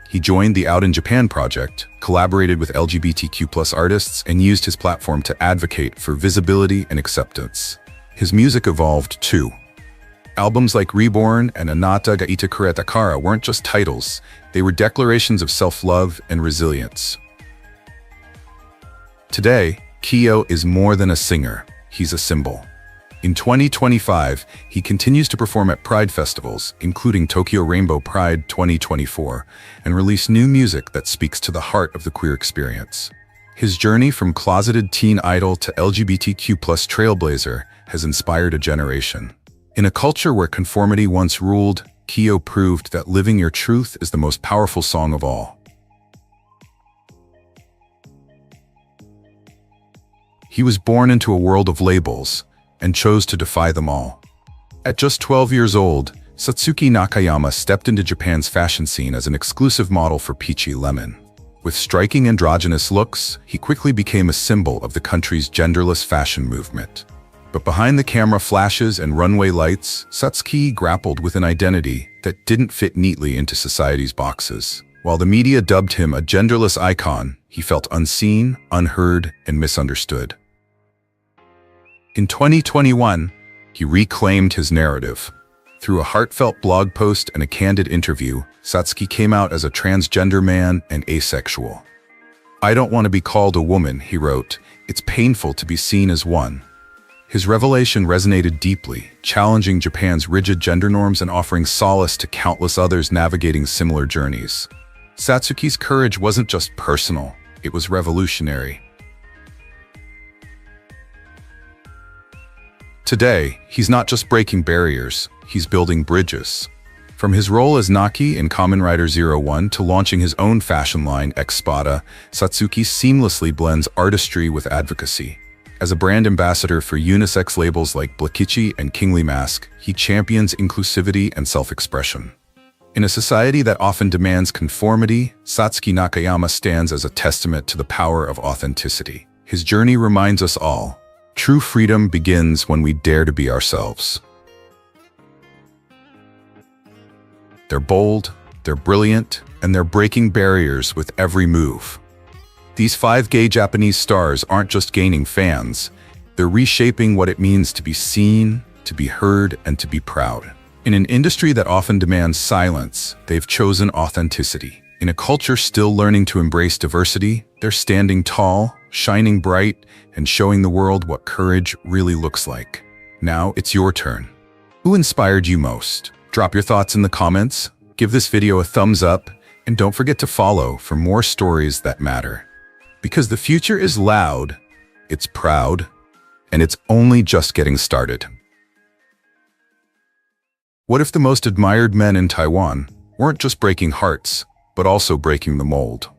He joined the Out in Japan project, collaborated with LGBTQ+ artists, and used his platform to advocate for visibility and acceptance. His music evolved too. Albums like Reborn and Anata ga Ite Kureta Kara weren't just titles, they were declarations of self-love and resilience. Today, Kyo is more than a singer, he's a symbol. In 2025, he continues to perform at Pride festivals, including Tokyo Rainbow Pride 2024, and release new music that speaks to the heart of the queer experience. His journey from closeted teen idol to LGBTQ+ trailblazer has inspired a generation. In a culture where conformity once ruled, Kyo proved that living your truth is the most powerful song of all. He was born into a world of labels and chose to defy them all. At just 12 years old, Satsuki Nakayama stepped into Japan's fashion scene as an exclusive model for Peachy Lemon. With striking androgynous looks, he quickly became a symbol of the country's genderless fashion movement. But behind the camera flashes and runway lights, Satsuki grappled with an identity that didn't fit neatly into society's boxes. While the media dubbed him a genderless icon, he felt unseen, unheard, and misunderstood. In 2021, he reclaimed his narrative. Through a heartfelt blog post and a candid interview, Satsuki came out as a transgender man and asexual. "I don't want to be called a woman," he wrote. "It's painful to be seen as one." His revelation resonated deeply, challenging Japan's rigid gender norms and offering solace to countless others navigating similar journeys. Satsuki's courage wasn't just personal, it was revolutionary. Today, he's not just breaking barriers, he's building bridges. From his role as Naki in Kamen Rider 01 to launching his own fashion line, X Spada, Satsuki seamlessly blends artistry with advocacy. As a brand ambassador for unisex labels like Blakichi and Kingly Mask, he champions inclusivity and self-expression. In a society that often demands conformity, Satsuki Nakayama stands as a testament to the power of authenticity. His journey reminds us all, true freedom begins when we dare to be ourselves. They're bold, they're brilliant, and they're breaking barriers with every move. These 5 gay Japanese stars aren't just gaining fans, they're reshaping what it means to be seen, to be heard, and to be proud. In an industry that often demands silence, they've chosen authenticity. In a culture still learning to embrace diversity, they're standing tall, shining bright, and showing the world what courage really looks like. Now it's your turn. Who inspired you most? Drop your thoughts in the comments, give this video a thumbs up, and don't forget to follow for more stories that matter. Because the future is loud, it's proud, and it's only just getting started. What if the most admired men in Taiwan weren't just breaking hearts, but also breaking the mold?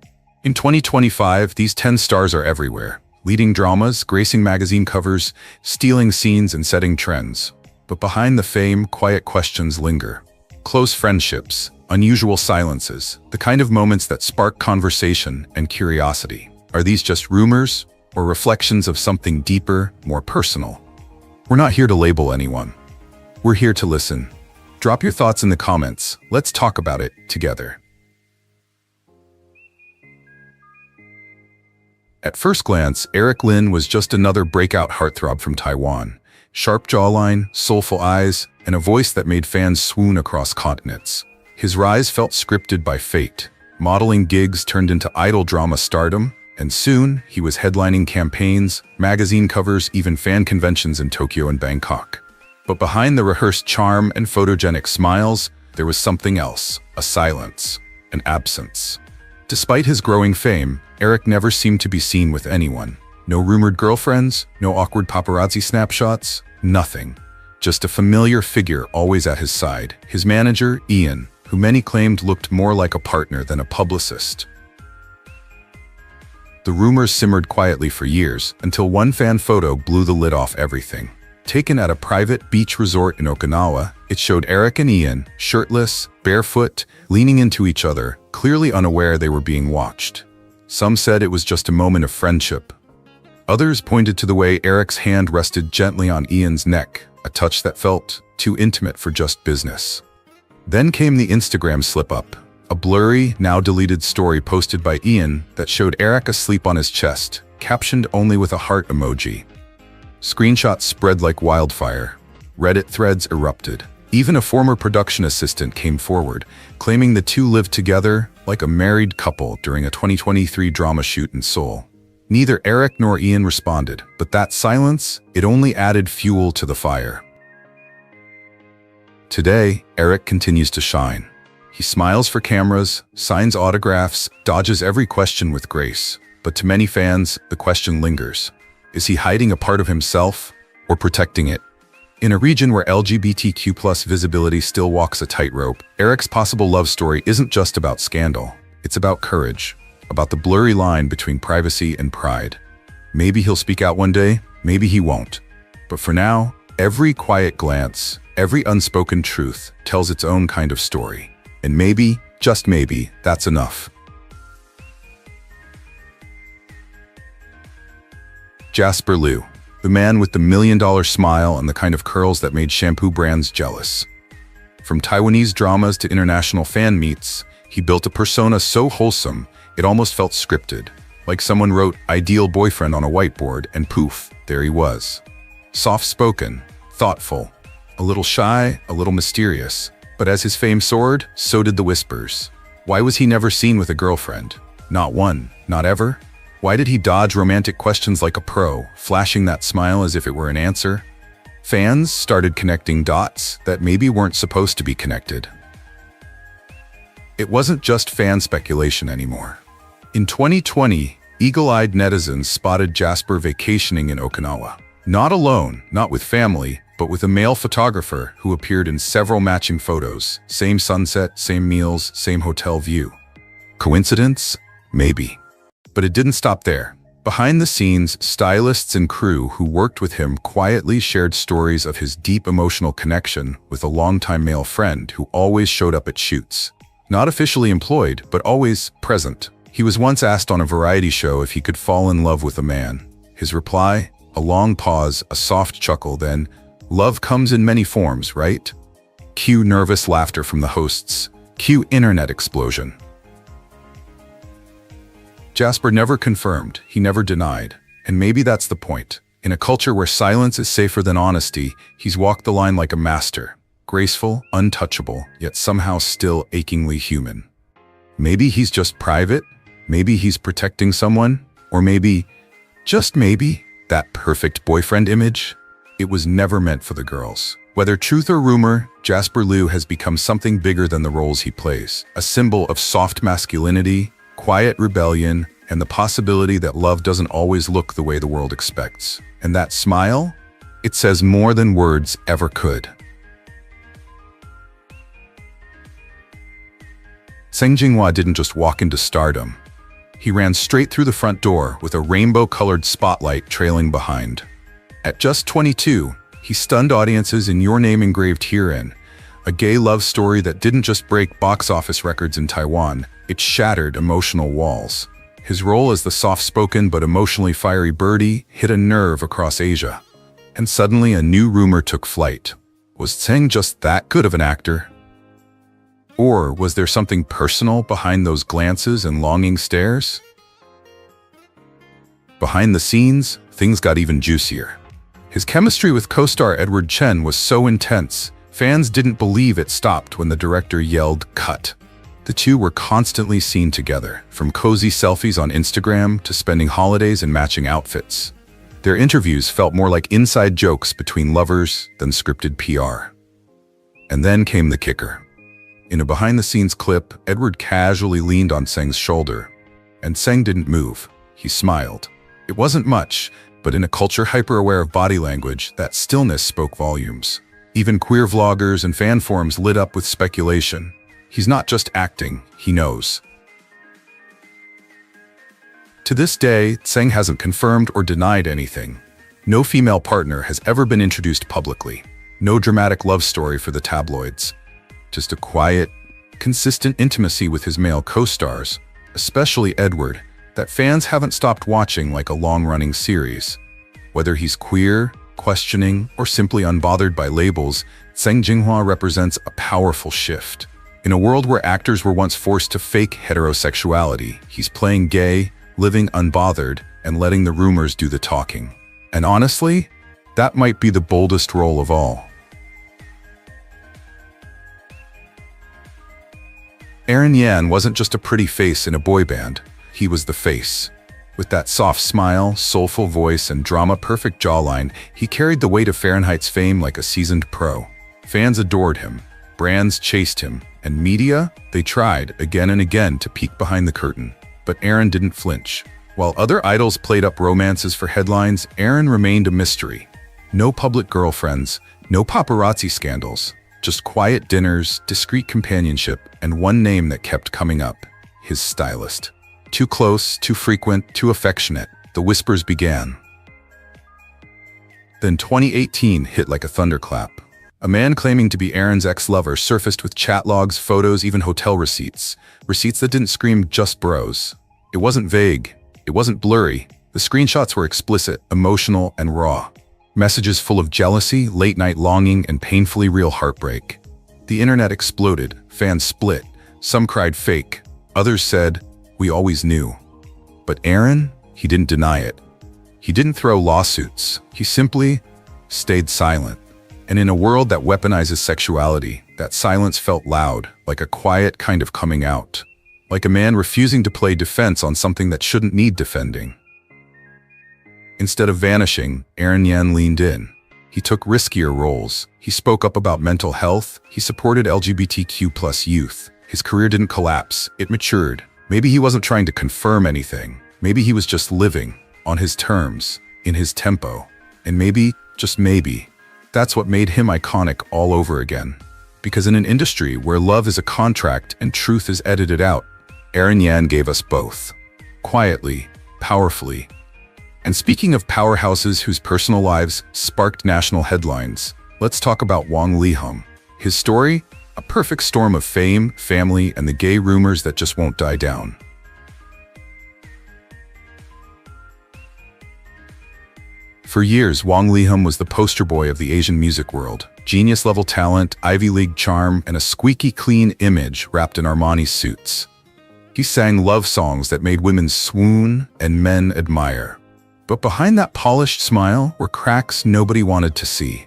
In 2025, these 10 stars are everywhere, leading dramas, gracing magazine covers, stealing scenes, and setting trends. But behind the fame, quiet questions linger. Close friendships, unusual silences, the kind of moments that spark conversation and curiosity. Are these just rumors or reflections of something deeper, more personal? We're not here to label anyone. We're here to listen. Drop your thoughts in the comments. Let's talk about it together. At first glance, Eric Lin was just another breakout heartthrob from Taiwan. Sharp jawline, soulful eyes, and a voice that made fans swoon across continents. His rise felt scripted by fate. Modeling gigs turned into idol drama stardom, and soon he was headlining campaigns, magazine covers, even fan conventions in Tokyo and Bangkok. But behind the rehearsed charm and photogenic smiles, there was something else, a silence, an absence. Despite his growing fame, Eric never seemed to be seen with anyone. No rumored girlfriends, no awkward paparazzi snapshots, nothing. Just a familiar figure always at his side, his manager, Ian, who many claimed looked more like a partner than a publicist. The rumors simmered quietly for years, until one fan photo blew the lid off everything. Taken at a private beach resort in Okinawa, it showed Eric and Ian, shirtless, barefoot, leaning into each other, clearly unaware they were being watched. Some said it was just a moment of friendship. Others pointed to the way Eric's hand rested gently on Ian's neck, a touch that felt too intimate for just business. Then came the Instagram slip-up, a blurry, now-deleted story posted by Ian that showed Eric asleep on his chest, captioned only with a heart emoji. Screenshots spread like wildfire. Reddit threads erupted. Even a former production assistant came forward, claiming the two lived together like a married couple during a 2023 drama shoot in Seoul. Neither Eric nor Ian responded, but that silence, it only added fuel to the fire. Today, Eric continues to shine. He smiles for cameras, signs autographs, dodges every question with grace. But to many fans, the question lingers. Is he hiding a part of himself or protecting it? In a region where LGBTQ+ visibility still walks a tightrope, Eric's possible love story isn't just about scandal. It's about courage, about the blurry line between privacy and pride. Maybe he'll speak out one day, maybe he won't. But for now, every quiet glance, every unspoken truth tells its own kind of story. And maybe, just maybe, that's enough. Jasper Liu, the man with the million-dollar smile and the kind of curls that made shampoo brands jealous. From Taiwanese dramas to international fan meets, he built a persona so wholesome, it almost felt scripted, like someone wrote "ideal boyfriend" on a whiteboard, and poof, there he was. Soft-spoken, thoughtful, a little shy, a little mysterious. But as his fame soared, so did the whispers. Why was he never seen with a girlfriend? Not one, not ever? Why did he dodge romantic questions like a pro, flashing that smile as if it were an answer? Fans started connecting dots that maybe weren't supposed to be connected. It wasn't just fan speculation anymore. In 2020, eagle-eyed netizens spotted Jasper vacationing in Okinawa. Not alone, not with family, but with a male photographer who appeared in several matching photos. Same sunset, same meals, same hotel view. Coincidence? Maybe. But it didn't stop there. Behind the scenes, stylists and crew who worked with him quietly shared stories of his deep emotional connection with a longtime male friend who always showed up at shoots. Not officially employed, but always present. He was once asked on a variety show if he could fall in love with a man. His reply? A long pause, a soft chuckle, then, "Love comes in many forms, right?" Cue nervous laughter from the hosts. Cue internet explosion. Jasper never confirmed, he never denied. And maybe that's the point. In a culture where silence is safer than honesty, he's walked the line like a master. Graceful, untouchable, yet somehow still achingly human. Maybe he's just private, maybe he's protecting someone, or maybe, just maybe, that perfect boyfriend image? It was never meant for the girls. Whether truth or rumor, Jasper Liu has become something bigger than the roles he plays. A symbol of soft masculinity, quiet rebellion, and the possibility that love doesn't always look the way the world expects. And that smile? It says more than words ever could. Seng Jinghua didn't just walk into stardom. He ran straight through the front door with a rainbow-colored spotlight trailing behind. At just 22, he stunned audiences in Your Name Engraved Herein, a gay love story that didn't just break box office records in Taiwan, it shattered emotional walls. His role as the soft-spoken but emotionally fiery birdie hit a nerve across Asia. And suddenly a new rumor took flight. Was Tseng just that good of an actor? Or was there something personal behind those glances and longing stares? Behind the scenes, things got even juicier. His chemistry with co-star Edward Chen was so intense, fans didn't believe it stopped when the director yelled, "Cut." The two were constantly seen together, from cozy selfies on Instagram to spending holidays in matching outfits. Their interviews felt more like inside jokes between lovers than scripted PR. And then came the kicker. In a behind-the-scenes clip, Edward casually leaned on Seng's shoulder, and Seng didn't move. He smiled. It wasn't much, but in a culture hyper-aware of body language, that stillness spoke volumes. Even queer vloggers and fan forums lit up with speculation. He's not just acting, he knows. To this day, Tseng hasn't confirmed or denied anything. No female partner has ever been introduced publicly. No dramatic love story for the tabloids. Just a quiet, consistent intimacy with his male co-stars, especially Edward, that fans haven't stopped watching like a long-running series. Whether he's queer, questioning, or simply unbothered by labels, Seng Jinghua represents a powerful shift. In a world where actors were once forced to fake heterosexuality, he's playing gay, living unbothered, and letting the rumors do the talking. And honestly, that might be the boldest role of all. Aaron Yan wasn't just a pretty face in a boy band, he was the face. With that soft smile, soulful voice, and drama-perfect jawline, he carried the weight of Fahrenheit's fame like a seasoned pro. Fans adored him, brands chased him, and media, they tried again and again to peek behind the curtain. But Aaron didn't flinch. While other idols played up romances for headlines, Aaron remained a mystery. No public girlfriends, no paparazzi scandals. Just quiet dinners, discreet companionship, and one name that kept coming up, his stylist. Too close, too frequent, too affectionate, the whispers began. Then 2018 hit like a thunderclap. A man claiming to be Aaron's ex-lover surfaced with chat logs, photos, even hotel receipts. Receipts that didn't scream just bros. It wasn't vague, it wasn't blurry, The screenshots were explicit, emotional, and raw. Messages full of jealousy, late-night longing, and painfully real heartbreak. The internet exploded, fans split. Some cried fake. Others said, "We always knew." But Aaron, he didn't deny it. He didn't throw lawsuits. He simply stayed silent. And in a world that weaponizes sexuality, that silence felt loud, like a quiet kind of coming out. Like a man refusing to play defense on something that shouldn't need defending. Instead of vanishing, Aaron Yan leaned in. He took riskier roles. He spoke up about mental health. He supported LGBTQ+ youth. His career didn't collapse. It matured. Maybe he wasn't trying to confirm anything. Maybe he was just living, on his terms, in his tempo. And maybe, just maybe, that's what made him iconic all over again. Because in an industry where love is a contract and truth is edited out, Aaron Yan gave us both. Quietly, powerfully. And speaking of powerhouses whose personal lives sparked national headlines, let's talk about Wang Linkai. His story? A perfect storm of fame, family, and the gay rumors that just won't die down. For years, Wang Linkai was the poster boy of the Asian music world. Genius-level talent, Ivy League charm, and a squeaky clean image wrapped in Armani suits. He sang love songs that made women swoon and men admire. But behind that polished smile were cracks nobody wanted to see.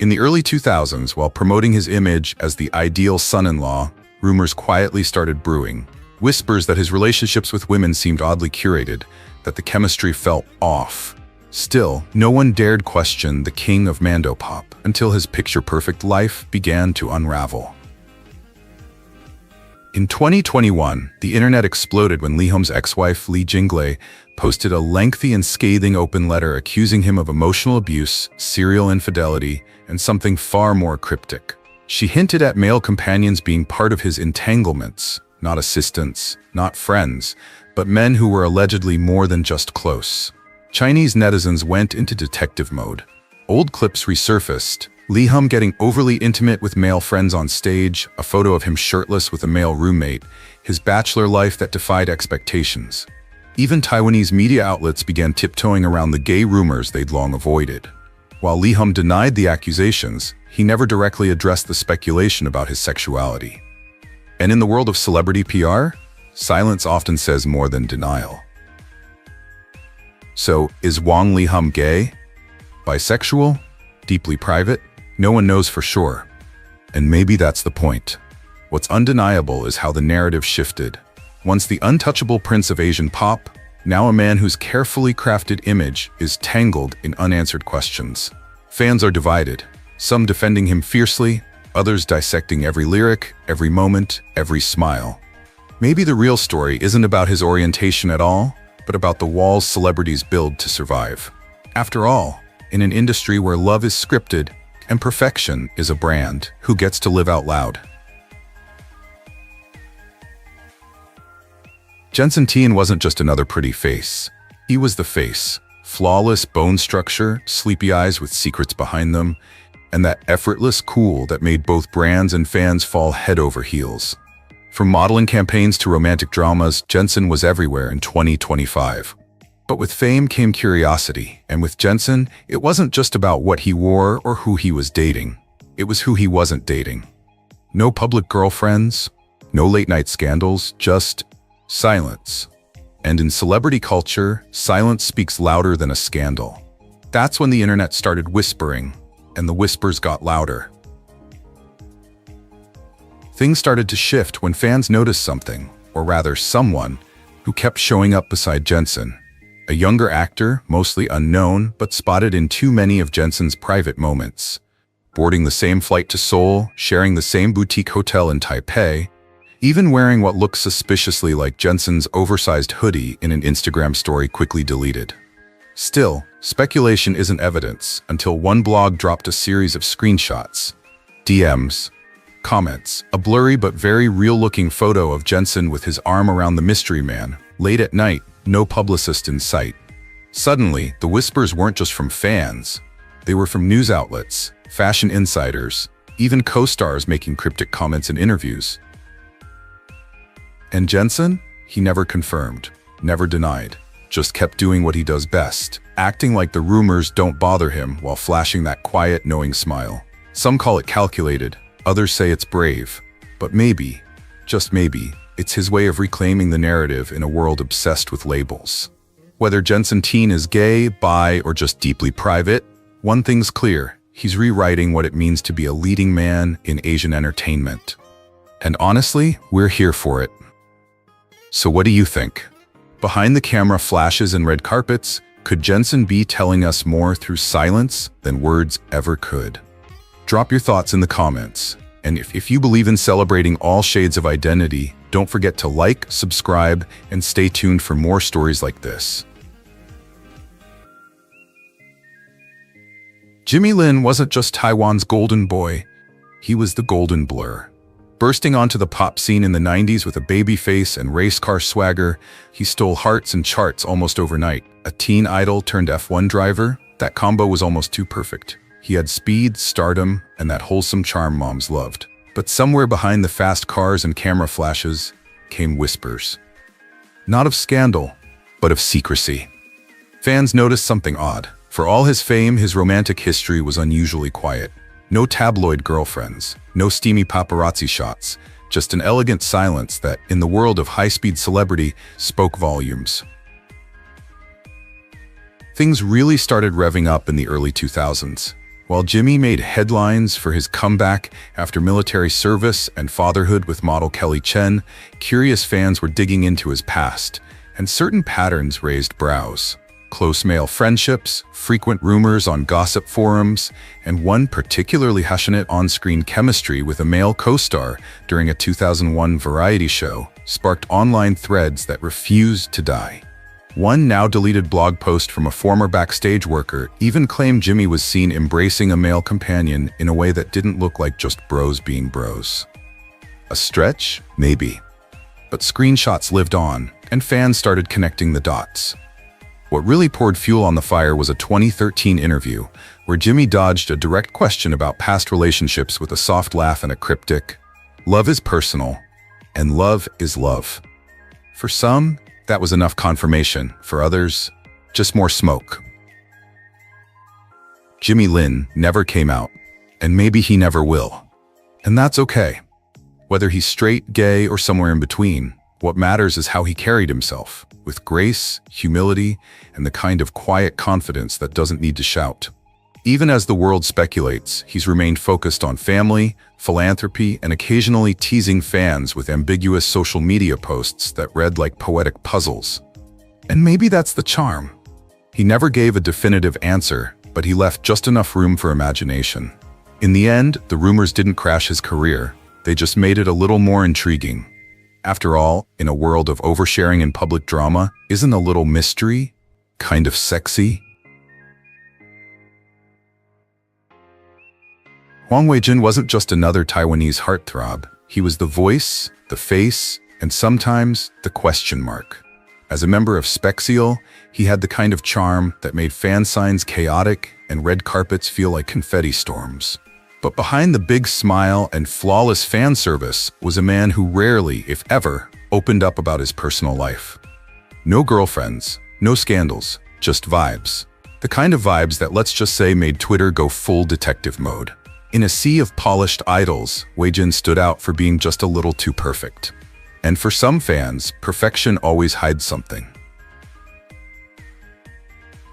In the early 2000s, while promoting his image as the ideal son-in-law, rumors quietly started brewing. Whispers that his relationships with women seemed oddly curated, that the chemistry felt off. Still, no one dared question the king of Mandopop until his picture-perfect life began to unravel. In 2021, the internet exploded when Linkai's ex-wife Lee Jinglei posted a lengthy and scathing open letter accusing him of emotional abuse, serial infidelity, and something far more cryptic. She hinted at male companions being part of his entanglements, not assistants, not friends, but men who were allegedly more than just close. Chinese netizens went into detective mode. Old clips resurfaced, Linkai getting overly intimate with male friends on stage, a photo of him shirtless with a male roommate, his bachelor life that defied expectations. Even Taiwanese media outlets began tiptoeing around the gay rumors they'd long avoided. While Linkai denied the accusations, he never directly addressed the speculation about his sexuality. And in the world of celebrity PR, silence often says more than denial. So, is Wang Linkai gay? Bisexual? Deeply private? No one knows for sure. And maybe that's the point. What's undeniable is how the narrative shifted. Once the untouchable prince of Asian pop, now a man whose carefully crafted image is tangled in unanswered questions. Fans are divided, some defending him fiercely, others dissecting every lyric, every moment, every smile. Maybe the real story isn't about his orientation at all, but about the walls celebrities build to survive. After all, in an industry where love is scripted and perfection is a brand, who gets to live out loud? Jensen Tien wasn't just another pretty face. He was the face. Flawless bone structure, sleepy eyes with secrets behind them, and that effortless cool that made both brands and fans fall head over heels. From modeling campaigns to romantic dramas, Jensen was everywhere in 2025. But with fame came curiosity, and with Jensen, it wasn't just about what he wore or who he was dating. It was who he wasn't dating. No public girlfriends, no late-night scandals, just silence. And in celebrity culture, silence speaks louder than a scandal. That's when the internet started whispering, and the whispers got louder. Things started to shift when fans noticed something, or rather someone, who kept showing up beside Jensen. A younger actor, mostly unknown, but spotted in too many of Jensen's private moments. Boarding the same flight to Seoul, sharing the same boutique hotel in Taipei, even wearing what looked suspiciously like Jensen's oversized hoodie in an Instagram story quickly deleted. Still, speculation isn't evidence until one blog dropped a series of screenshots, DMs, comments, a blurry but very real-looking photo of Jensen with his arm around the mystery man, late at night, no publicist in sight. Suddenly, the whispers weren't just from fans. They were from news outlets, fashion insiders, even co-stars making cryptic comments in interviews. And Jensen? He never confirmed, never denied. just kept doing what he does best, acting like the rumors don't bother him while flashing that quiet, knowing smile. Some call it calculated, others say it's brave. But maybe, just maybe, it's his way of reclaiming the narrative in a world obsessed with labels. Whether Jensen Teen is gay, bi, or just deeply private, one thing's clear: he's rewriting what it means to be a leading man in Asian entertainment. And honestly, we're here for it. So what do you think? Behind the camera flashes and red carpets, could Jensen be telling us more through silence than words ever could? Drop your thoughts in the comments. And if you believe in celebrating all shades of identity, don't forget to like, subscribe, and stay tuned for more stories like this. Jimmy Lin wasn't just Taiwan's golden boy, he was the golden blur. Bursting onto the pop scene in the 90s with a baby face and race car swagger, he stole hearts and charts almost overnight. A teen idol turned F1 driver, that combo was almost too perfect. He had speed, stardom, and that wholesome charm moms loved. But somewhere behind the fast cars and camera flashes came whispers. Not of scandal, but of secrecy. Fans noticed something odd. For all his fame, his romantic history was unusually quiet. No tabloid girlfriends, no steamy paparazzi shots, just an elegant silence that, in the world of high-speed celebrity, spoke volumes. Things really started revving up in the early 2000s. While Jimmy made headlines for his comeback after military service and fatherhood with model Kelly Chen, curious fans were digging into his past, and certain patterns raised brows. Close male friendships, frequent rumors on gossip forums, and one particularly passionate on-screen chemistry with a male co-star during a 2001 variety show sparked online threads that refused to die. One now-deleted blog post from a former backstage worker even claimed Jimmy was seen embracing a male companion in a way that didn't look like just bros being bros. A stretch? Maybe. But screenshots lived on, and fans started connecting the dots. What really poured fuel on the fire was a 2013 interview where Jimmy dodged a direct question about past relationships with a soft laugh and a cryptic, "Love is personal, and love is love." For some, that was enough confirmation. For others, just more smoke. Jimmy Lin never came out, and maybe he never will. And that's okay. Whether he's straight, gay, or somewhere in between, what matters is how he carried himself, with grace, humility, and the kind of quiet confidence that doesn't need to shout. Even as the world speculates, he's remained focused on family, philanthropy, and occasionally teasing fans with ambiguous social media posts that read like poetic puzzles. And maybe that's the charm. He never gave a definitive answer, but he left just enough room for imagination. In the end, the rumors didn't crash his career, they just made it a little more intriguing. After all, in a world of oversharing and public drama, isn't a little mystery kind of sexy? Hwang Wei-jin wasn't just another Taiwanese heartthrob. He was the voice, the face, and sometimes the question mark. As a member of Spexial, he had the kind of charm that made fan signs chaotic and red carpets feel like confetti storms. But behind the big smile and flawless fan service was a man who rarely, if ever, opened up about his personal life. No girlfriends, no scandals, just vibes. The kind of vibes that, let's just say, made Twitter go full detective mode. In a sea of polished idols, Wei-jin stood out for being just a little too perfect. And for some fans, perfection always hides something.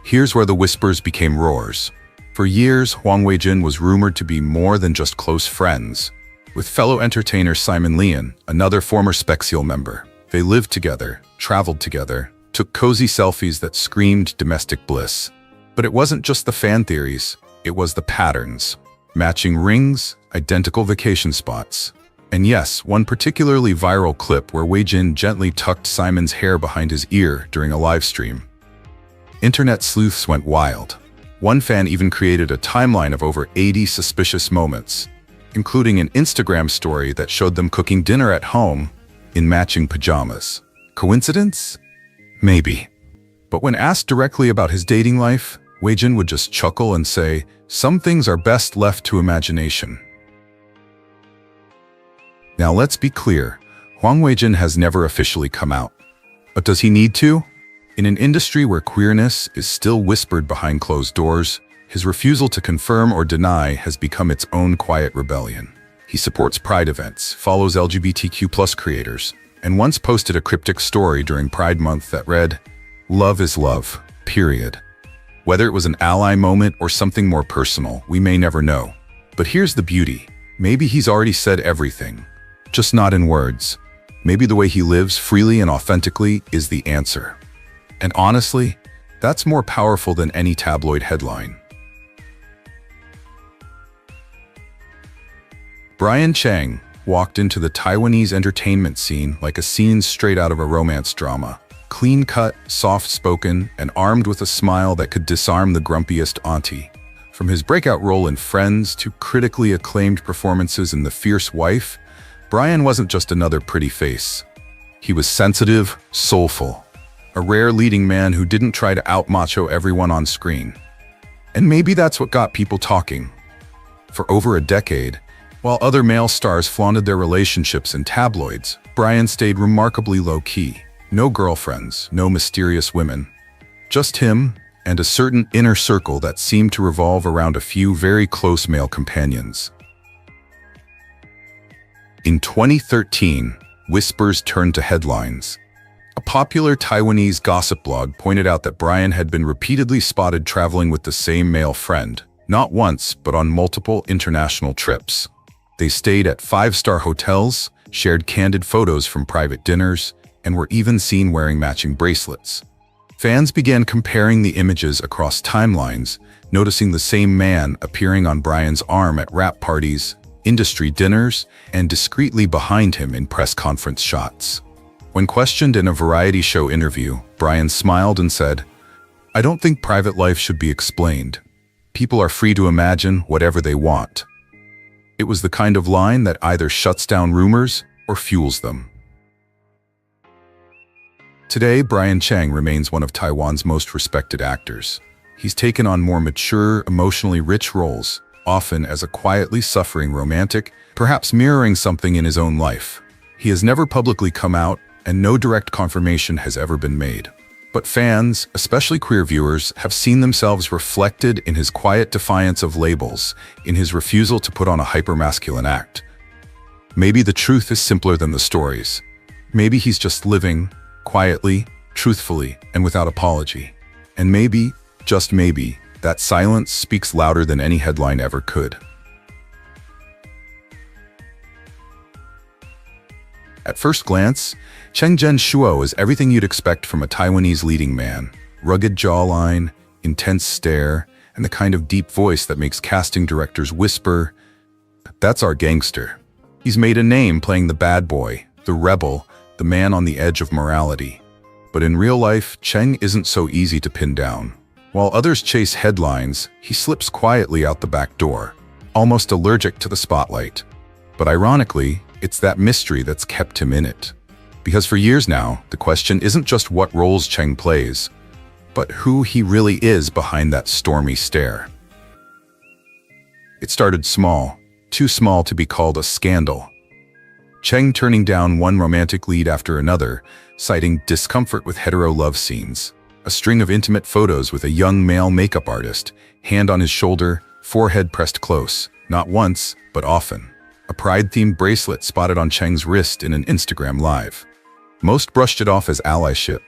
Here's where the whispers became roars. For years, Hwang Wei-jin was rumored to be more than just close friends. With fellow entertainer Simon Lian, another former Spexial member, they lived together, traveled together, took cozy selfies that screamed domestic bliss. But it wasn't just the fan theories, it was the patterns. Matching rings, identical vacation spots. And yes, one particularly viral clip where Wei-jin gently tucked Simon's hair behind his ear during a live stream. Internet sleuths went wild. One fan even created a timeline of over 80 suspicious moments, including an Instagram story that showed them cooking dinner at home in matching pajamas. Coincidence? Maybe. But when asked directly about his dating life, Wei-jin would just chuckle and say, "Some things are best left to imagination." Now let's be clear, Hwang Wei-jin has never officially come out. But does he need to? In an industry where queerness is still whispered behind closed doors, his refusal to confirm or deny has become its own quiet rebellion. He supports Pride events, follows LGBTQ+ creators, and once posted a cryptic story during Pride Month that read, "Love is love, period." Whether it was an ally moment or something more personal, we may never know. But here's the beauty. Maybe he's already said everything, just not in words. Maybe the way he lives freely and authentically is the answer. And honestly, that's more powerful than any tabloid headline. Brian Chang walked into the Taiwanese entertainment scene like a scene straight out of a romance drama. Clean-cut, soft-spoken, and armed with a smile that could disarm the grumpiest auntie. From his breakout role in Friends to critically acclaimed performances in The Fierce Wife, Brian wasn't just another pretty face. He was sensitive, soulful, a rare leading man who didn't try to out-macho everyone on screen. And maybe that's what got people talking. For over a decade, while other male stars flaunted their relationships in tabloids, Brian stayed remarkably low-key. No girlfriends, no mysterious women. Just him and a certain inner circle that seemed to revolve around a few very close male companions. In 2013, whispers turned to headlines. A popular Taiwanese gossip blog pointed out that Brian had been repeatedly spotted traveling with the same male friend, not once, but on multiple international trips. They stayed at five-star hotels, shared candid photos from private dinners, and were even seen wearing matching bracelets. Fans began comparing the images across timelines, noticing the same man appearing on Brian's arm at rap parties, industry dinners, and discreetly behind him in press conference shots. When questioned in a variety show interview, Brian smiled and said, "I don't think private life should be explained. People are free to imagine whatever they want." It was the kind of line that either shuts down rumors or fuels them. Today, Brian Chang remains one of Taiwan's most respected actors. He's taken on more mature, emotionally rich roles, often as a quietly suffering romantic, perhaps mirroring something in his own life. He has never publicly come out, and no direct confirmation has ever been made. But fans, especially queer viewers, have seen themselves reflected in his quiet defiance of labels, in his refusal to put on a hypermasculine act. Maybe the truth is simpler than the stories. Maybe he's just living, quietly, truthfully, and without apology. And maybe, just maybe, that silence speaks louder than any headline ever could. At first glance, Cheng Zhenshuo is everything you'd expect from a Taiwanese leading man. Rugged jawline, intense stare, and the kind of deep voice that makes casting directors whisper, "That's our gangster." He's made a name playing the bad boy, the rebel, the man on the edge of morality. But in real life, Cheng isn't so easy to pin down. While others chase headlines, he slips quietly out the back door, almost allergic to the spotlight. But ironically, it's that mystery that's kept him in it. Because for years now, the question isn't just what roles Cheng plays, but who he really is behind that stormy stare. It started small, too small to be called a scandal. Cheng turning down one romantic lead after another, citing discomfort with hetero love scenes. A string of intimate photos with a young male makeup artist, hand on his shoulder, forehead pressed close, not once, but often. A pride-themed bracelet spotted on Cheng's wrist in an Instagram live. Most brushed it off as allyship,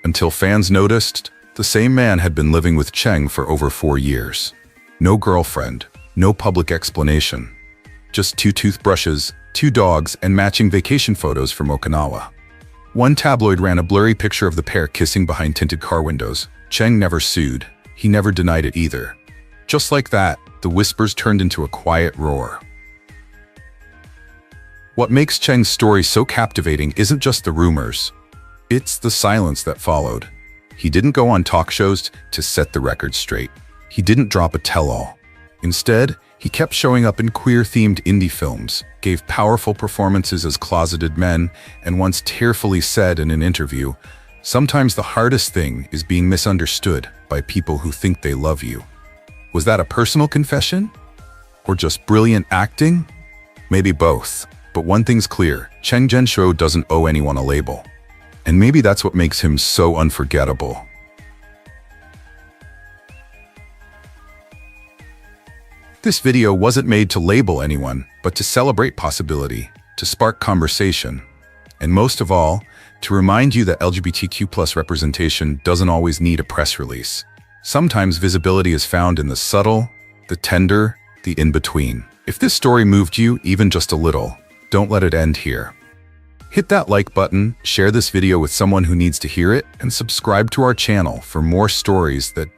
until fans noticed the same man had been living with Cheng for over 4 years. No girlfriend, no public explanation. Just 2 toothbrushes, 2 dogs, and matching vacation photos from Okinawa. One tabloid ran a blurry picture of the pair kissing behind tinted car windows. Cheng never sued. He never denied it either. Just like that, the whispers turned into a quiet roar. What makes Cheng's story so captivating isn't just the rumors. It's the silence that followed. He didn't go on talk shows to set the record straight. He didn't drop a tell-all. Instead, he kept showing up in queer-themed indie films, gave powerful performances as closeted men, and once tearfully said in an interview, "Sometimes the hardest thing is being misunderstood by people who think they love you." Was that a personal confession? Or just brilliant acting? Maybe both. But one thing's clear, Cheng Zhenshuo doesn't owe anyone a label. And maybe that's what makes him so unforgettable. This video wasn't made to label anyone, but to celebrate possibility, to spark conversation, and most of all, to remind you that LGBTQ+ representation doesn't always need a press release. Sometimes visibility is found in the subtle, the tender, the in-between. If this story moved you even just a little, don't let it end here. Hit that like button, share this video with someone who needs to hear it, and subscribe to our channel for more stories that